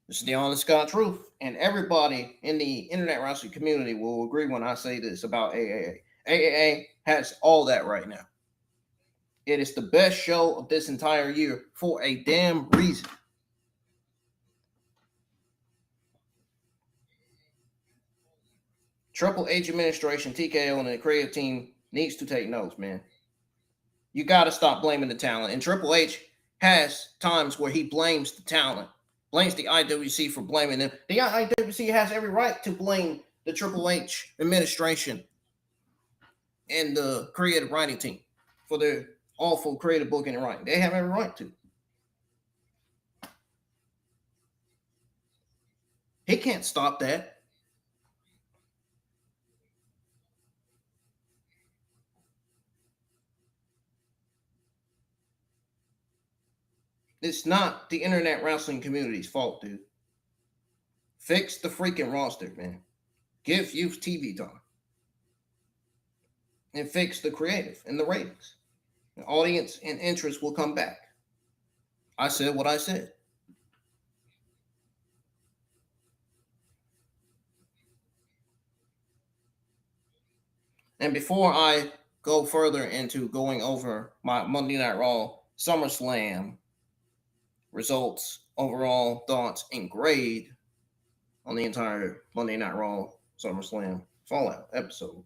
This is the honest God truth. And everybody in the internet wrestling community will agree when I say this about AAA. AAA has all that right now. It is the best show of this entire year for a damn reason. Triple H administration, TKO, and the creative team needs to take notes, man. You got to stop blaming the talent. And Triple H has times where he blames the talent, blames the IWC for blaming them. The IWC has every right to blame the Triple H administration and the creative writing team for their awful creative booking and writing. They have every right to. He can't stop that. It's not the internet wrestling community's fault, dude. Fix the freaking roster, man. Give youth TV time. And fix the creative and the ratings. The audience and interest will come back. I said what I said. And before I go further into going over my Monday Night Raw SummerSlam results, overall thoughts, and grade on the entire Monday Night Raw SummerSlam Fallout episode,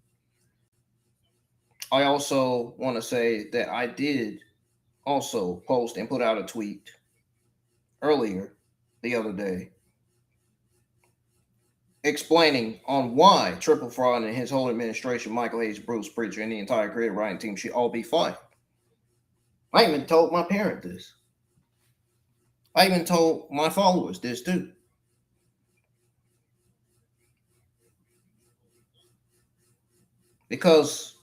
I also want to say that I did also post and put out a tweet earlier the other day explaining on why Triple Fraud and his whole administration, Michael Hayes, Bruce Pritchard, and the entire creative writing team should all be fired. I even told my parent this. I even told my followers this too. Because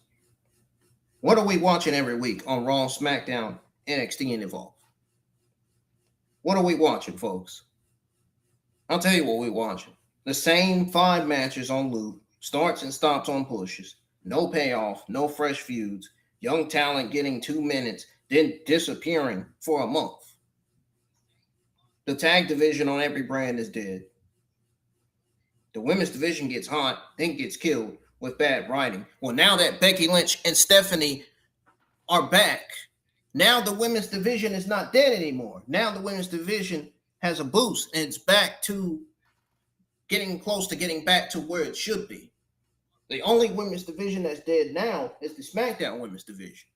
what are we watching every week on Raw, SmackDown, NXT, and Evolve? What are we watching, folks? I'll tell you what we're watching. The same 5 matches on loop, starts and stops on pushes, no payoff, no fresh feuds, young talent getting 2 minutes, then disappearing for a month. The tag division on every brand is dead. The women's division gets hot, then gets killed with bad writing. Well, now that Becky Lynch and Stephanie are back, now the women's division is not dead anymore. Now the women's division has a boost and it's back to getting close to getting back to where it should be. The only women's division that's dead now is the SmackDown women's division.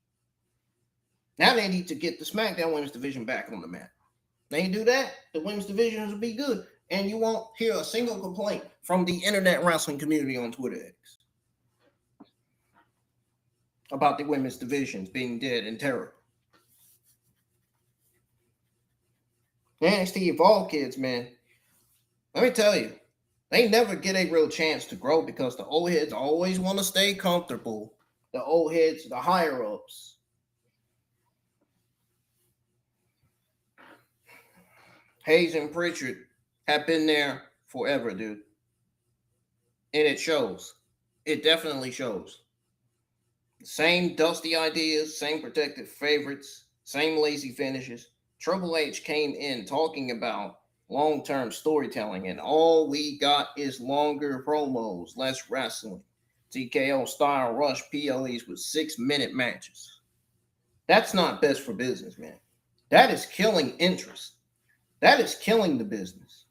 Now they need to get the SmackDown women's division back on the map. They do that, the women's divisions will be good. And you won't hear a single complaint from the internet wrestling community on Twitter X about the women's divisions being dead and terrible. NXT Evolve kids, man, let me tell you, they never get a real chance to grow because the old heads always want to stay comfortable. The old heads, the higher ups. Hayes and Pritchard have been there forever, dude. And it shows. It definitely shows. Same dusty ideas, same protected favorites, same lazy finishes. Triple H came in talking about long-term storytelling, and all we got is longer promos, less wrestling. TKO style rush PLEs with 6-minute matches. That's not best for business, man. That is killing interest. That is killing the business.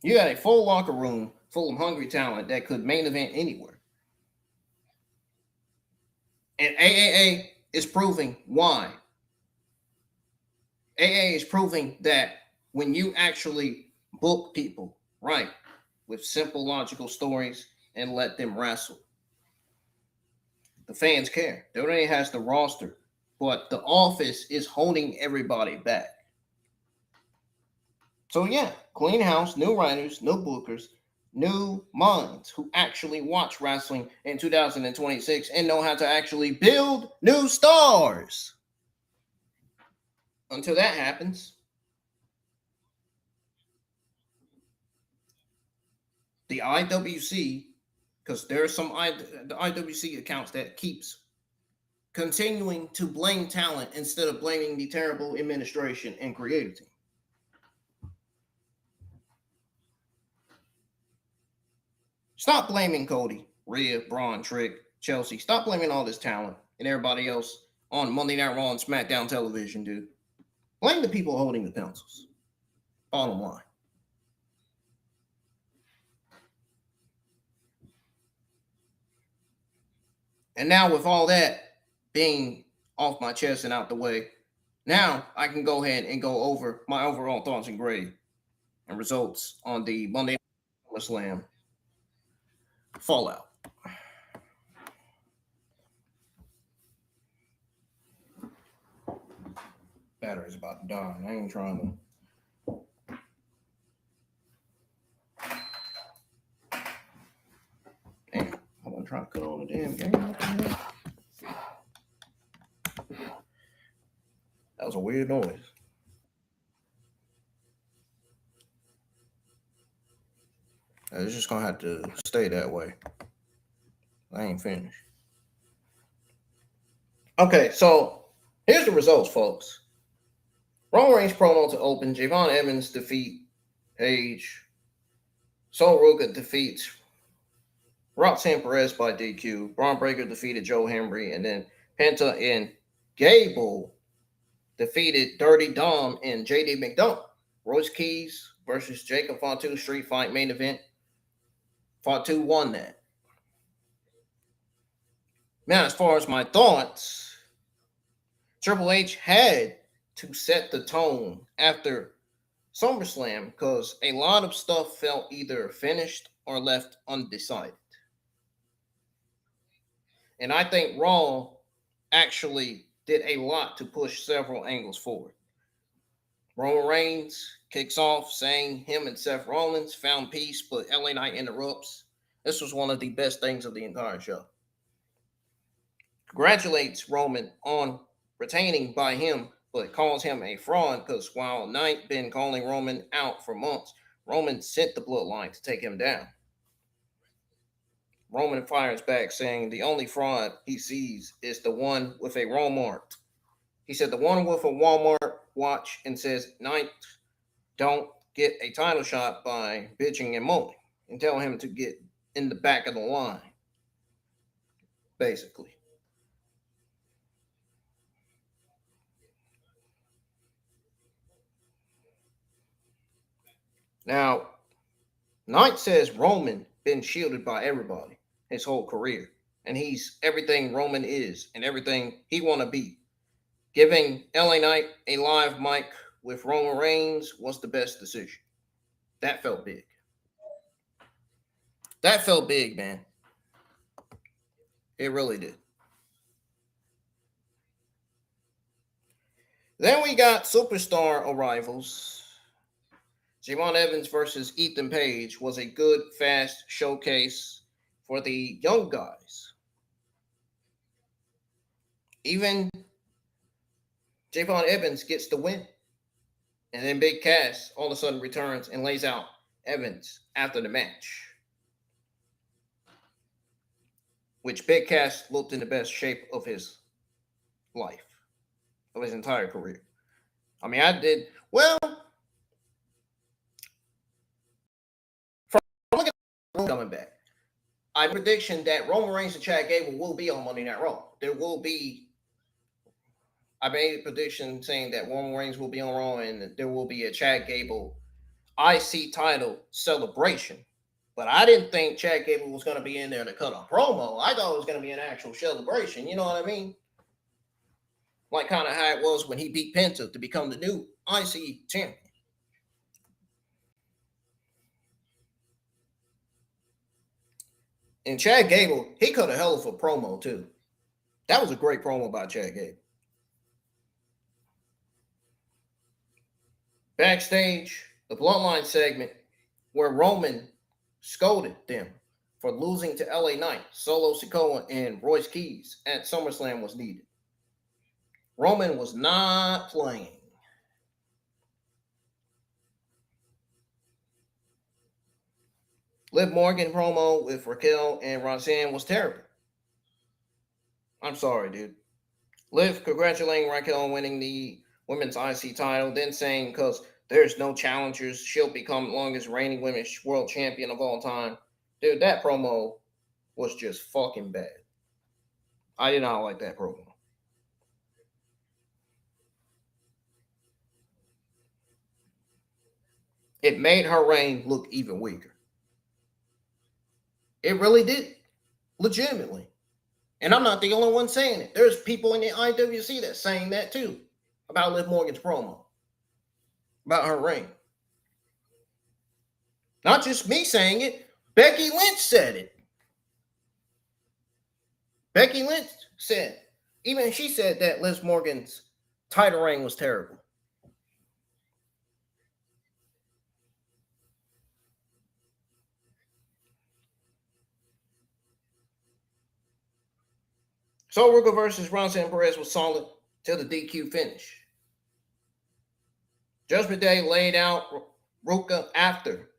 You got a full locker room full of hungry talent that could main event anywhere. And AAA is proving why. AA is proving that when you actually book people, right, with simple logical stories and let them wrestle, the fans care. WWE has the roster, but the office is holding everybody back. So yeah, clean house, new writers, new bookers, new minds who actually watch wrestling in 2026 and know how to actually build new stars. Until that happens, the IWC, because there are some the IWC accounts that keeps continuing to blame talent instead of blaming the terrible administration and creative team. Stop blaming Cody, Rhea, Braun, Trick, Chelsea. Stop blaming all this talent and everybody else on Monday Night Raw and SmackDown television, dude. Blame the people holding the pencils. Bottom line. And now with all that being off my chest and out the way, now I can go ahead and go over my overall thoughts and grade and results on the Monday Night SummerSlam Fallout. Battery's about to die. I ain't trying to. Damn, I wasn't trying to cut on the damn game. That was a weird noise. It's just gonna have to stay that way. I ain't finished. Okay, so here's the results, folks. Roman Reigns promo to open. Javon Evans defeat Paige. Sol Ruca defeats Roxanne Perez by DQ. Bron Breakker defeated Joe Hendry. And then Penta and Gable defeated Dirty Dom and JD McDonagh. Royce Keys versus Jacob Fatu street fight main event. Fatu won that. Now, as far as my thoughts, Triple H had to set the tone after SummerSlam because a lot of stuff felt either finished or left undecided. And I think Raw actually did a lot to push several angles forward. Roman Reigns kicks off saying him and Seth Rollins found peace, but LA Knight interrupts. This was one of the best things of the entire show. Congratulates Roman on retaining by him, but calls him a fraud because while Knight been calling Roman out for months, Roman sent the bloodline to take him down. Roman fires back saying the only fraud he sees is the one with a Walmart. He said the one with a Walmart watch and says Knight don't get a title shot by bitching and moaning and tell him to get in the back of the line. Basically. Now, Knight says Roman been shielded by everybody his whole career, and he's everything Roman is and everything he want to be. Giving LA Knight a live mic with Roman Reigns was the best decision. That felt big. That felt big, man. It really did. Then we got superstar arrivals. Javon Evans versus Ethan Page was a good, fast showcase for the young guys. Even Javon Evans gets the win. And then Big Cass all of a sudden returns and lays out Evans after the match. Which Big Cass looked in the best shape of his life, of his entire career. I mean, I did, well, from looking at coming back, I prediction that Roman Reigns and Chad Gable will be on Monday Night Raw. There will be, I made a prediction saying that Roman Reigns will be on Raw and there will be a Chad Gable IC title celebration. But I didn't think Chad Gable was going to be in there to cut a promo. I thought it was going to be an actual celebration. You know what I mean? Like kind of how it was when he beat Penta to become the new IC champion. And Chad Gable, he cut a hell of a promo too. That was a great promo by Chad Gable. Backstage, the Bloodline segment where Roman scolded them for losing to LA Knight, Solo Sikoa, and Royce Keys at SummerSlam was needed. Roman was not playing. Liv Morgan promo with Raquel and Roxanne was terrible. I'm sorry, dude. Liv congratulating Raquel on winning the women's IC title, then saying because there's no challengers, she'll become longest reigning women's world champion of all time. Dude, that promo was just fucking bad. I did not like that promo. It made her reign look even weaker. It really did. Legitimately. And I'm not the only one saying it. There's people in the IWC that's saying that too. About Liv Morgan's promo. About her reign. Not just me saying it. Becky Lynch said it. Becky Lynch said, even she said that Liv Morgan's title reign was terrible. Sol Ruca versus Roxanne Perez was solid till the DQ finish. Judgment Day laid out Ruca after.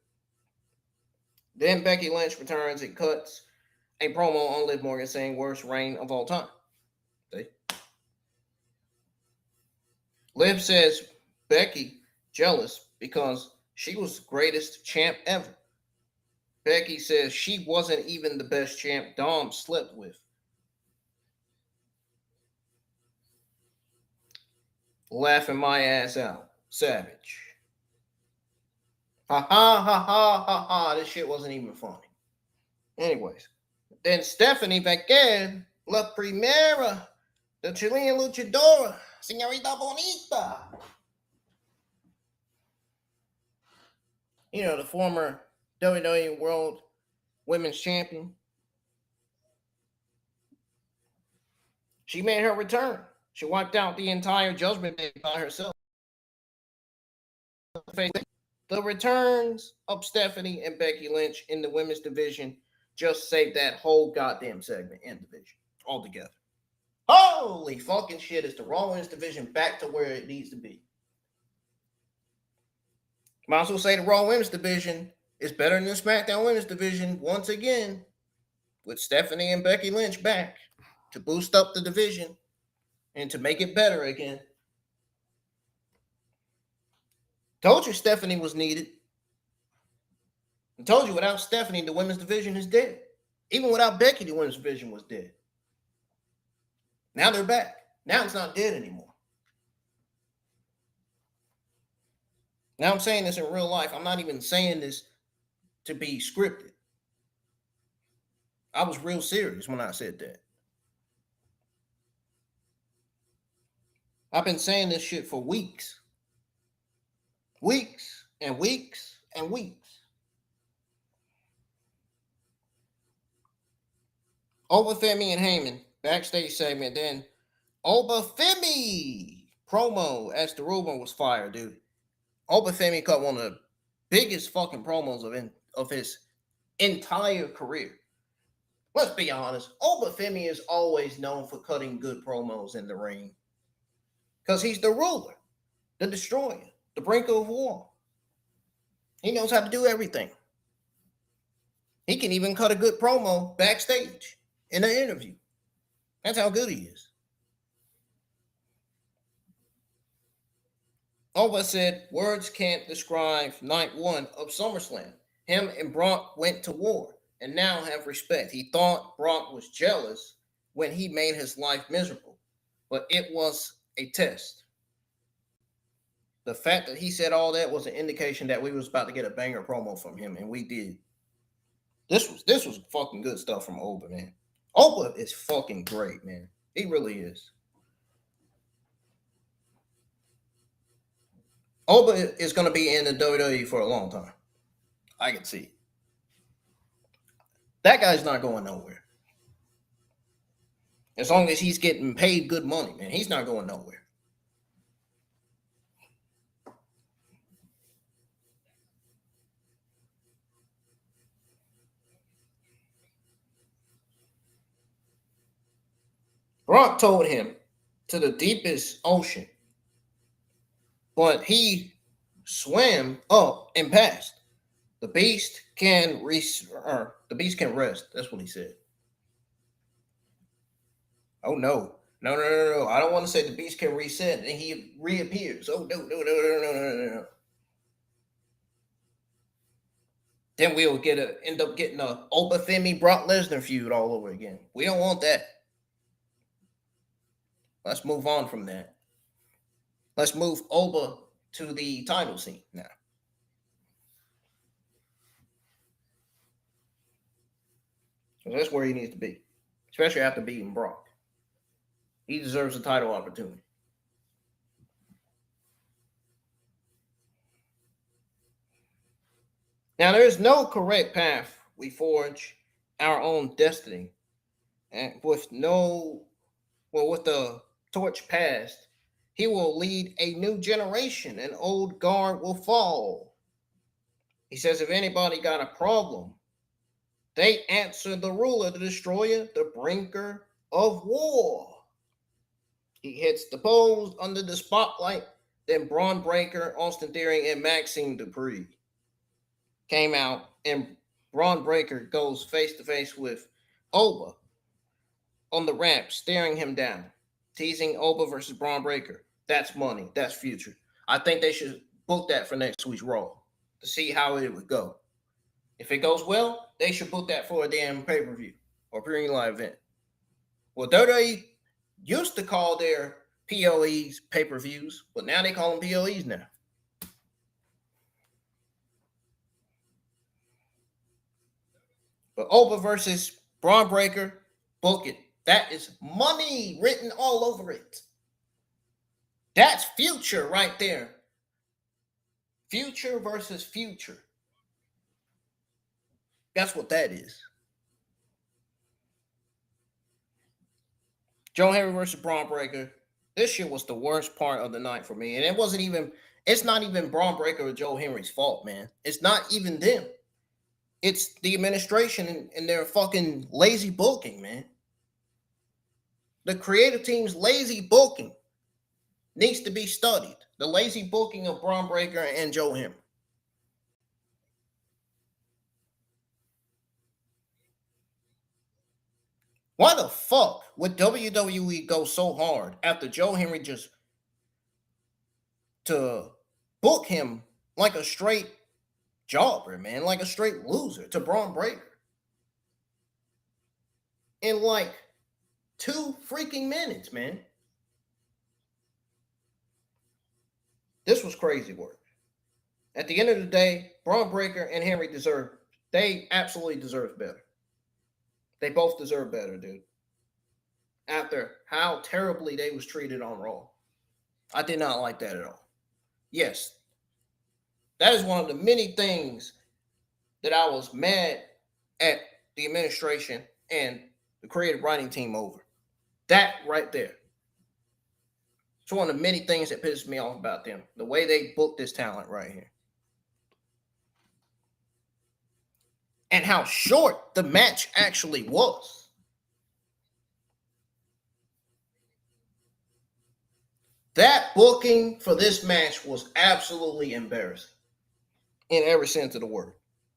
Then Becky Lynch returns and cuts a promo on Liv Morgan saying worst reign of all time. See? Liv says Becky jealous because she was the greatest champ ever. Becky says she wasn't even the best champ Dom slept with. Laughing my ass out. Savage. Ha ha ha ha ha ha. This shit wasn't even funny. Anyways. Then Stephanie Becker, La Primera, the Chilean luchadora, Señorita Bonita. You know, the former WWE World Women's Champion. She made her return. She wiped out the entire Judgment Day by herself. The returns of Stephanie and Becky Lynch in the women's division just saved that whole goddamn segment and division altogether. Holy fucking shit, is the Raw Women's division back to where it needs to be. Might as well say the Raw Women's division is better than the SmackDown Women's division once again, with Stephanie and Becky Lynch back to boost up the division and to make it better again. Told you Stephanie was needed. I told you without Stephanie, the women's division is dead. Even without Becky, the women's division was dead. Now they're back. Now it's not dead anymore. Now I'm saying this in real life. I'm not even saying this to be scripted. I was real serious when I said that. I've been saying this shit for weeks. Weeks and weeks and weeks. Oba Femi and Heyman, backstage segment, then Oba Femi promo as the rumor was fired, dude. Oba Femi cut one of the biggest fucking promos of his entire career. Let's be honest, Oba Femi is always known for cutting good promos in the ring. Because he's the ruler, the destroyer, the breaker of war. He knows how to do everything. He can even cut a good promo backstage in an interview. That's how good he is. Oba said, words can't describe night one of SummerSlam. Him and Brock went to war and now have respect. He thought Brock was jealous when he made his life miserable, but it was a test. The fact that he said all that was an indication that we was about to get a banger promo from him, and we did. This was fucking good stuff from Oba, man. Oba is fucking great, man. He really is. Oba is going to be in the WWE for a long time. I can see it. That guy's not going nowhere. As long as he's getting paid good money, man, he's not going nowhere. Brock told him to the deepest ocean, but he swam up and passed. The beast can rest. That's what he said. Oh no. No. I don't want to say the beast can reset and he reappears. Oh no. Then we'll end up getting a Oba Femi Brock Lesnar feud all over again. We don't want that. Let's move on from that. Let's move Oba to the title scene now. So that's where he needs to be, especially after beating Brock. He deserves a title opportunity. Now, there is no correct path. We forge our own destiny. And with the torch passed, he will lead a new generation. An old guard will fall. He says if anybody got a problem, they answer the ruler, the destroyer, the breaker of war. He hits the pose under the spotlight. Then Bron Breakker, Austin Theory, and Maxine Dupree came out, and Bron Breakker goes face to face with Oba on the ramp, staring him down, teasing Oba versus Bron Breakker. That's money. That's future. I think they should book that for next week's Raw to see how it would go. If it goes well, they should book that for a damn pay-per-view or premium live event. Well, WWE used to call their PLEs pay-per-views, but now they call them PLEs now. But Oba versus Bron Breakker, book it. That is money written all over it. That's future right there. Future versus future. That's what that is. Joe Hendry versus Bron Breakker. This shit was the worst part of the night for me. And it's not even Bron Breakker or Joe Hendry's fault, man. It's not even them. It's the administration and their fucking lazy booking, man. The creative team's lazy booking needs to be studied. The lazy booking of Bron Breakker and Joe Hendry. Why the fuck would WWE go so hard after Joe Hendry just to book him like a straight jobber, man, like a straight loser to Bron Breakker in like 2 freaking minutes, man? This was crazy work. At the end of the day, Bron Breakker and Hendry deserve They absolutely deserve better. They both deserve better, dude. After how terribly they was treated on Raw. I did not like that at all. Yes, that is one of the many things that I was mad at the administration and the creative writing team over. That right there. It's one of the many things that pisses me off about them. The way they booked this talent right here. And how short the match actually was. That booking for this match was absolutely embarrassing. In every sense of the word.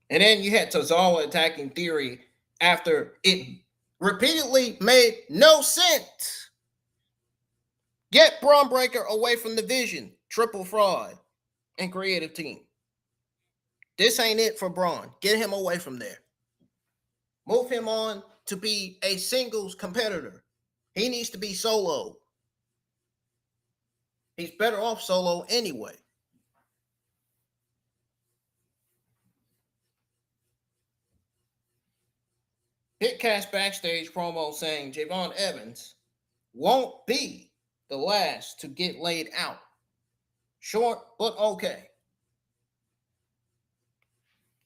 And then you had Tozawa attacking Theory after it repeatedly made no sense. Get Bron Breakker away from the Vision, Triple Fraud, and creative team. This ain't it for Bron. Get him away from there. Move him on to be a singles competitor. He needs to be solo. He's better off solo anyway. Hitcast backstage promo saying Javon Evans won't be the last to get laid out. Short, but okay.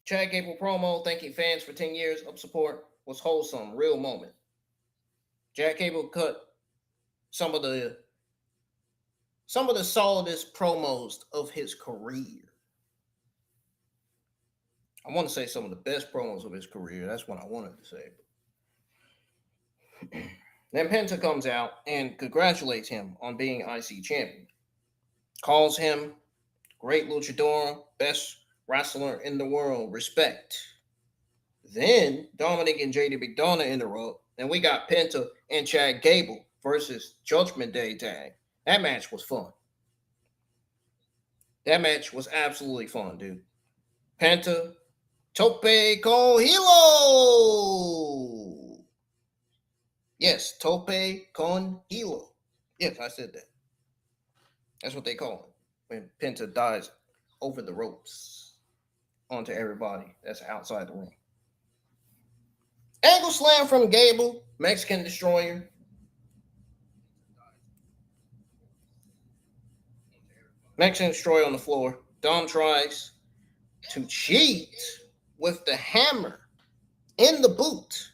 Chad Gable promo thanking fans for 10 years of support was wholesome, real moment. Chad Gable cut some of the solidest promos of his career. I want to say some of the best promos of his career. That's what I wanted to say. Then Penta comes out and congratulates him on being IC champion. Calls him great luchador, best wrestler in the world, respect. Then Dominik and JD McDonagh interrupt, and we got Penta and Chad Gable versus Judgment Day tag. That match was fun. That match was absolutely fun, dude. Penta, Tope con Hilo. Yes, Tope con Hilo. Yes, I said that. That's what they call it when Penta dies over the ropes onto everybody that's outside the ring. Angle slam from Gable, Mexican Destroyer. Mexican Destroyer on the floor. Dom tries to cheat with the hammer in the boot.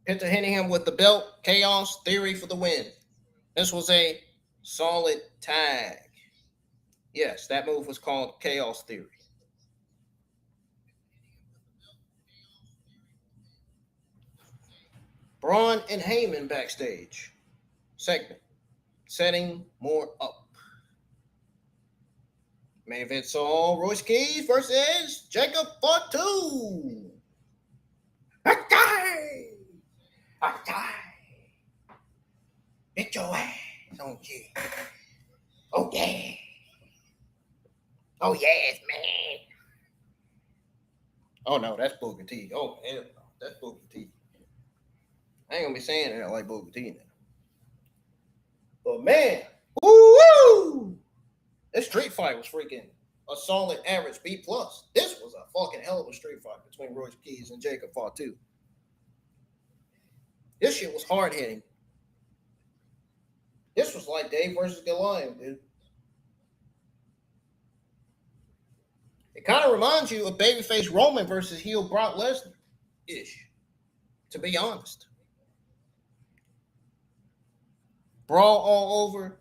Penta hitting him with the belt. Chaos Theory for the win. This was a solid tag. Yes, that move was called Chaos Theory. Braun and Heyman backstage segment, setting more up. Main event saw Royce Keys versus Jacob Fatu. Get your ass on you. Oh yeah. Oh yes, man. Oh no, that's Booker T. Oh hell no, that's Booker T. I ain't gonna be saying that like Booker T now. But man, woo! This street fight was freaking a solid average B+. This was a fucking hell of a street fight between Royce Keys and Jacob Fatu. This shit was hard hitting. This was like Dave versus Goliath, dude. It kind of reminds you of babyface Roman versus heel Brock Lesnar-ish, to be honest. Brawl all over,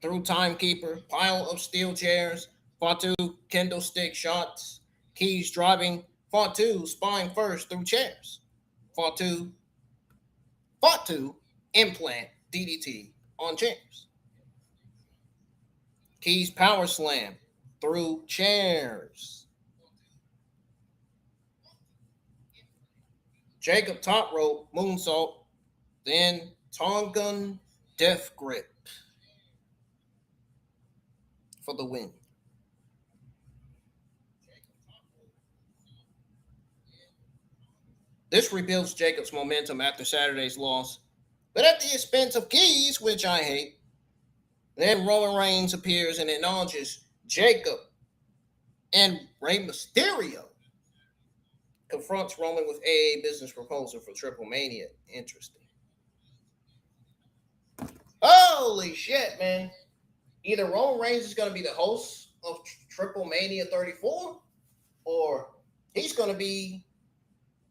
through timekeeper, pile of steel chairs, Fatu candlestick shots, Keys driving Fatu spine first through chairs. Fatu implant DDT on chairs. Keys power slam through chairs. Jacob top rope moonsault, then Tongan death grip for the win. This rebuilds Jacob's momentum after Saturday's loss, but at the expense of Keys, which I hate. Then Roman Reigns appears and acknowledges Jacob and Rey Mysterio confronts Roman with AA business proposal for Triple Mania. Interesting. Holy shit, man. Either Roman Reigns is going to be the host of Triple Mania 34, or he's going to be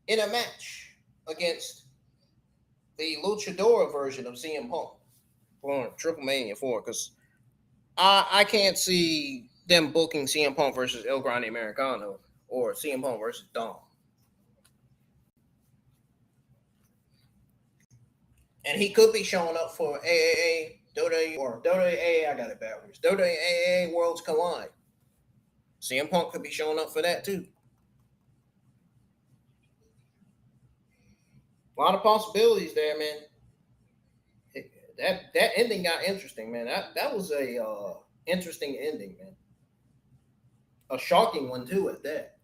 in a match against the Luchador version of CM Punk for Triple Mania 4, because I can't see them booking CM Punk versus El Grande Americano or CM Punk versus Dom. And he could be showing up for AAA, WWE, I got it backwards. WWE Worlds Collide. CM Punk could be showing up for that too. A lot of possibilities there, man. That ending got interesting, man. That was a interesting ending, man. A shocking one too at that.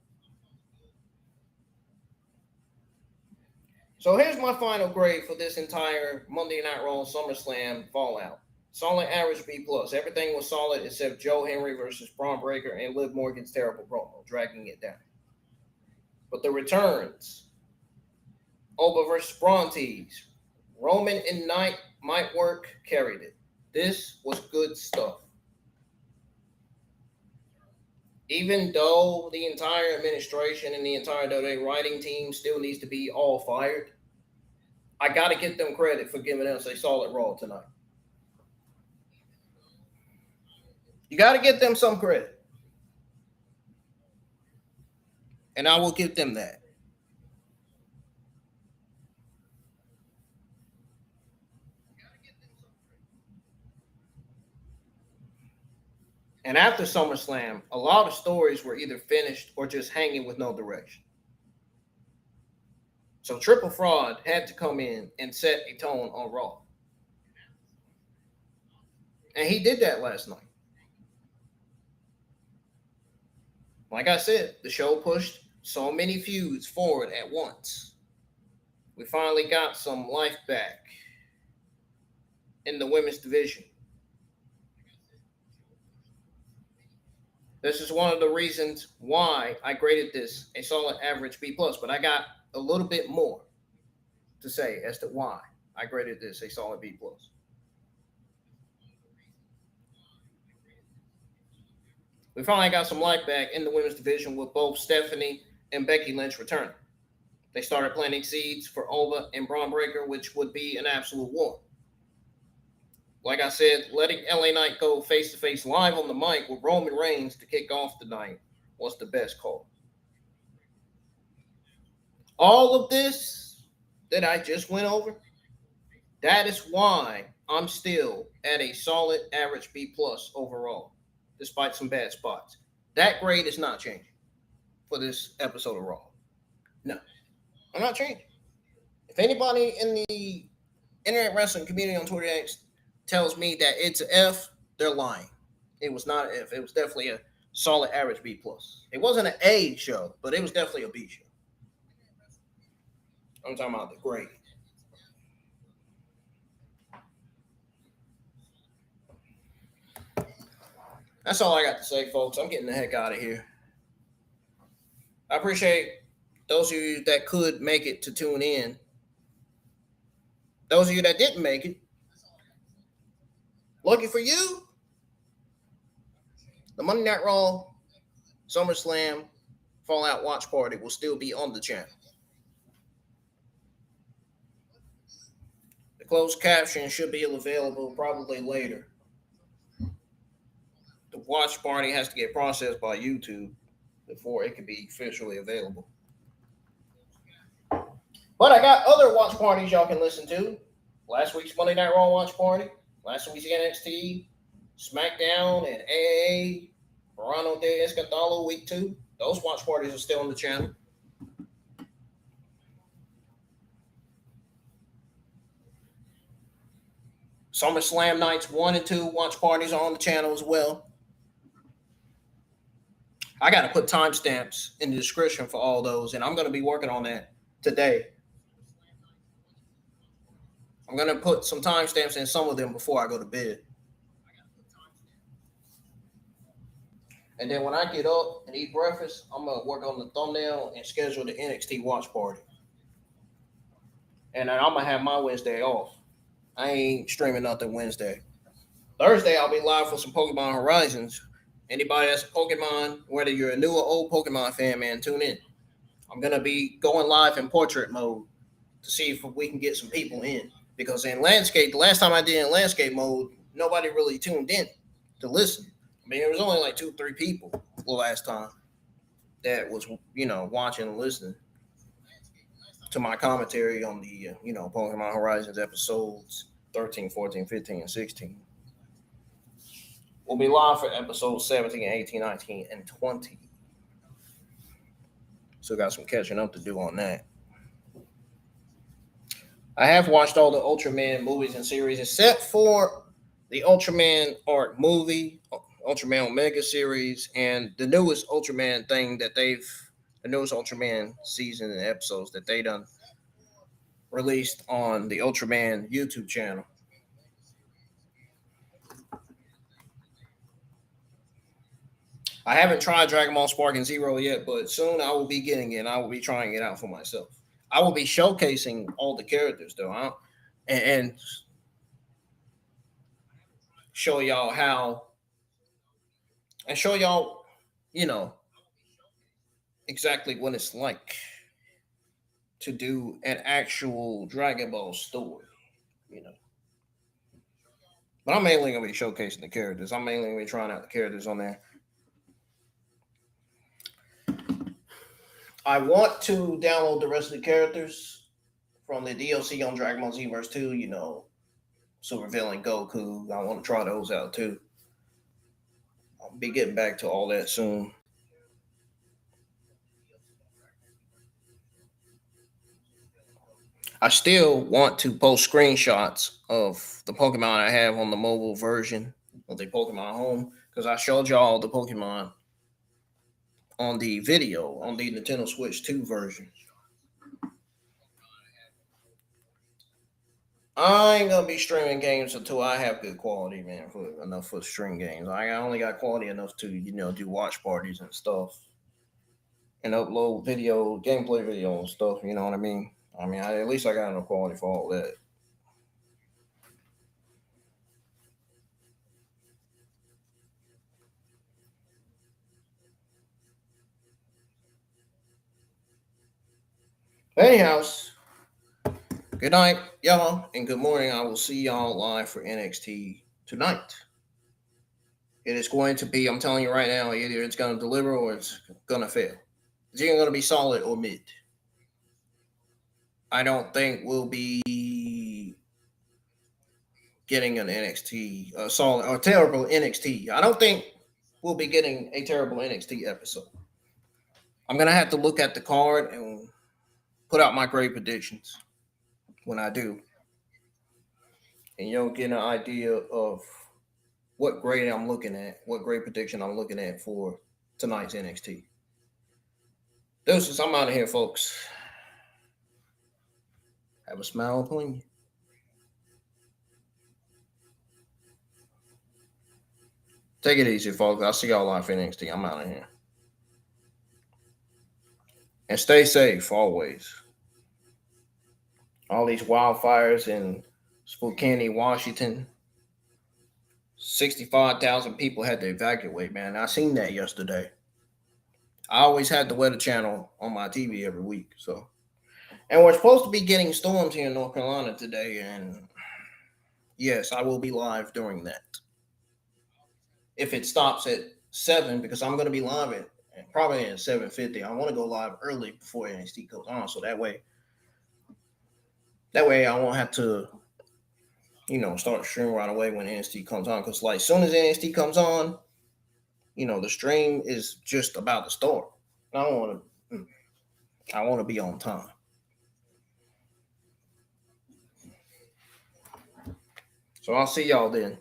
So here's my final grade for this entire Monday Night Raw SummerSlam Fallout. Solid average B+. Everything was solid except Joe Hendry versus Bron Breakker and Liv Morgan's terrible promo, dragging it down. But the returns, Oba versus Bron tease, Roman and Knight might work, carried it. This was good stuff. Even though the entire administration and the entire WWE writing team still needs to be all fired, I got to give them credit for giving us a solid Raw tonight. You got to give them some credit. And I will give them that. And after SummerSlam, a lot of stories were either finished or just hanging with no direction. So Triple Fraud had to come in and set a tone on Raw. And he did that last night. Like I said, the show pushed so many feuds forward at once. We finally got some life back in the women's division. This is one of the reasons why I graded this a solid average B+, but I got a little bit more to say as to why I graded this a solid B+. We finally got some life back in the women's division with both Stephanie and Becky Lynch returning. They started planting seeds for Oba and Bron Breakker, which would be an absolute war. Like I said, letting LA Knight go face-to-face live on the mic with Roman Reigns to kick off the night was the best call. All of this that I just went over, that is why I'm still at a solid average B+ overall, despite some bad spots. That grade is not changing for this episode of Raw. No, I'm not changing. If anybody in the internet wrestling community on Twitter X tells me that it's an F, they're lying. It was not an F. It was definitely a solid average B+. It wasn't an A show, but it was definitely a B show. I'm talking about the grade. That's all I got to say, folks. I'm getting the heck out of here. I appreciate those of you that could make it to tune in. Those of you that didn't make it, lucky for you, the Monday Night Raw SummerSlam Fallout Watch Party will still be on the channel. The closed caption should be available probably later. The watch party has to get processed by YouTube before it can be officially available. But I got other watch parties y'all can listen to. Last week's Monday Night Raw watch party, last week's NXT, SmackDown, and AA, Verano de Escandalo week 2. Those watch parties are still on the channel. SummerSlam nights 1 and 2 watch parties are on the channel as well. I got to put timestamps in the description for all those, and I'm going to be working on that today. I'm going to put some timestamps in some of them before I go to bed. And then when I get up and eat breakfast, I'm gonna work on the thumbnail and schedule the NXT watch party. And then I'm gonna have my Wednesday off. I ain't streaming nothing Wednesday. Thursday, I'll be live for some Pokemon Horizons. Anybody that's a Pokemon, whether you're a new or old Pokemon fan, man, tune in. I'm gonna be going live in portrait mode to see if we can get some people in. Because in landscape, the last time I did in landscape mode, nobody really tuned in to listen. I mean, there was only like 2-3 people the last time that was, watching and listening to my commentary on the, Pokemon Horizons episodes 13, 14, 15, and 16. We'll be live for episodes 17, 18, 19, and 20. So got some catching up to do on that. I have watched all the Ultraman movies and series except for the Ultraman Arc movie, Ultraman Omega series, and the newest Ultraman thing that the newest Ultraman season and episodes that they done released on the Ultraman YouTube channel. I haven't tried Dragon Ball Spark and Zero yet, but soon I will be getting it. And I will be trying it out for myself. I will be showcasing all the characters though, and show y'all how, and show y'all, exactly what it's like to do an actual Dragon Ball story, But I'm mainly gonna be showcasing the characters. I'm mainly gonna be trying out the characters on there. I want to download the rest of the characters from the DLC on Dragon Ball Z Verse 2, Super Villain Goku. I want to try those out too. I'll be getting back to all that soon. I still want to post screenshots of the Pokemon I have on the mobile version of the Pokemon Home because I showed y'all the Pokemon on the video on the Nintendo Switch 2 version. I ain't gonna be streaming games until I have good quality, man, enough for stream games. I only got quality enough to, do watch parties and stuff and upload video, gameplay video and stuff. You know what I mean? At least I got enough quality for all that. Anyhow, good night, y'all, and good morning. I will see y'all live for NXT tonight. It is going to be, I'm telling you right now, either it's going to deliver or it's going to fail. It's either going to be solid or mid. I don't think we'll be getting an NXT, solid or terrible NXT. I don't think we'll be getting a terrible NXT episode. I'm going to have to look at the card and put out my grade predictions when I do. And you'll get an idea of what grade I'm looking at, what grade prediction I'm looking at for tonight's NXT. Deuces, I'm out of here, folks. Have a smile upon you. Take it easy, folks. I'll see y'all live for NXT. I'm out of here. And stay safe always. All these wildfires in Spokane, Washington. 65,000 people had to evacuate, man. I seen that yesterday. I always had the Weather Channel on my TV every week. And we're supposed to be getting storms here in North Carolina today. And yes, I will be live during that. If it stops at 7, because I'm going to be live at probably at 7:50. I want to go live early before NXT goes on. So that way I won't have to, start streaming right away when NXT comes on. Because as soon as NXT comes on, the stream is just about to start. I want to be on time. So I'll see y'all then.